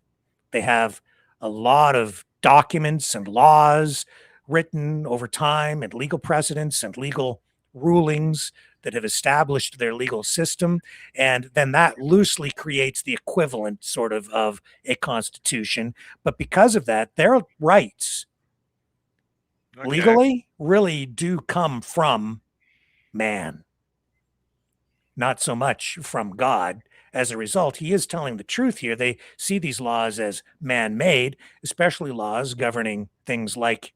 They have a lot of documents and laws written over time and legal precedents and legal rulings that have established their legal system. And then that loosely creates the equivalent sort of a constitution. But because of that, their rights legally really do come from man, not so much from God. As a result, he is telling the truth here. They see these laws as man-made, especially laws governing things like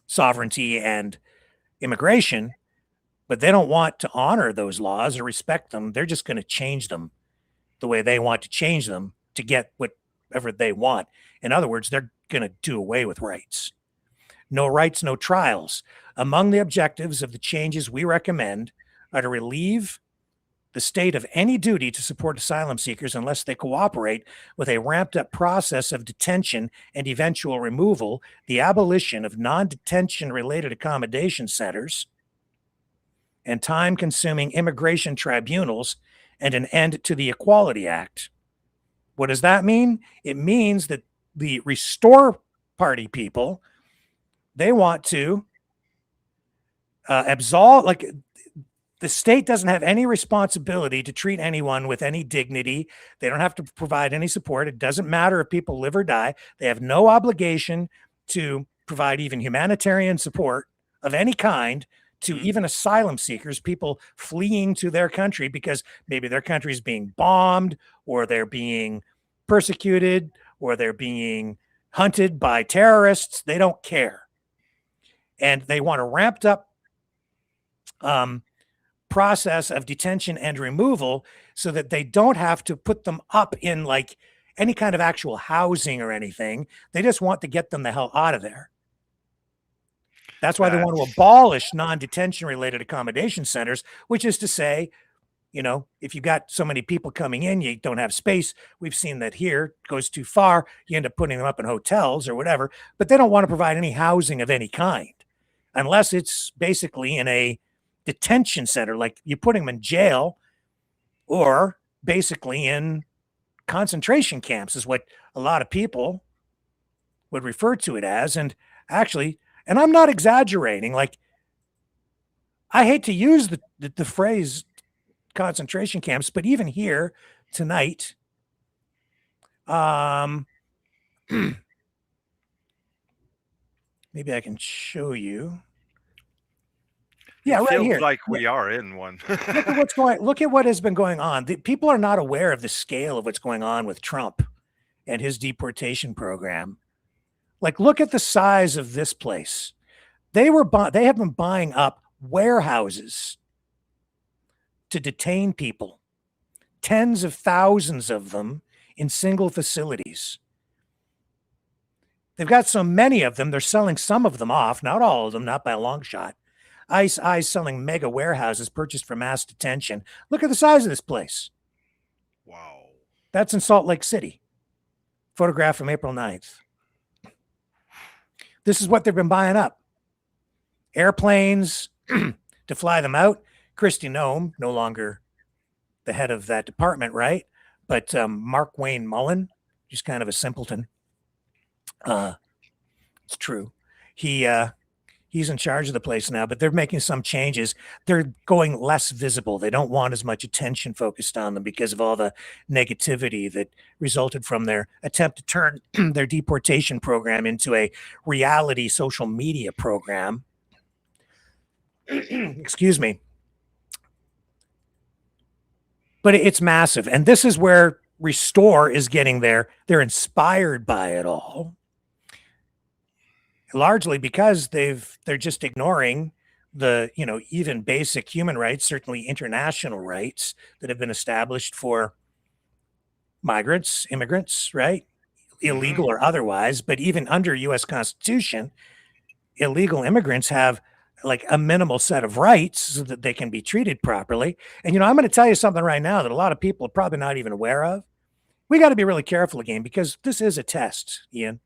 sovereignty and immigration, but they don't want to honor those laws or respect them. They're just going to change them the way they want to change them to get whatever they want. In other words, they're going to do away with rights. No rights, no trials. Among the objectives of the changes we recommend are to relieve the state of any duty to support asylum seekers unless they cooperate with a ramped-up process of detention and eventual removal, the abolition of non-detention-related accommodation centers, and time-consuming immigration tribunals, and an end to the Equality Act. What does that mean? It means that the Restore Party people, they want to absolve, like, the state doesn't have any responsibility to treat anyone with any dignity. They don't have to provide any support. It doesn't matter if people live or die. They have no obligation to provide even humanitarian support of any kind to even asylum seekers, people fleeing to their country because maybe their country is being bombed or they're being persecuted or they're being hunted by terrorists. They don't care. And they want a ramped up process of detention and removal so that they don't have to put them up in like any kind of actual housing or anything. They just want to get them the hell out of there. That's why they want to abolish non-detention related accommodation centers, which is to say, you know, if you got so many people coming in, you don't have space. We've seen that here. It goes too far. You end up putting them up in hotels or whatever, but they don't want to provide any housing of any kind unless it's basically in a detention center, like you putting them in jail or basically in concentration camps is what a lot of people would refer to it as. And actually, and I'm not exaggerating, like I hate to use the phrase concentration camps, but even here tonight, maybe I can show you. Yeah,
it
right
feels
here.
Like we are in one.
Look at what has been going on. People are not aware of the scale of what's going on with Trump and his deportation program. Like, look at the size of this place. They have been buying up warehouses to detain people, tens of thousands of them in single facilities. They've got so many of them, they're selling some of them off, not all of them, not by a long shot. ICE selling mega warehouses purchased for mass detention. Look at the size of this place.
Wow.
That's in Salt Lake City. Photograph from April 9th. This is what they've been buying up. Airplanes to fly them out. Kristi Noem, no longer the head of that department, right? But Mark Wayne Mullen, just kind of a simpleton. It's true. He's in charge of the place now, but they're making some changes. They're going less visible. They don't want as much attention focused on them because of all the negativity that resulted from their attempt to turn their deportation program into a reality social media program. Excuse me. But it's massive. And this is where Restore is getting there. They're inspired by it all. Largely because they're just ignoring the, even basic human rights, certainly international rights that have been established for migrants, immigrants, right? Illegal or otherwise. But even under U.S. Constitution, illegal immigrants have like a minimal set of rights so that they can be treated properly. And, I'm going to tell you something right now that a lot of people are probably not even aware of. We got to be really careful again, because this is a test, Ian.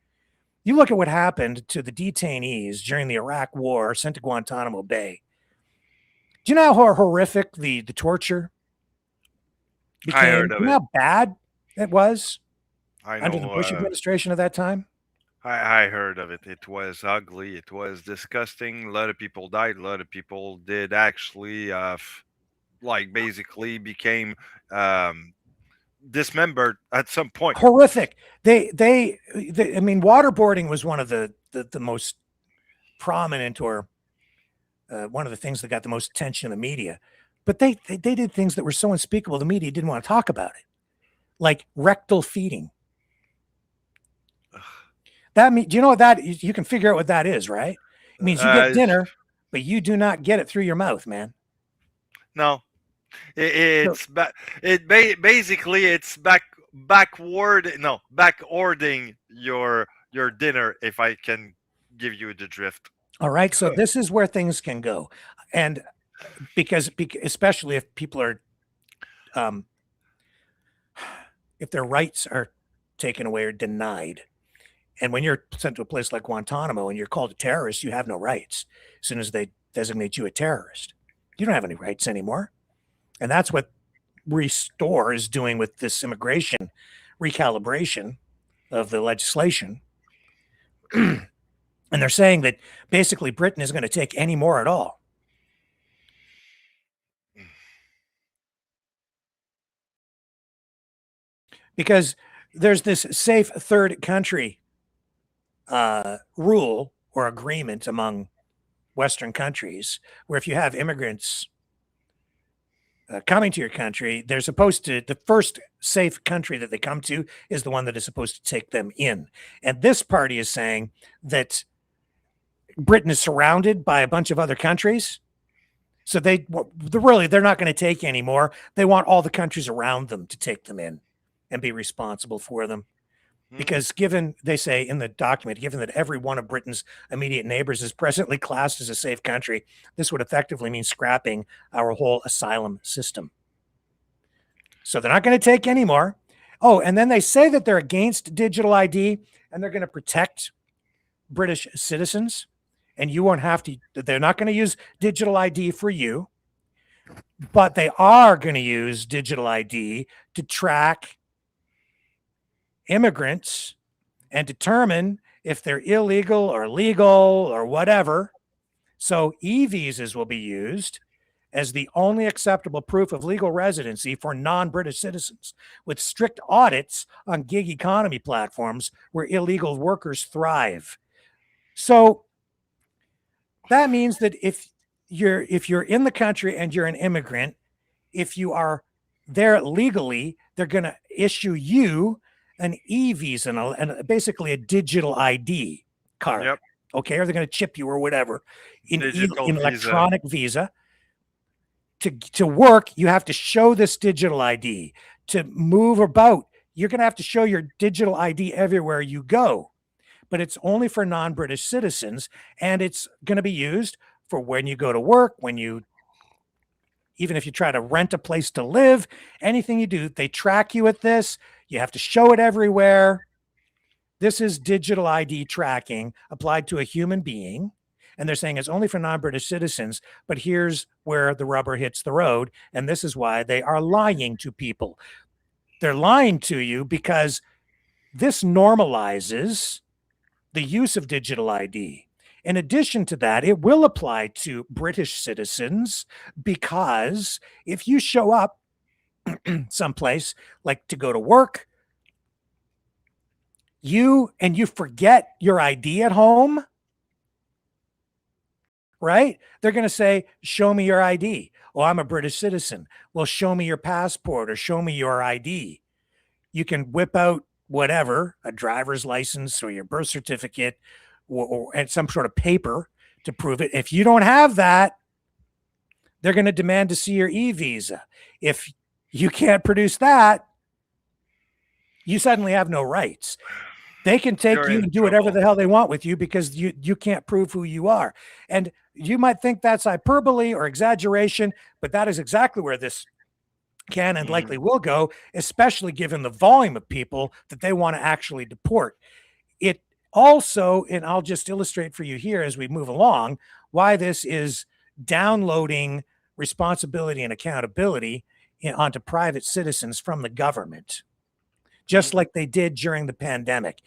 You look at what happened to the detainees during the Iraq War sent to Guantanamo Bay. Do you know how horrific the torture became?
I heard of
it. You know how bad it was under the Bush
know.
administration at that time?
I heard of it. It was ugly. It was disgusting. A lot of people died. A lot of people did actually, basically became dismembered at some point.
Horrific. They I mean, waterboarding was one of the most prominent, or one of the things that got the most attention in the media. But they did things that were so unspeakable the media didn't want to talk about it, like rectal feeding. That means, do you know what that is? You can figure out what that is, right? It means you get dinner, but you do not get it through your mouth, man.
No, basically it's backording your dinner, if I can give you the drift.
All right, so this is where things can go, and because especially if people are, if their rights are taken away or denied. And when you're sent to a place like Guantanamo and you're called a terrorist, you have no rights. As soon as they designate you a terrorist, you don't have any rights anymore. And that's what Restore is doing with this immigration recalibration of the legislation. And they're saying that basically Britain isn't going to take any more at all. Because there's this safe third country rule or agreement among Western countries, where if you have immigrants coming to your country, they're supposed to, the first safe country that they come to is the one that is supposed to take them in. And this party is saying that Britain is surrounded by a bunch of other countries. So they're not going to take any more. They want all the countries around them to take them in and be responsible for them. Because they say in the document, given that every one of Britain's immediate neighbors is presently classed as a safe country, this would effectively mean scrapping our whole asylum system. So they're not going to take any more. Oh, and then they say that they're against digital ID and they're going to protect British citizens, and you won't have to, they're not going to use digital ID for you, but they are going to use digital ID to track immigrants and determine if they're illegal or legal or whatever. So e-visas will be used as the only acceptable proof of legal residency for non-British citizens, with strict audits on gig economy platforms where illegal workers thrive. So that means that if you're in the country and you're an immigrant, if you are there legally, they're going to issue you an e-visa and basically a digital ID card.
Yep.
Okay, or they're going to chip you or whatever in electronic visa. To work, you have to show this digital ID. To move about, you're going to have to show your digital ID everywhere you go. But it's only for non-British citizens, and it's going to be used for when you go to work, even if you try to rent a place to live, anything you do, they track you at this. You have to show it everywhere. This is digital ID tracking applied to a human being. And they're saying it's only for non-British citizens, but here's where the rubber hits the road. And this is why they are lying to people. They're lying to you because this normalizes the use of digital ID. In addition to that, it will apply to British citizens, because if you show up someplace like to go to work, you forget your ID at home, right? They're going to say, show me your ID. Oh, I'm a British citizen. Well, show me your passport or show me your ID. You can whip out whatever, a driver's license or your birth certificate or some sort of paper to prove it. If you don't have that, they're going to demand to see your e-visa. If you can't produce that, you suddenly have no rights. They can take you and do whatever the hell they want with you because you can't prove who you are. And you might think that's hyperbole or exaggeration, but that is exactly where this can and likely will go, especially given the volume of people that they want to actually deport. It also, and I'll just illustrate for you here as we move along, why this is downloading responsibility and accountability onto private citizens from the government, just like they did during the pandemic.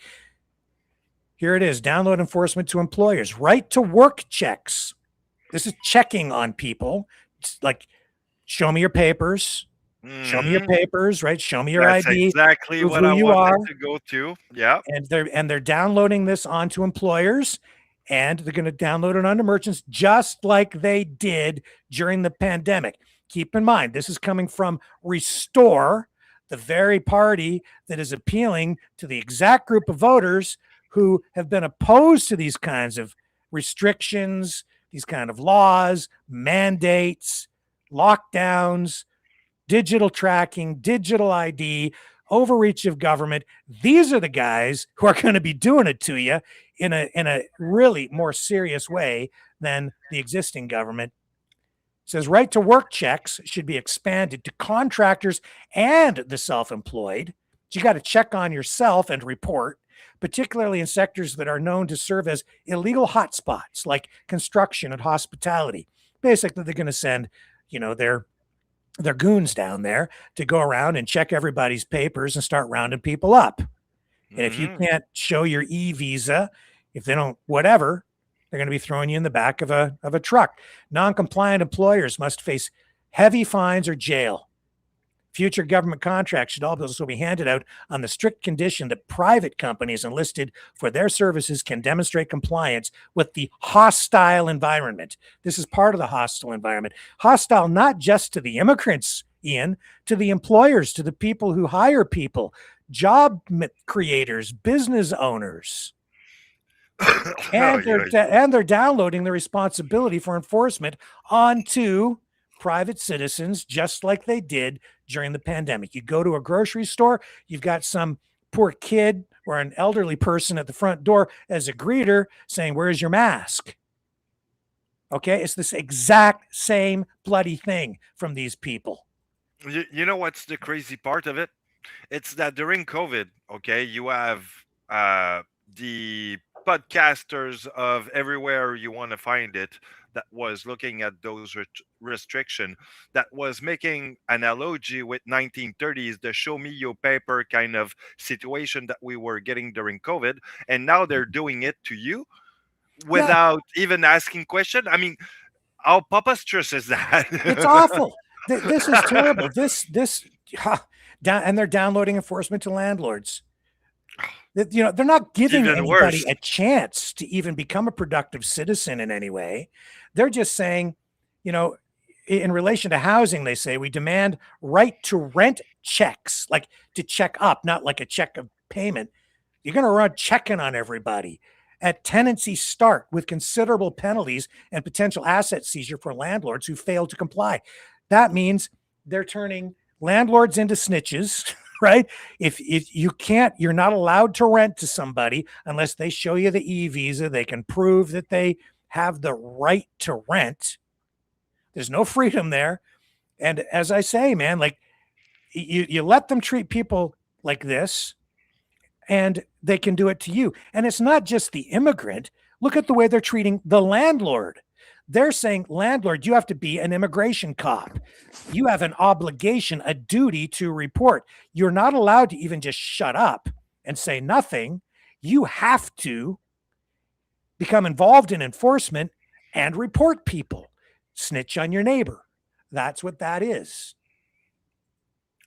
Here it is, download enforcement to employers, right to work checks. This is checking on people. It's like, show me your papers. Show me your papers, right? Show me your ID.
Exactly what I wanted to go to. Yeah.
And they're downloading this onto employers, and they're going to download it onto merchants, just like they did during the pandemic. Keep in mind, this is coming from Restore, the very party that is appealing to the exact group of voters who have been opposed to these kinds of restrictions, these kind of laws, mandates, lockdowns, digital tracking, digital ID, overreach of government. These are the guys who are going to be doing it to you in a really more serious way than the existing government. It says right to work checks should be expanded to contractors and the self-employed. You got to check on yourself and report, particularly in sectors that are known to serve as illegal hotspots like construction and hospitality. Basically, they're going to send, their goons down there to go around and check everybody's papers and start rounding people up. And if you can't show your e-visa, if they don't, whatever, they're going to be throwing you in the back of a truck. Non-compliant employers must face heavy fines or jail. Future government contracts should also be handed out on the strict condition that private companies enlisted for their services can demonstrate compliance with the hostile environment. This is part of the hostile environment. Hostile not just to the immigrants, Ian, to the employers, to the people who hire people, job creators, business owners. And they're downloading the responsibility for enforcement onto private citizens, just like they did during the pandemic. You go to a grocery store, you've got some poor kid or an elderly person at the front door as a greeter saying, "Where's your mask?" Okay, it's this exact same bloody thing from these people.
You know what's the crazy part of it? It's that during COVID, okay, you have the podcasters of everywhere you want to find it that was looking at those restrictions, that was making analogy with 1930s, the show me your paper kind of situation that we were getting during COVID. And now they're doing it to you without even asking question. I mean, how preposterous is that?
It's awful. This is terrible. And they're downloading enforcement to landlords. They're not giving anybody a chance to even become a productive citizen in any way. They're just saying, in relation to housing, they say we demand right to rent checks, like to check up, not like a check of payment. You're going to run checking on everybody at tenancy start with considerable penalties and potential asset seizure for landlords who fail to comply. That means they're turning landlords into snitches. Right? If you can't, you're not allowed to rent to somebody unless they show you the e-visa. They can prove that they have the right to rent. There's no freedom there. And as I say, man, like you let them treat people like this and they can do it to you. And it's not just the immigrant. Look at the way they're treating the landlord. They're saying, landlord, you have to be an immigration cop. You have an obligation, a duty to report. You're not allowed to even just shut up and say nothing. You have to become involved in enforcement and report people. Snitch on your neighbor. That's what that is.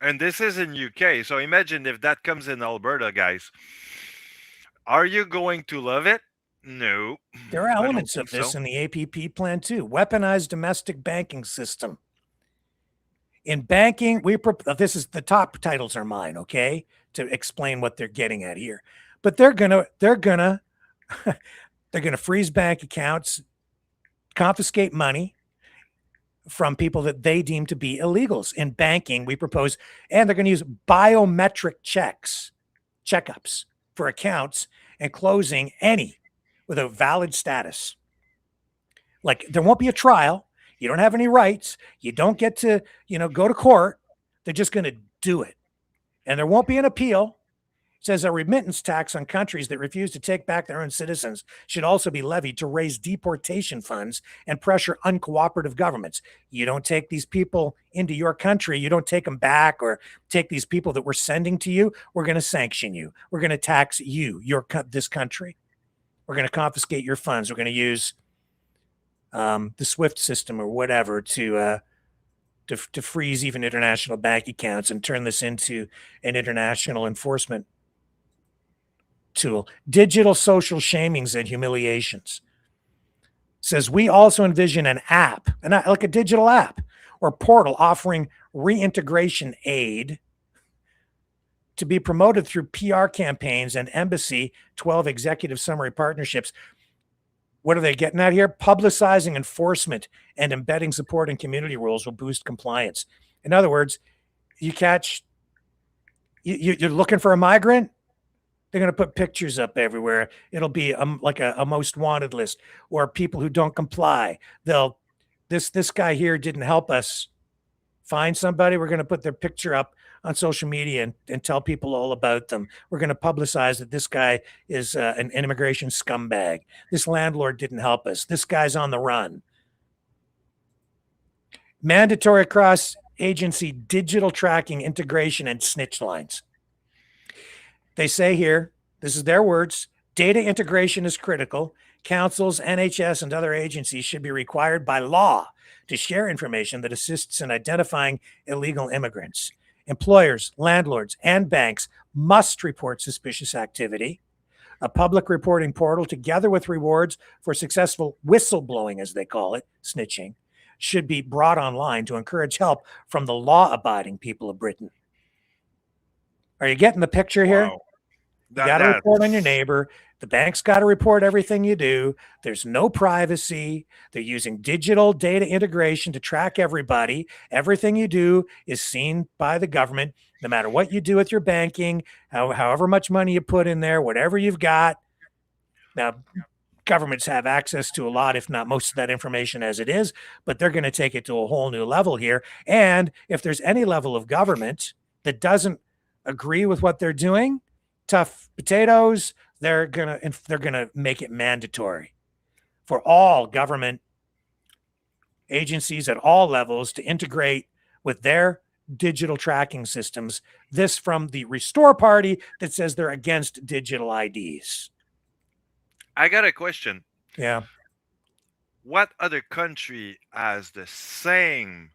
And this is in UK. So imagine if that comes in Alberta, guys. Are you going to love it? No.
There are elements of this in the APP plan too. Weaponized domestic banking system. In banking, this is the top titles are mine, okay, to explain what they're getting at here. But they're gonna freeze bank accounts, confiscate money from people that they deem to be illegals. In banking, we propose, and they're going to use biometric checkups for accounts and closing any with a valid status. Like, there won't be a trial. You don't have any rights. You don't get to, go to court. They're just going to do it. And there won't be an appeal. It says a remittance tax on countries that refuse to take back their own citizens should also be levied to raise deportation funds and pressure uncooperative governments. You don't take these people into your country. You don't take them back or take these people that we're sending to you. We're going to sanction you. We're going to tax you, this country. We're going to confiscate your funds. We're going to use the SWIFT system or whatever to freeze even international bank accounts and turn this into an international enforcement tool. Digital social shamings and humiliations. Says we also envision an app, like a digital app or portal offering reintegration aid to be promoted through PR campaigns and embassy 12 executive summary partnerships. What are they getting at here? Publicizing enforcement and embedding support in community rules will boost compliance. In other words, you're looking for a migrant. They're going to put pictures up everywhere. It'll be like a most wanted list, or people who don't comply. This guy here didn't help us find somebody. We're going to put their picture up on social media and tell people all about them. We're going to publicize that this guy is an immigration scumbag. This landlord didn't help us. This guy's on the run. Mandatory cross-agency digital tracking, integration, and snitch lines. They say here, this is their words, data integration is critical. Councils, NHS, and other agencies should be required by law to share information that assists in identifying illegal immigrants. Employers, landlords, and banks must report suspicious activity. A public reporting portal, together with rewards for successful whistleblowing, as they call it, snitching, should be brought online to encourage help from the law-abiding people of Britain. Are you getting the picture here?
Wow.
You got to report on your neighbor. The bank's got to report everything you do. There's no privacy. They're using digital data integration to track everybody. Everything you do is seen by the government, no matter what you do with your banking, however much money you put in there, whatever you've got. Now, governments have access to a lot, if not most of that information as it is, but they're going to take it to a whole new level here. And if there's any level of government that doesn't agree with what they're doing, tough potatoes, they're gonna make it mandatory for all government agencies at all levels to integrate with their digital tracking systems. This from the Restore Party that says they're against digital IDs.
I got a question.
Yeah.
What other country has the same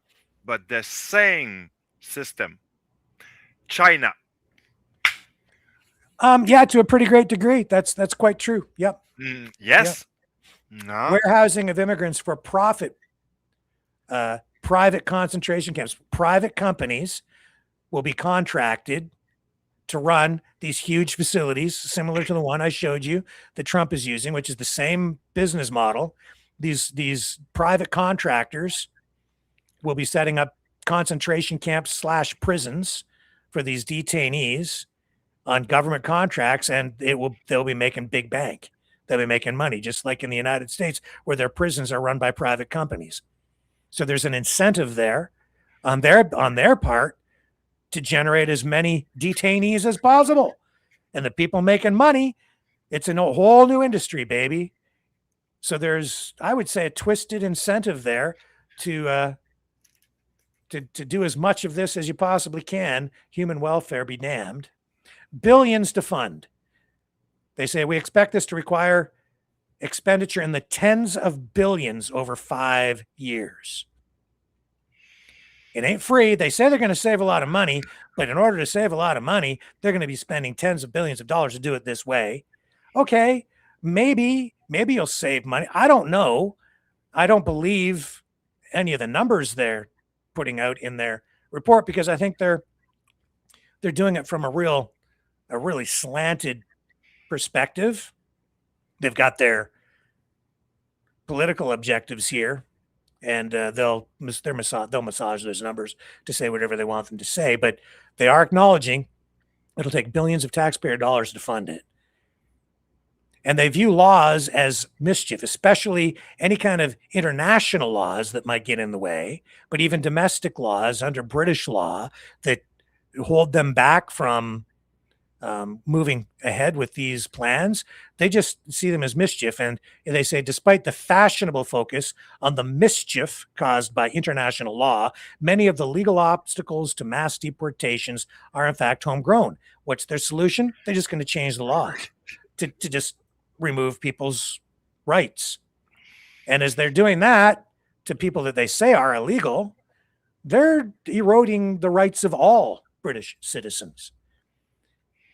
system? China.
Yeah, to a pretty great degree. That's quite true. Yep.
Yes.
Yep.
No.
Warehousing of immigrants for profit. Private concentration camps. Private companies will be contracted to run these huge facilities, similar to the one I showed you that Trump is using, which is the same business model. These private contractors will be setting up concentration camps / prisons for these detainees on government contracts, and they'll be making big bank. They'll be making money, just like in the United States, where their prisons are run by private companies. So there's an incentive there on their part to generate as many detainees as possible. And the people making money, it's a whole new industry, baby. So there's, I would say, a twisted incentive there to do as much of this as you possibly can. Human welfare be damned. Billions to fund. They say we expect this to require expenditure in the tens of billions over 5 years. It ain't free. They say they're going to save a lot of money, but in order to save a lot of money, they're going to be spending tens of billions of dollars to do it this way. Okay, maybe you'll save money. I don't know. I don't believe any of the numbers they're putting out in their report, because I think they're doing it from a really slanted perspective. They've got their political objectives here, and they'll massage those numbers to say whatever they want them to say, but they are acknowledging it'll take billions of taxpayer dollars to fund it. And they view laws as mischief, especially any kind of international laws that might get in the way, but even domestic laws under British law that hold them back from moving ahead with these plans. They just see them as mischief. And they say, despite the fashionable focus on the mischief caused by international law, many of the legal obstacles to mass deportations are in fact homegrown. What's their solution? They're just going to change the laws to just remove people's rights. And as they're doing that to people that they say are illegal, they're eroding the rights of all British citizens.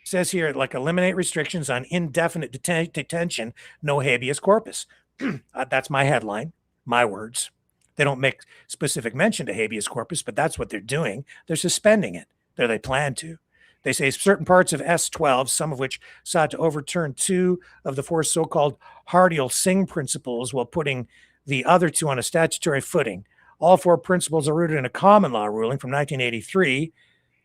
It says here, like, eliminate restrictions on indefinite detention, no habeas corpus. That's my headline, my words. They don't make specific mention to habeas corpus, but that's what they're doing. They're suspending it. They plan to. They say certain parts of S12, some of which sought to overturn 2 of the 4 so-called Hardiel-Singh principles while putting the other 2 on a statutory footing. All 4 principles are rooted in a common law ruling from 1983,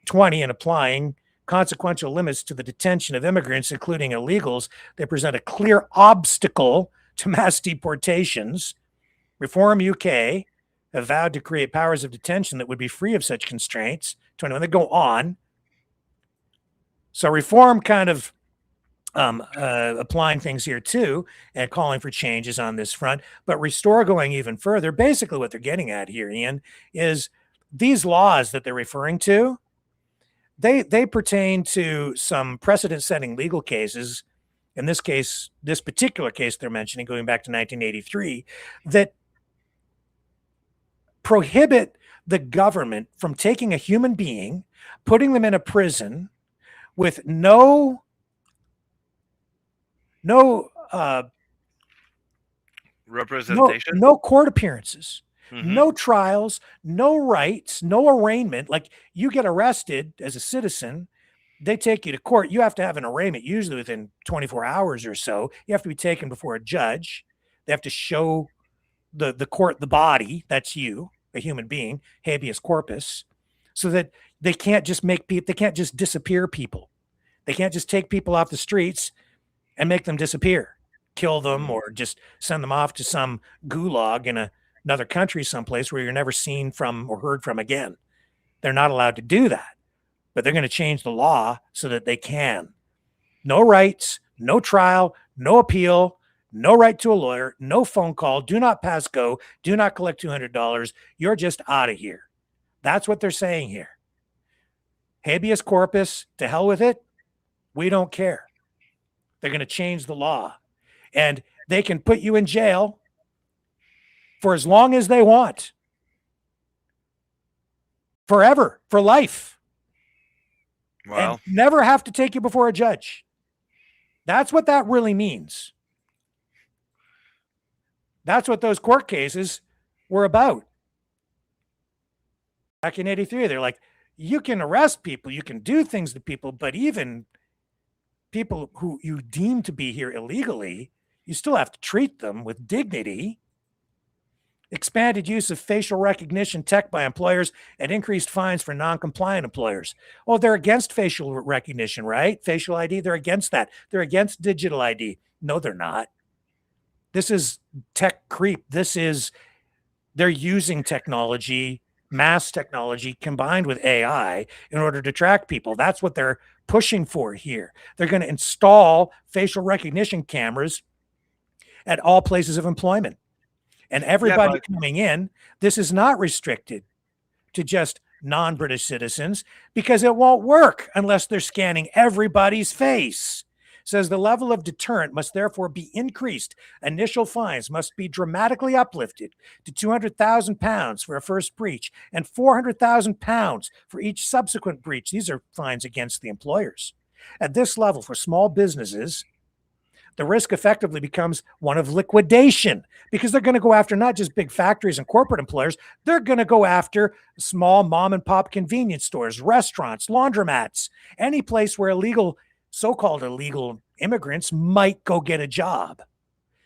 20, and applying consequential limits to the detention of immigrants, including illegals. They present a clear obstacle to mass deportations. Reform UK have vowed to create powers of detention that would be free of such constraints. 21, they go on. So Reform kind of applying things here too and calling for changes on this front. But Restore going even further. Basically what they're getting at here, Ian, is these laws that they're referring to, they pertain to some precedent-setting legal cases. In this case, this particular case they're mentioning, going back to 1983, that prohibit the government from taking a human being, putting them in a prison with no
representation,
no court appearances, no trials, no rights, no arraignment. Like, you get arrested as a citizen, they take you to court. You have to have an arraignment, usually within 24 hours or so. You have to be taken before a judge. They have to show the court the body, that's you, a human being, habeas corpus, so that they can't just they can't just disappear people. They can't just take people off the streets and make them disappear, kill them, or just send them off to some gulag in another country someplace where you're never seen from or heard from again. They're not allowed to do that, but they're going to change the law so that they can. No rights, no trial, no appeal, no right to a lawyer, no phone call, do not pass go, do not collect $200. You're just out of here. That's what they're saying here. Habeas corpus, to hell with it. We don't care. They're going to change the law, and they can put you in jail for as long as they want. Forever, for life.
Wow.
And never have to take you before a judge. That's what that really means. That's what those court cases were about. Back in 83, they're like, you can arrest people, you can do things to people, but even people who you deem to be here illegally, you still have to treat them with dignity. Expanded use of facial recognition tech by employers and increased fines for non-compliant employers. Oh, they're against facial recognition, right? Facial ID, they're against that. They're against digital ID. No, they're not. This is tech creep. They're using technology, mass technology combined with AI in order to track people. That's what they're pushing for here. They're going to install facial recognition cameras at all places of employment. And everybody coming in, this is not restricted to just non-British citizens, because it won't work unless they're scanning everybody's face. says the level of deterrent must therefore be increased. Initial fines must be dramatically uplifted to £200,000 for a first breach and £400,000 for each subsequent breach. These are fines against the employers. At this level, for small businesses, the risk effectively becomes one of liquidation, because they're going to go after not just big factories and corporate employers. They're going to go after small mom and pop convenience stores, restaurants, laundromats, any place where so-called illegal immigrants might go get a job.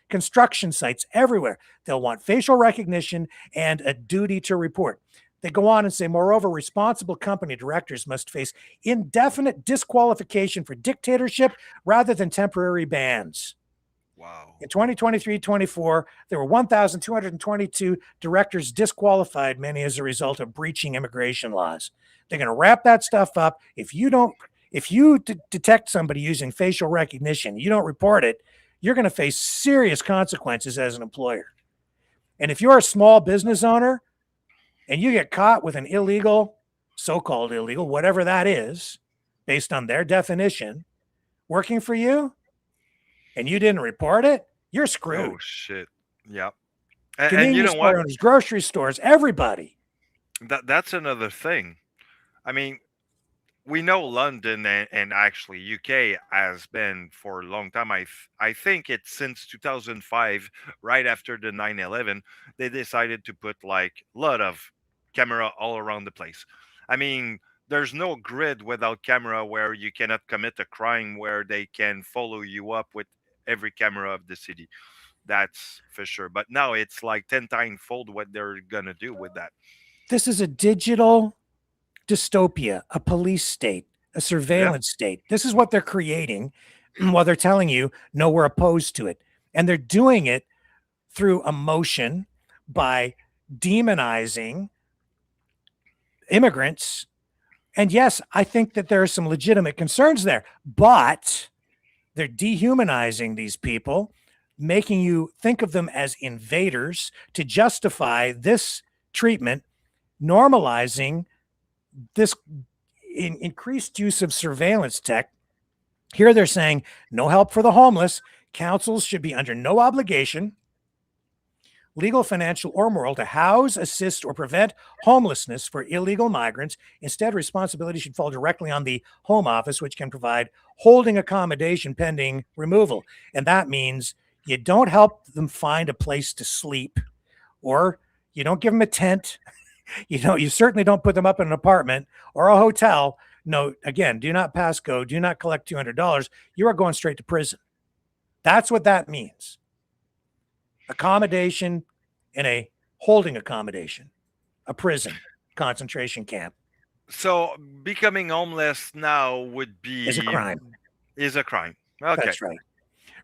Construction sites everywhere. They'll want facial recognition and a duty to report. They go on and say, moreover, responsible company directors must face indefinite disqualification for dictatorship rather than temporary bans.
Wow.
In 2023-24, there were 1,222 directors disqualified, many as a result of breaching immigration laws. They're going to wrap that stuff up. If you detect somebody using facial recognition, you don't report it, you're going to face serious consequences as an employer. And if you're a small business owner, and you get caught with an illegal, so-called illegal, whatever that is, based on their definition, working for you, and you didn't report it, you're screwed.
Oh, shit. Yeah.
And you know what? Owners, grocery stores, everybody.
That's another thing. I mean, we know London and actually UK has been for a long time. I think it's since 2005, right after the 9/11, they decided to put like a lot of camera all around the place. I mean, there's no grid without camera where you cannot commit a crime where they can follow you up with every camera of the city. That's for sure. But now it's like 10 times fold what they're going to do with that.
This is a digital dystopia, a police state, a surveillance state. This is what they're creating while they're telling you, no, we're opposed to it. And they're doing it through emotion by demonizing immigrants. And yes, I think that there are some legitimate concerns there, but they're dehumanizing these people, making you think of them as invaders to justify this treatment, normalizing this increased use of surveillance tech. Here they're saying no help for the homeless. Councils should be under no obligation, legal, financial, or moral, to house, assist, or prevent homelessness for illegal migrants. Instead, responsibility should fall directly on the Home Office, which can provide holding accommodation pending removal. And that means you don't help them find a place to sleep, or you don't give them a tent. You certainly don't put them up in an apartment or a hotel. No, again, do not pass go, do not collect $200. You are going straight to prison. That's what that means. Accommodation in a holding accommodation, a prison, concentration camp.
So becoming homeless now would be...
Is a crime.
Is a crime. Okay.
That's right.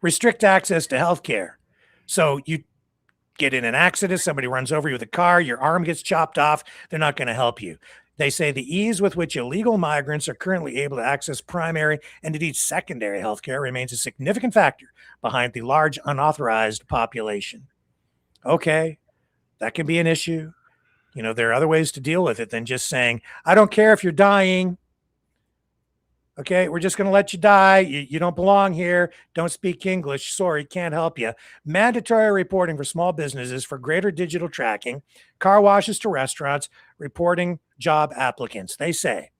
Restrict access to health care. So you get in an accident, somebody runs over you with a car, your arm gets chopped off, they're not going to help you. They say the ease with which illegal migrants are currently able to access primary and indeed secondary health care remains a significant factor behind the large unauthorized population. Okay, that can be an issue. There are other ways to deal with it than just saying, I don't care if you're dying. Okay, we're just going to let you die. You don't belong here. Don't speak English. Sorry, can't help you. Mandatory reporting for small businesses for greater digital tracking, car washes to restaurants, reporting job applicants. They say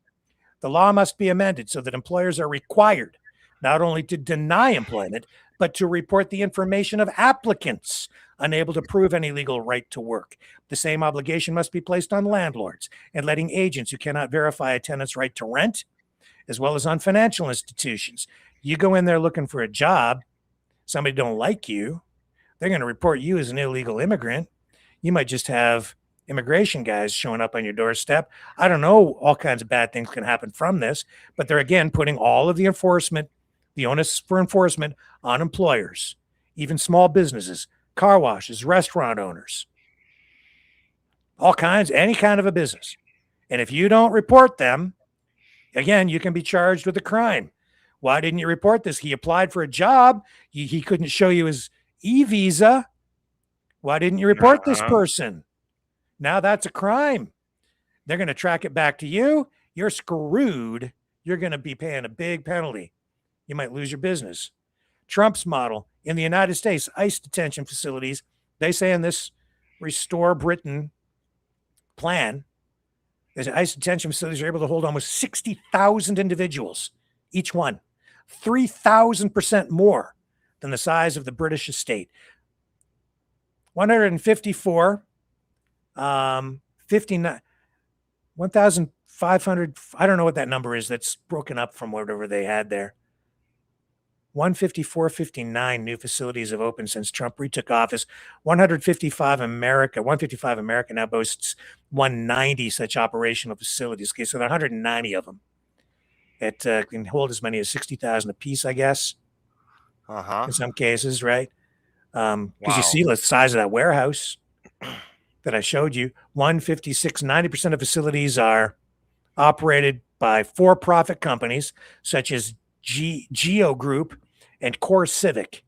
the law must be amended so that employers are required not only to deny employment, but to report the information of applicants unable to prove any legal right to work. The same obligation must be placed on landlords and letting agents who cannot verify a tenant's right to rent, as well as on financial institutions. You go in there looking for a job, somebody don't like you, they're going to report you as an illegal immigrant. You might just have immigration guys showing up on your doorstep. I don't know, all kinds of bad things can happen from this, but they're again putting all of the enforcement, the onus for enforcement on employers, even small businesses, car washes, restaurant owners, all kinds, any kind of a business. And if you don't report them, again, you can be charged with a crime. Why didn't you report this? He applied for a job. He couldn't show you his e-visa. Why didn't you report this person? Now that's a crime. They're going to track it back to you. You're screwed. You're going to be paying a big penalty. you might lose your business. Trump's model in the United States, ICE detention facilities, they say in this Restore Britain plan, the ICE detention facilities are able to hold almost 60,000 individuals, each one, 3,000% more than the size of the British estate. 154, 59, 1,500, I don't know what that number is that's broken up from whatever they had there. 154, 59 new facilities have opened since Trump retook office. 155 America now boasts 190 such operational facilities. Okay, so there are 190 of them. It can hold as many as 60,000 apiece, I guess, in some cases, right? Because you see the size of that warehouse that I showed you. 156, 90% of facilities are operated by for-profit companies such as Geo Group and Core Civic.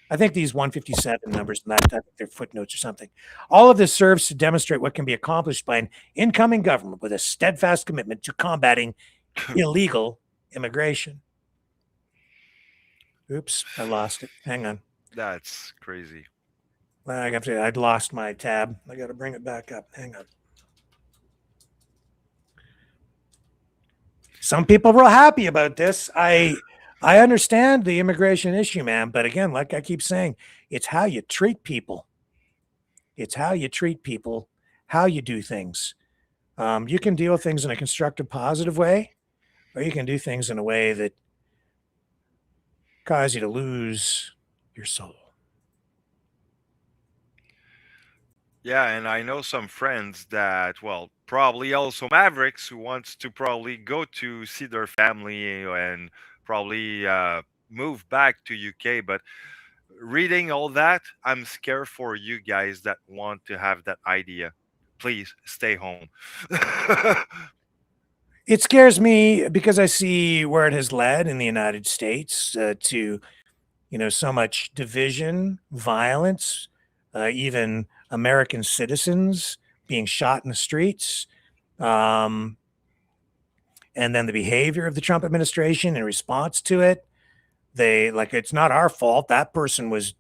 I think these 157 numbers, and that, I think they're footnotes or something. All of this serves to demonstrate what can be accomplished by an incoming government with a steadfast commitment to combating illegal immigration. Oops, I lost it. Hang on.
That's crazy.
I'd lost my tab. I got to bring it back up. Hang on. Some people were happy about this. I understand the immigration issue, man. But again, like I keep saying, it's how you treat people. It's how you treat people, how you do things. You can deal with things in a constructive, positive way, or you can do things in a way that cause you to lose your soul.
Yeah, and I know some friends that, well, probably also Mavericks who wants to probably go to see their family and probably move back to UK. But reading all that, I'm scared for you guys that want to have that idea. Please stay home.
It scares me because I see where it has led in the United States to, so much division, violence, even American citizens being shot in the streets. And then the behavior of the Trump administration in response to it. It's not our fault. That person was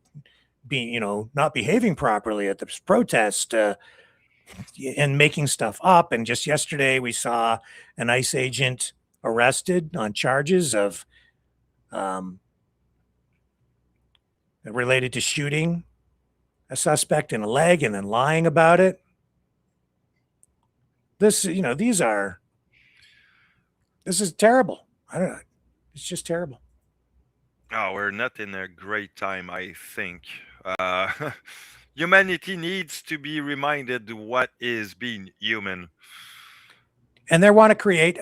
not behaving properly at this protest and making stuff up. And just yesterday we saw an ICE agent arrested on charges of related to shooting a suspect in a leg and then lying about it. This is terrible. I don't know. It's just terrible.
Oh, we're not in a great time, I think. Humanity needs to be reminded what is being human.
And they want to create,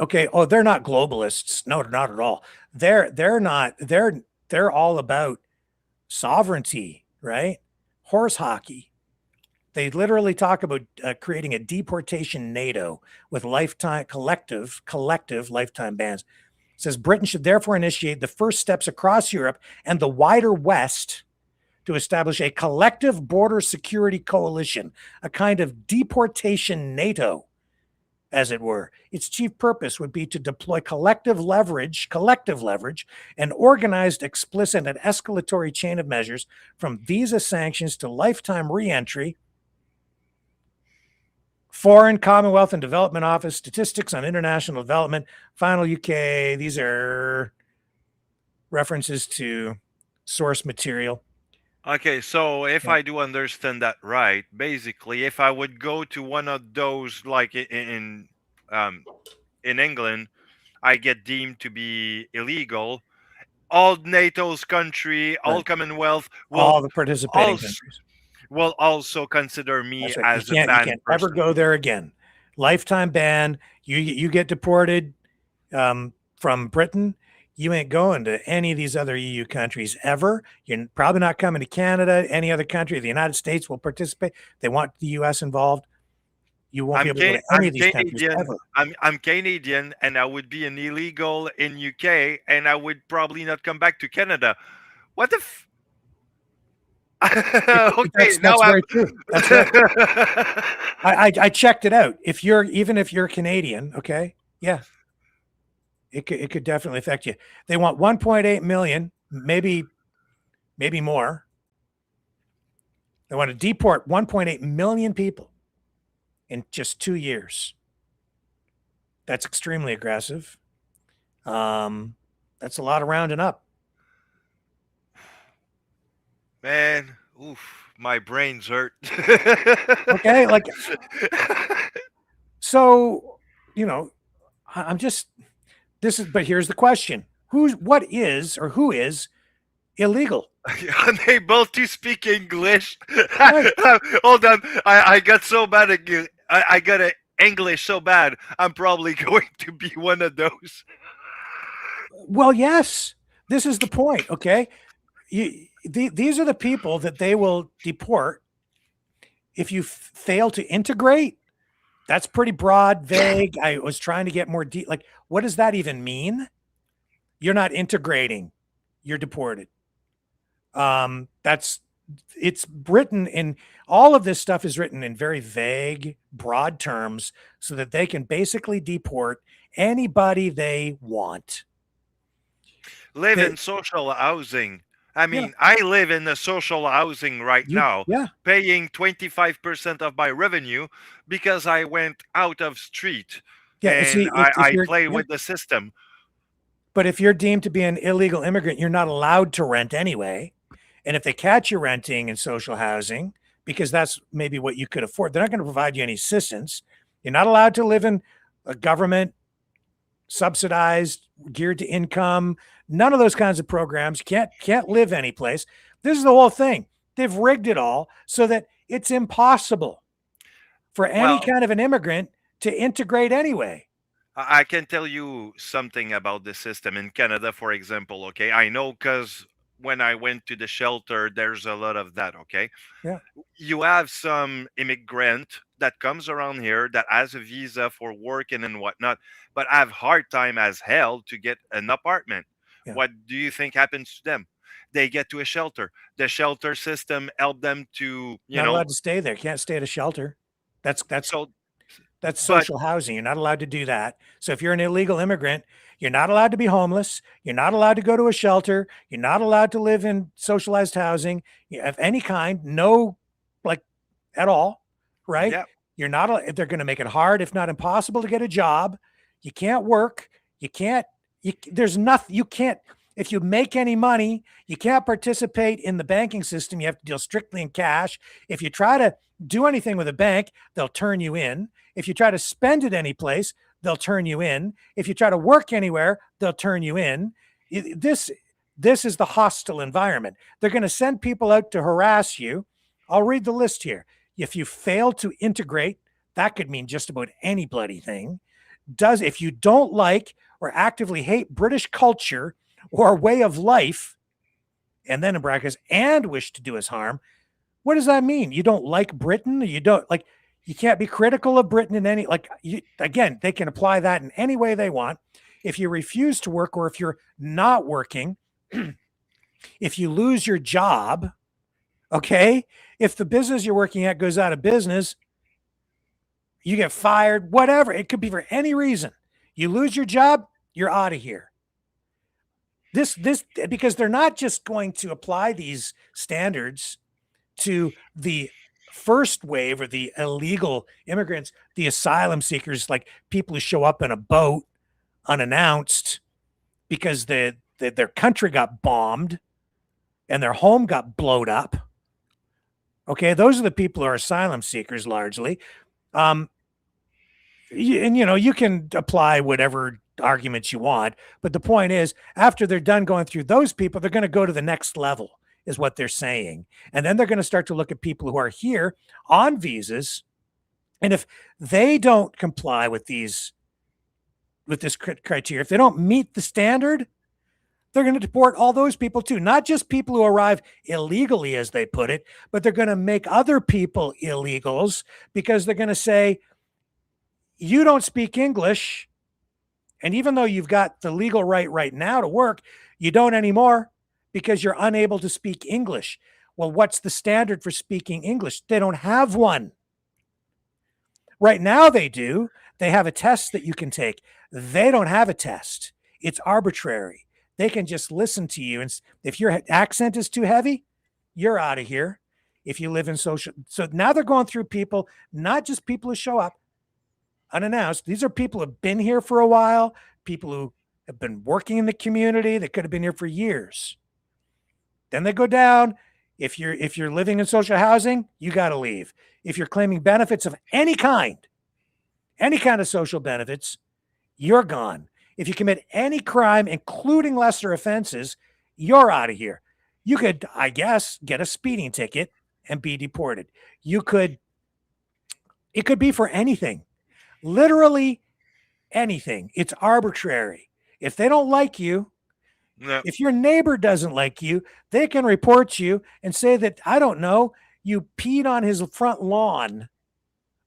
they're not globalists. No, not at all. They're all about sovereignty, right? Horse hockey. They literally talk about creating a deportation NATO with collective lifetime bans. It says Britain should therefore initiate the first steps across Europe and the wider West to establish a collective border security coalition, a kind of deportation NATO, as it were. Its chief purpose would be to deploy collective leverage, an organized, explicit, and escalatory chain of measures from visa sanctions to lifetime re-entry, Foreign, Commonwealth, and Development Office, Statistics on International Development, Final UK. These are references to source material.
Okay, so if I do understand that right, basically, if I would go to one of those, like in England, I get deemed to be illegal. All NATO's country, all Commonwealth,
all the participating countries
will also consider me as a banned
person. You can't ever go there again. Lifetime ban. You get deported from Britain. You ain't going to any of these other EU countries ever. You're probably not coming to Canada, any other country. The United States will participate. They want the U.S. involved. You won't be able to go to any of these countries ever.
I'm Canadian, and I would be an illegal in UK, and I would probably not come back to Canada. What the
okay, that's very true. That's right. I checked it out. If you're Canadian, okay, yeah, It could definitely affect you. They want 1.8 million, maybe more. They want to deport 1.8 million people in just 2 years. That's extremely aggressive. That's a lot of rounding up.
Man, oof, my brain's hurt.
Okay, like, so, I'm just, but here's the question. Who is illegal?
They both do speak English.
Right.
Hold on, I got so bad at I got a English so bad. I'm probably going to be one of those.
Well, yes, this is the point. Okay, these are the people that they will deport if you fail to integrate. That's pretty broad, vague. I was trying to get more deep. Like, what does that even mean? You're not integrating. You're deported. It's written in, all of this stuff is written in very vague, broad terms so that they can basically deport anybody they want.
Live in social housing. I mean, I live in the social housing right now, paying 25% of my revenue because I went out of street and I play with the system.
But if you're deemed to be an illegal immigrant, you're not allowed to rent anyway. And if they catch you renting in social housing, because that's maybe what you could afford, they're not going to provide you any assistance. You're not allowed to live in a government subsidized, geared to income, none of those kinds of programs. You can't live any place. This is the whole thing. They've rigged it all so that it's impossible for any kind of an immigrant to integrate anyway.
I can tell you something about the system in Canada, for example. Okay, I know because when I went to the shelter, there's a lot of that. Okay,
yeah,
you have some immigrant that comes around here that has a visa for working and whatnot, but have hard time as hell to get an apartment. Yeah. What do you think happens to them? They get to a shelter. The shelter system help them to
not allowed to stay there. Can't stay at a shelter. That's social housing. You're not allowed to do that. So if you're an illegal immigrant, you're not allowed to be homeless. You're not allowed to go to a shelter. You're not allowed to live in socialized housing of any kind. No, like at all. Right? Yep. You're not. They're going to make it hard, if not impossible, to get a job. You can't work. There's nothing. You can't. If you make any money, you can't participate in the banking system. You have to deal strictly in cash. If you try to do anything with a bank, they'll turn you in. If you try to spend it any place, they'll turn you in. If you try to work anywhere, they'll turn you in. This is the hostile environment. They're going to send people out to harass you. I'll read the list here. If you fail to integrate, that could mean just about any bloody thing. If you don't like or actively hate British culture or way of life, and then in brackets, and wish to do us harm, what does that mean? You don't like Britain? You don't like, you can't be critical of Britain in any, again, they can apply that in any way they want. If you refuse to work, or if you're not working, if you lose your job, okay, if the business you're working at goes out of business, you get fired, whatever. It could be for any reason. You lose your job, you're out of here. This because they're not just going to apply these standards to the first wave or the illegal immigrants, the asylum seekers, like people who show up in a boat unannounced because their country got bombed and their home got blown up. Okay, those are the people who are asylum seekers largely. You can apply whatever arguments you want, but the point is, after they're done going through those people, they're going to go to the next level, is what they're saying. And then they're going to start to look at people who are here on visas. And if they don't comply with this criteria, if they don't meet the standard, they're going to deport all those people too. Not just people who arrive illegally, as they put it, but they're going to make other people illegals, because they're going to say, you don't speak English. And even though you've got the legal right now to work, you don't anymore because you're unable to speak English. Well, what's the standard for speaking English? They don't have one. Right now they do. They have a test that you can take. They don't have a test. It's arbitrary. They can just listen to you. And if your accent is too heavy, you're out of here. If you live in social. So now they're going through people, not just people who show up unannounced. These are people who have been here for a while, people who have been working in the community that could have been here for years. Then they go down. If you're living in social housing, you got to leave. If you're claiming benefits of any kind of social benefits, you're gone. If you commit any crime, including lesser offenses, you're out of here. You could, I guess, get a speeding ticket and be deported. It could be for anything, literally anything. It's arbitrary. If they don't like you, if your neighbor doesn't like you, they can report you and say that, I don't know, you peed on his front lawn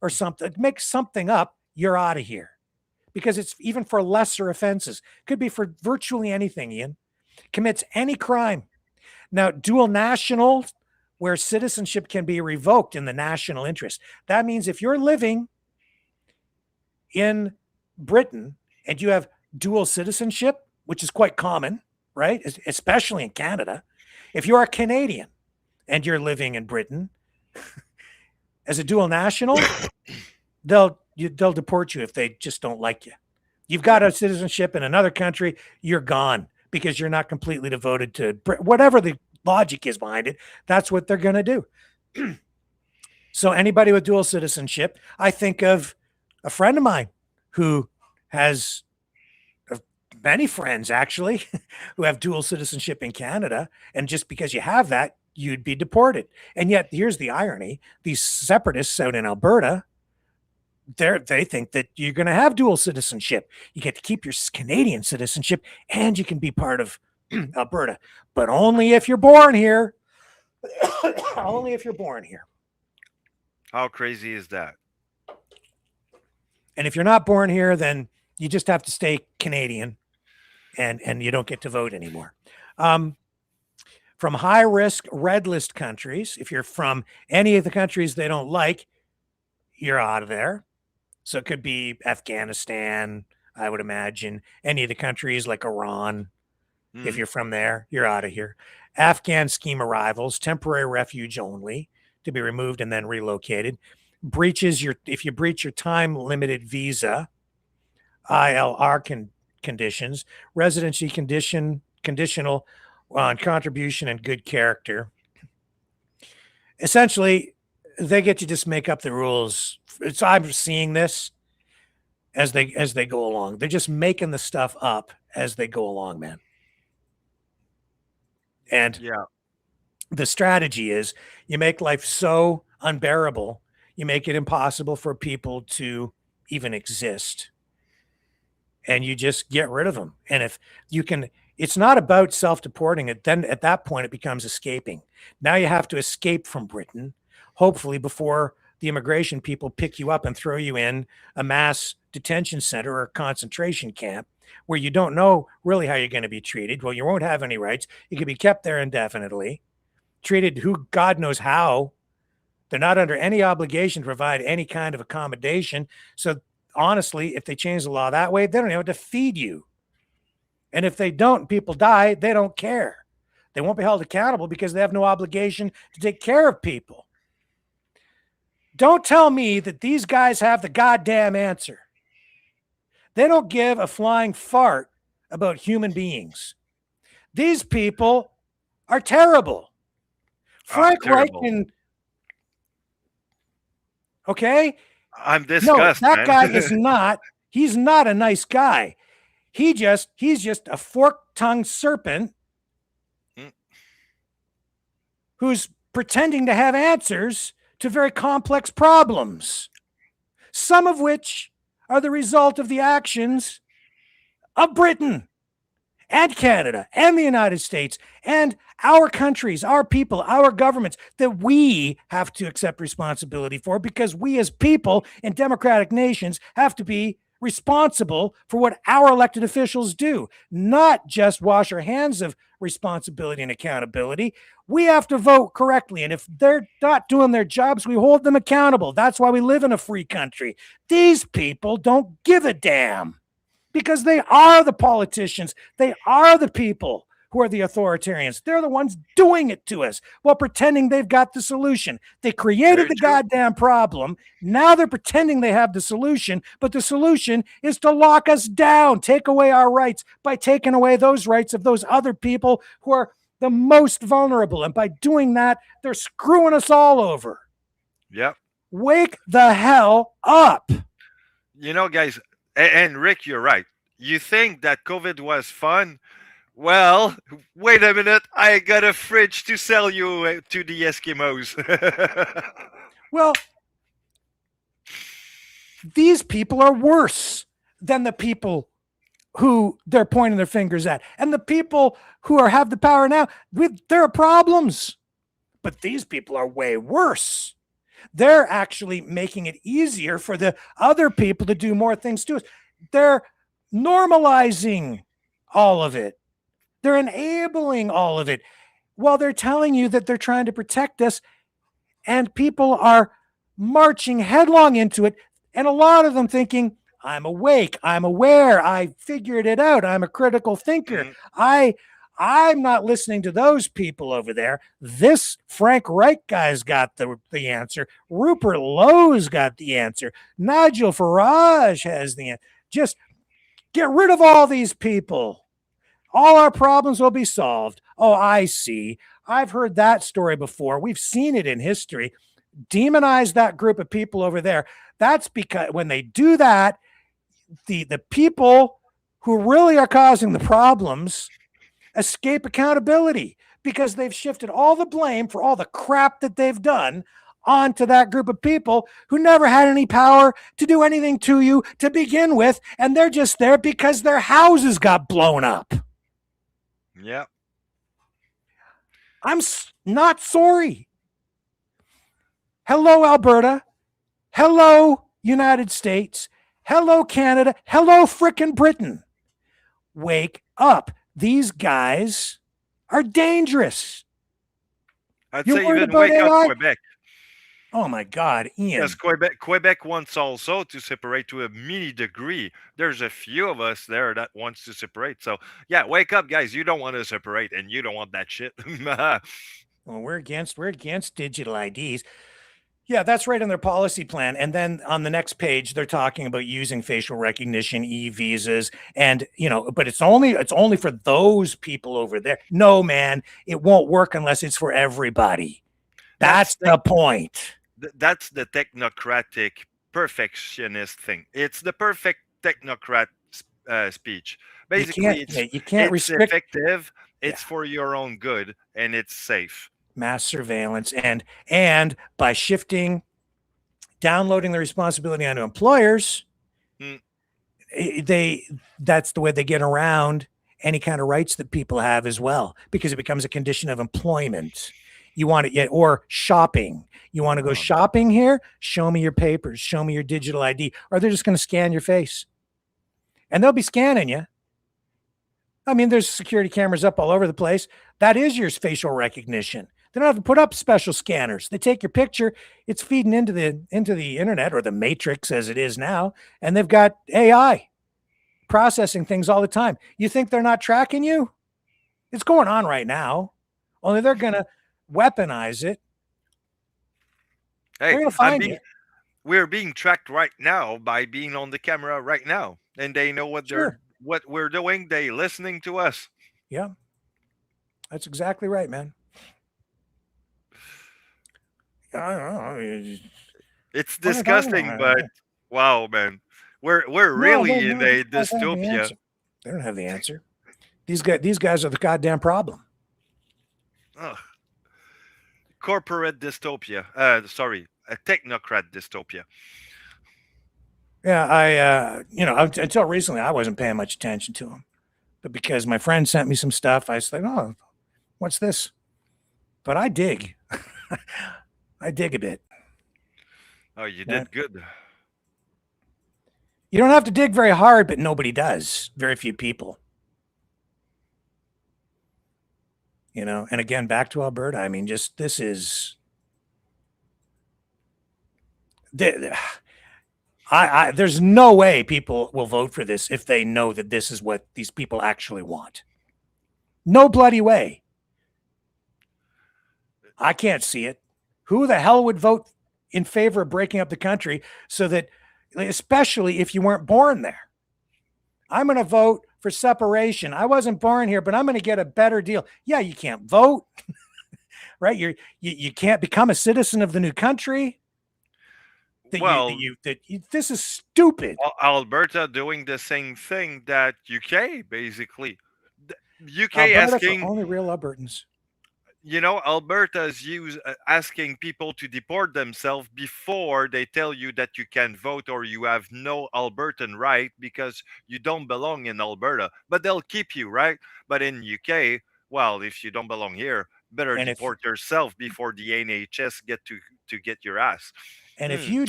or something. Make something up. You're out of here. Because it's even for lesser offenses. Could be for virtually anything, Ian. Commits any crime. Now, dual national, where citizenship can be revoked in the national interest. That means if you're living in Britain and you have dual citizenship, which is quite common, right? Especially in Canada. If you are Canadian and you're living in Britain as a dual national, they'll deport you if they just don't like you. You've got a citizenship in another country, you're gone because you're not completely devoted to whatever the logic is behind it. That's what they're going to do. So anybody with dual citizenship, I think of a friend of mine who has many friends actually who have dual citizenship in Canada. And just because you have that, you'd be deported. And yet here's the irony. These separatists out in Alberta, they think that you're going to have dual citizenship. You get to keep your Canadian citizenship and you can be part of Alberta, but only if you're born here. Only if you're born here.
How crazy is that?
And if you're not born here, then you just have to stay Canadian and you don't get to vote anymore. From high risk red list countries, if you're from any of the countries they don't like, you're out of there. So it could be Afghanistan, I would imagine, any of the countries like Iran. If you're from there, you're out of here. Afghan scheme arrivals, temporary refuge only, to be removed and then relocated. If you breach your time limited visa, ILR conditions, residency conditional on contribution and good character. Essentially, they get you just make up the rules. I'm seeing this as they go along. They're just making the stuff up as they go along, man. And the strategy is you make life so unbearable, you make it impossible for people to even exist. And you just get rid of them. And if you can, it's not about self-deporting it. Then at that point, it becomes escaping. Now you have to escape from Britain, hopefully before the immigration people pick you up and throw you in a mass detention center or concentration camp where you don't know really how you're going to be treated. Well, you won't have any rights. You could be kept there indefinitely, treated who God knows how. They're not under any obligation to provide any kind of accommodation. So honestly, if they change the law that way, they don't know how to feed you. And if they don't, people die, they don't care. They won't be held accountable because they have no obligation to take care of people. Don't tell me that these guys have the goddamn answer. They don't give a flying fart about human beings. These people are terrible. Frank Reich and okay?
I'm disgusted.
No, that guy is not. He's not a nice guy. He's just a fork-tongued serpent who's pretending to have answers to very complex problems, some of which are the result of the actions of Britain and Canada and the United States and our countries, our people, our governments that we have to accept responsibility for, because we as people in democratic nations have to be responsible for what our elected officials do, not just wash our hands of responsibility and accountability. We have to vote correctly. And if they're not doing their jobs, we hold them accountable. That's why we live in a free country. These people don't give a damn. because they are the politicians. They are the people who are the authoritarians. They're the ones doing it to us while pretending they've got the solution. They created the goddamn problem. Now they're pretending they have the solution, but the solution is to lock us down, take away our rights by taking away those rights of those other people who are the most vulnerable. And by doing that, they're screwing us all over.
Yep.
Wake the hell up.
You know, guys, and Rick, you're right. You think that COVID was fun? Well, wait a minute. I got a fridge to sell you to the Eskimos.
Well, these people are worse than the people who they're pointing their fingers at. And the people who have the power now, there are problems. But these people are way worse. They're actually making it easier for the other people to do more things to us. They're normalizing all of it. They're enabling all of it while they're telling you that they're trying to protect us, and people are marching headlong into it. And a lot of them thinking, I'm awake, I'm aware, I figured it out, I'm a critical thinker. I'm not listening to those people over there. This Frank Reich guy's got the answer. Rupert Lowe's got the answer. Nigel Farage has the answer. Just get rid of all these people. All our problems will be solved. Oh, I see. I've heard that story before. We've seen it in history. Demonize that group of people over there. That's because when they do that, the people who really are causing the problems escape accountability because they've shifted all the blame for all the crap that they've done onto that group of people who never had any power to do anything to you to begin with. And they're just there because their houses got blown up.
Yeah.
I'm not sorry. Hello, Alberta. Hello, United States. Hello, Canada. Hello, frickin' Britain. Wake up. These guys are dangerous.
I'd say even wake up Quebec.
Oh my God, Ian.
Yes, Quebec wants also to separate to a mini degree. There's a few of us there that wants to separate. So yeah, wake up, guys. You don't want to separate, and you don't want that shit.
Well, we're against digital IDs. Yeah, that's right in their policy plan. And then on the next page, they're talking about using facial recognition, e-visas, and but it's only for those people over there. No, man, it won't work unless it's for everybody. That's the point.
That's the technocratic perfectionist thing. It's the perfect technocrat speech. Basically,
you can't restrict.
Effective. It's for your own good, and it's safe.
Mass surveillance, and by downloading the responsibility onto employers, that's the way they get around any kind of rights that people have as well, because it becomes a condition of employment. You want it, or shopping. You want to go shopping here? Show me your papers. Show me your digital ID. Or they're just going to scan your face. And they'll be scanning you. I mean, there's security cameras up all over the place. That is your facial recognition. They don't have to put up special scanners. They take your picture. It's feeding into the internet, or the matrix as it is now. And they've got AI processing things all the time. You think they're not tracking you? It's going on right now. Only they're going to weaponize it.
Hey,
they're going to find you.
We're being tracked right now by being on the camera right now, and they know what we're doing. They listening to us.
Yeah, that's exactly right, man. I don't know.
It's disgusting, but wow, man, we're really in a dystopia.
They don't have the answer. These guys are the goddamn problem.
Ugh. Corporate dystopia. Sorry, a technocrat dystopia.
Yeah, until recently, I wasn't paying much attention to them, but because my friend sent me some stuff, I was like, "Oh, what's this?" But I dig. I dig a bit.
Oh, you did good.
You don't have to dig very hard, but nobody does. Very few people. And again, back to Alberta. I mean, just this is There's no way people will vote for this if they know that this is what these people actually want. No bloody way. I can't see it. Who the hell would vote in favor of breaking up the country so that, especially if you weren't born there? I'm going to vote for separation. I wasn't born here, but I'm going to get a better deal. Yeah, you can't vote, right? You can't become a citizen of the new country. This is stupid.
Alberta doing the same thing that UK basically. UK
Alberta
asking
for only real Albertans.
Alberta's asking people to deport themselves before they tell you that you can vote or you have no Albertan right because you don't belong in Alberta. But they'll keep you, right? But in UK, well, if you don't belong here, better deport yourself before the NHS get to get your ass.
And if you're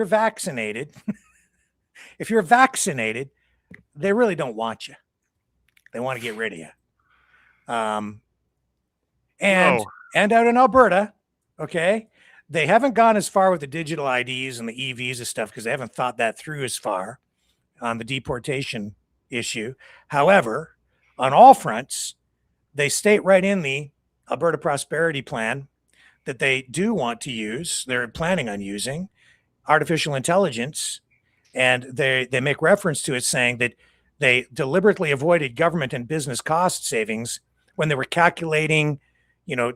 vaccinated, if you're vaccinated, they really don't want you. They want to get rid of you. And out in Alberta, okay, they haven't gone as far with the digital IDs and the EVs and stuff because they haven't thought that through as far on the deportation issue. However, on all fronts, they state right in the Alberta Prosperity Plan that they do want to use, they're planning on using artificial intelligence, and they make reference to it saying that they deliberately avoided government and business cost savings when they were calculating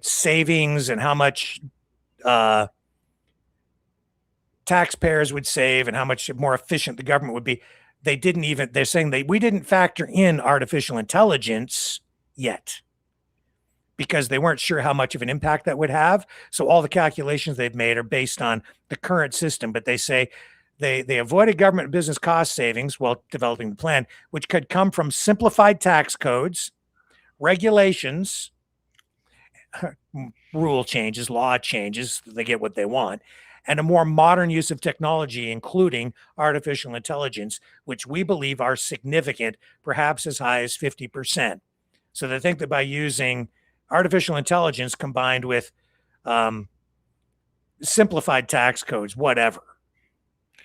savings and how much taxpayers would save and how much more efficient the government would be. They're saying we didn't factor in artificial intelligence yet because they weren't sure how much of an impact that would have. So all the calculations they've made are based on the current system, but they say they avoided government and business cost savings while developing the plan, which could come from simplified tax codes, regulations, rule changes, law changes, they get what they want, and a more modern use of technology, including artificial intelligence, which we believe are significant, perhaps as high as 50%. So they think that by using artificial intelligence combined with simplified tax codes, whatever,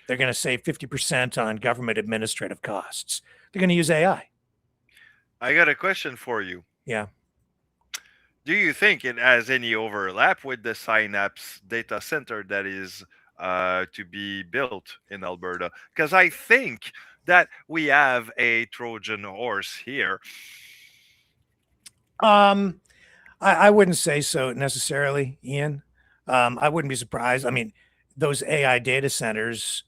they're going to save 50% on government administrative costs. They're going to use AI.
I got a question for you.
Yeah.
Do you think it has any overlap with the Synapse data center that is to be built in Alberta? Because I think that we have a Trojan horse here.
I wouldn't say so necessarily, Ian. I wouldn't be surprised. I mean, those AI data centers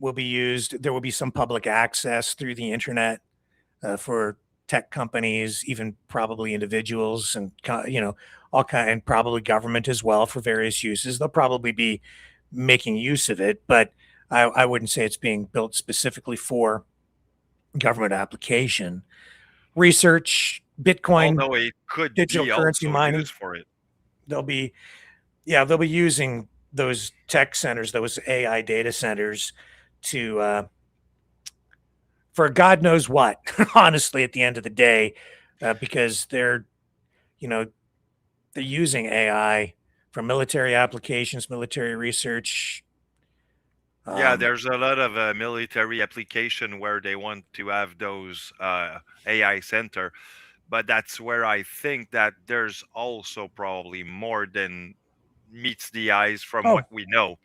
will be used. There will be some public access through the internet for tech companies, even probably individuals, and all kind, and probably government as well for various uses. They'll probably be making use of it, but I wouldn't say it's being built specifically for government application. Research, Bitcoin,
although it could
digital
be
currency
also
mining
used for it.
They'll be using those tech centers, those AI data centers to for God knows what, honestly, at the end of the day, because they're using AI for military applications, military research.
Yeah, there's a lot of military application where they want to have those AI center, but that's where I think that there's also probably more than meets the eyes from what we know.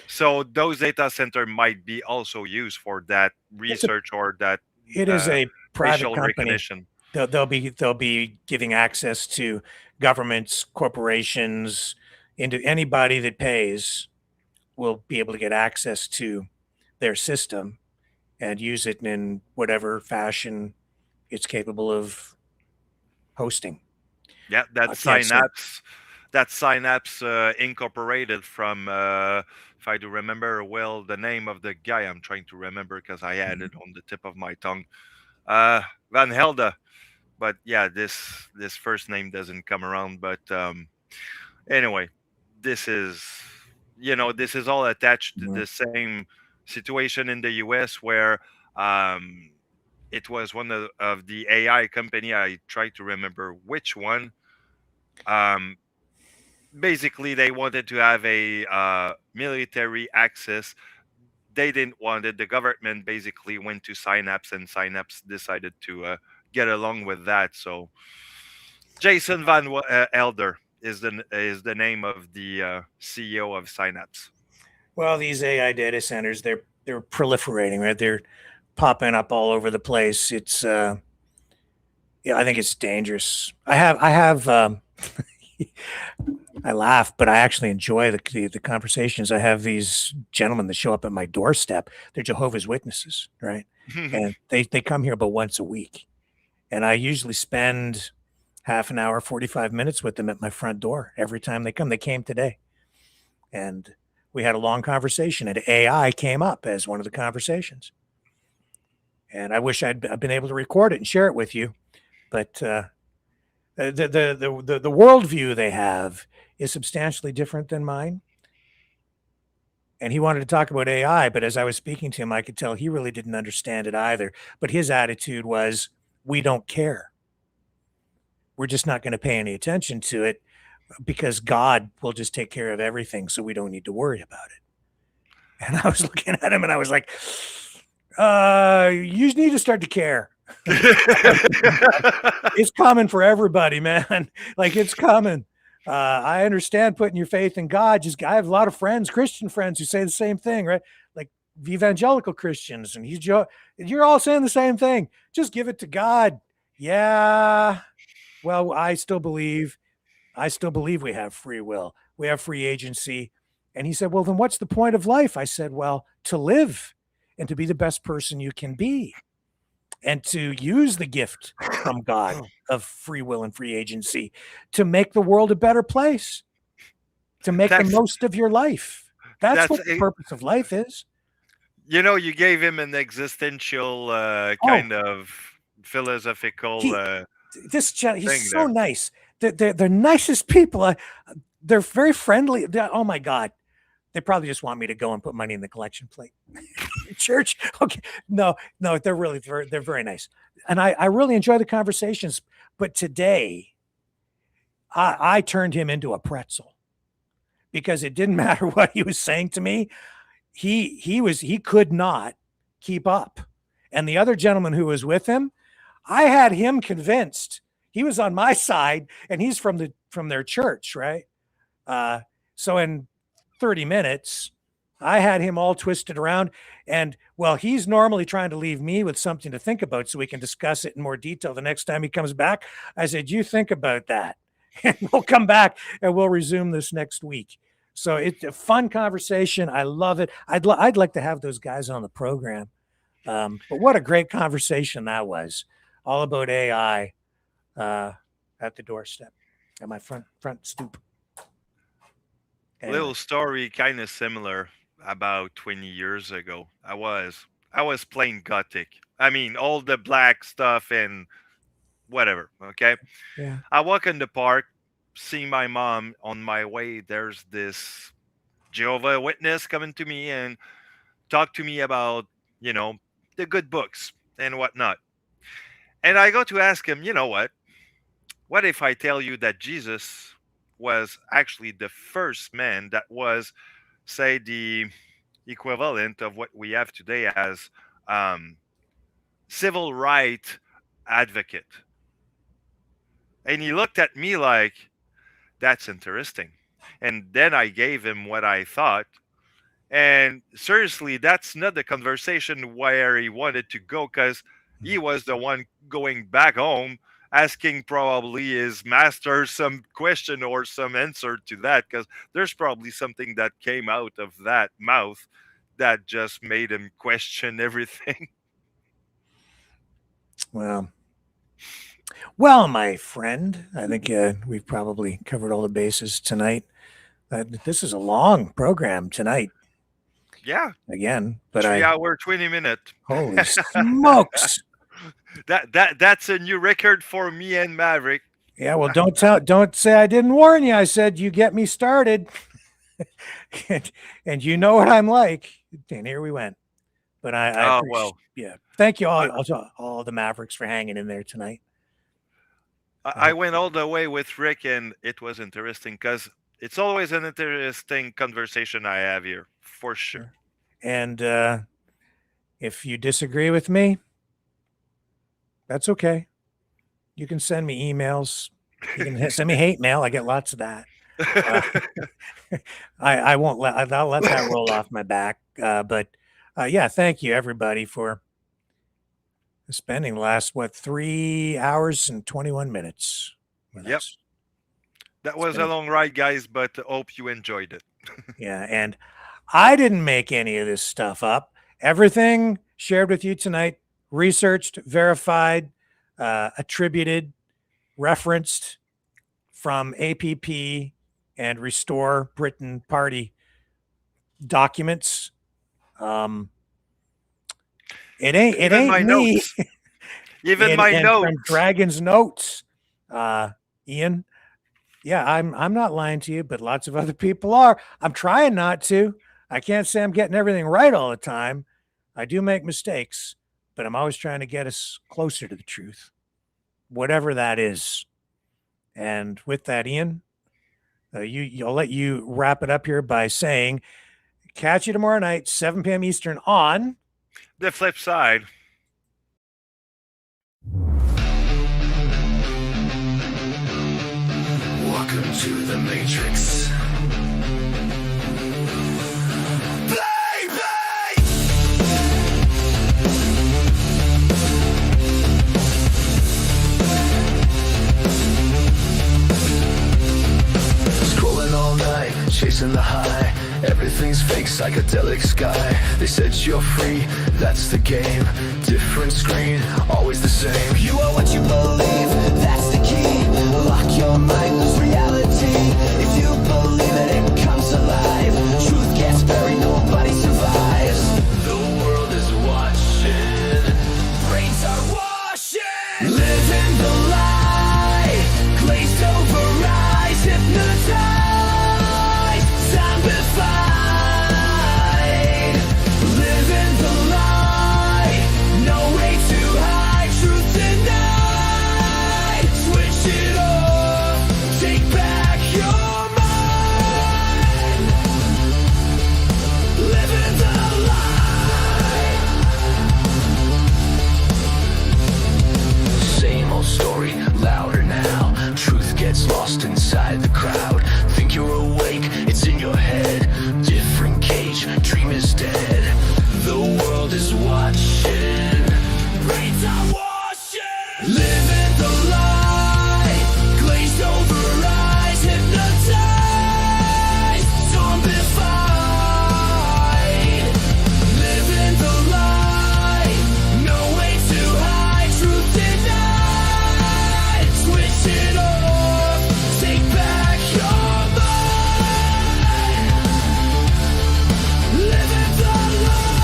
So those data center might be also used for that research or that.
It is a private company.
Recognition.
They'll be giving access to governments, corporations, into anybody that pays will be able to get access to their system and use it in whatever fashion it's capable of hosting.
Yeah, that Synapse incorporated from if I do remember well the name of the guy I'm trying to remember because I had it on the tip of my tongue. Van Helder. But yeah, this first name doesn't come around. But anyway, this is all attached to the same situation in the US where it was one of the AI company. I try to remember which one. basically they wanted to have a military access. They didn't want it. The government basically went to Synapse, and Synapse decided to get along with that. So Jason Elder is the name of the CEO of Synapse.
Well, these AI data centers, they're proliferating, right? They're popping up all over the place. It's yeah, I think it's dangerous. I have I laugh, but I actually enjoy the conversations. I have these gentlemen that show up at my doorstep. They're Jehovah's Witnesses, right? And they come here about once a week. And I usually spend half an hour, 45 minutes with them at my front door every time they come. They came today. And we had a long conversation, and AI came up as one of the conversations. And I wish I'd been able to record it and share it with you. But the worldview they have is substantially different than mine. And he wanted to talk about AI, but as I was speaking to him, I could tell he really didn't understand it either. But his attitude was, we don't care. We're just not going to pay any attention to it because God will just take care of everything, so we don't need to worry about it. And I was looking at him and I was like, you need to start to care. It's coming for everybody, man. Like, it's coming. I understand putting your faith in God. I have a lot of friends, Christian friends, who say the same thing, right? Like evangelical Christians, and you're all saying the same thing. Just give it to God. Yeah. Well, I still believe we have free will. We have free agency. And he said, well, then what's the point of life? I said, well, to live and to be the best person you can be, and to use the gift from God of free will and free agency to make the world a better place, to make the most of your life. That's what the purpose of life is.
You know, you gave him an existential kind of philosophical
he's so nice. They're nicest people. They're very friendly. Oh my God. They probably just want me to go and put money in the collection plate. Church. Okay. No, they're very nice. And I really enjoy the conversations. But today, I turned him into a pretzel because it didn't matter what he was saying to me. He could not keep up. And the other gentleman who was with him, I had him convinced. He was on my side, and he's from their church, right? So in 30 minutes, I had him all twisted around. And well, he's normally trying to leave me with something to think about so we can discuss it in more detail the next time he comes back. I said, you think about that, and we'll come back and we'll resume this next week. So it's a fun conversation. I love it. I'd like to have those guys on the program. But what a great conversation that was, all about AI at the doorstep, at my front stoop. Anyway.
Little story, kind of similar. About 20 years ago, I was playing Gothic. I mean, all the black stuff and whatever. Okay.
Yeah.
I walk in the park, see my mom. On my way, there's this Jehovah's Witness coming to me and talk to me about, the good books and whatnot. And I go to ask him, you know what? What if I tell you that Jesus was actually the first man that was, say, the equivalent of what we have today as civil rights advocate? And he looked at me like, that's interesting. And then I gave him what I thought. And seriously, that's not the conversation where he wanted to go, because he was the one going back home asking probably his master some question or some answer to that, because there's probably something that came out of that mouth that just made him question everything.
Well, my friend, I think we've probably covered all the bases tonight. This is a long program tonight.
Yeah.
Again, but
3 hour, 20 minutes.
Holy smokes.
That's a new record for me and Maverick.
Yeah, well, don't say I didn't warn you. I said you get me started. and you know what I'm like. And here we went. But yeah. Thank you all the Mavericks for hanging in there tonight.
I went all the way with Rick, and it was interesting because It's always an interesting conversation I have here, for sure.
And if you disagree with me, that's okay. You can send me emails. You can send me hate mail. I get lots of that. I won't let. I'll let that roll off my back. But yeah, thank you everybody for spending the last 3 hours and 21 minutes with us.
That was a long ride, guys, but hope you enjoyed it.
Yeah, and I didn't make any of this stuff up. Everything shared with you tonight, researched, verified, attributed, referenced from APP and Restore Britain Party documents. It ain't
my
me.
Notes. Even my notes.
From Dragon's Notes, Ian. Yeah, I'm not lying to you, but lots of other people are. I'm trying not to. I can't say I'm getting everything right all the time. I do make mistakes, but I'm always trying to get us closer to the truth, whatever that is. And with that, Ian, I'll let you wrap it up here by saying, catch you tomorrow night, 7 p.m. Eastern on
The Flip Side.
Welcome to the Matrix. Scrolling all night, chasing the high. Everything's fake, psychedelic sky. They said you're free, that's the game. Different screen, always the same. You are what you believe, that's the key. Lock your mind, lose reality. If you believe it, it comes alive. Truth gets buried, nobody survives. The world is watching, brains are washing. Living the lie, glazed over eyes, hypnotized, zombified. Living the lie, no way to hide, truth denied. Switch it off, take back your mind. Living the lie. Same old story, louder now. Truth gets lost inside the crowd. Think you're awake, it's in your head. Different cage, dream is dead. The world is watching, brains are washing. Living the lie, glazed over eyes, hypnotized, zombified. Living the lie, no way to hide, truth denied. Switch it off, take back your mind. Living the lie.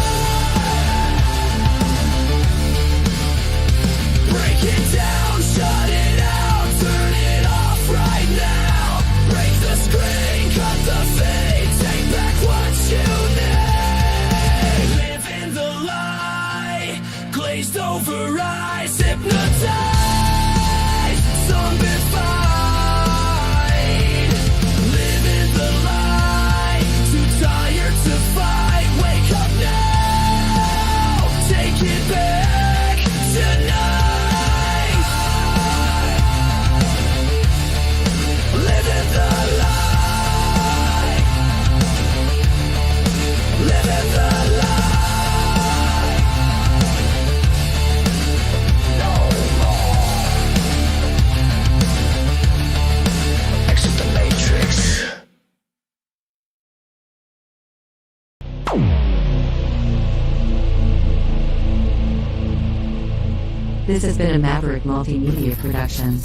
Break it down, shut it out, turn it off right now. Break the screen, cut the feed, take back what you need. Living the lie, glazed over eyes, hypnotized, zombified. Living the lie, too tired to fight. Wake up now, take it back tonight. Living the lie, living the lie. No more. Exit the Matrix.
This has been a Maverick Multimedia production.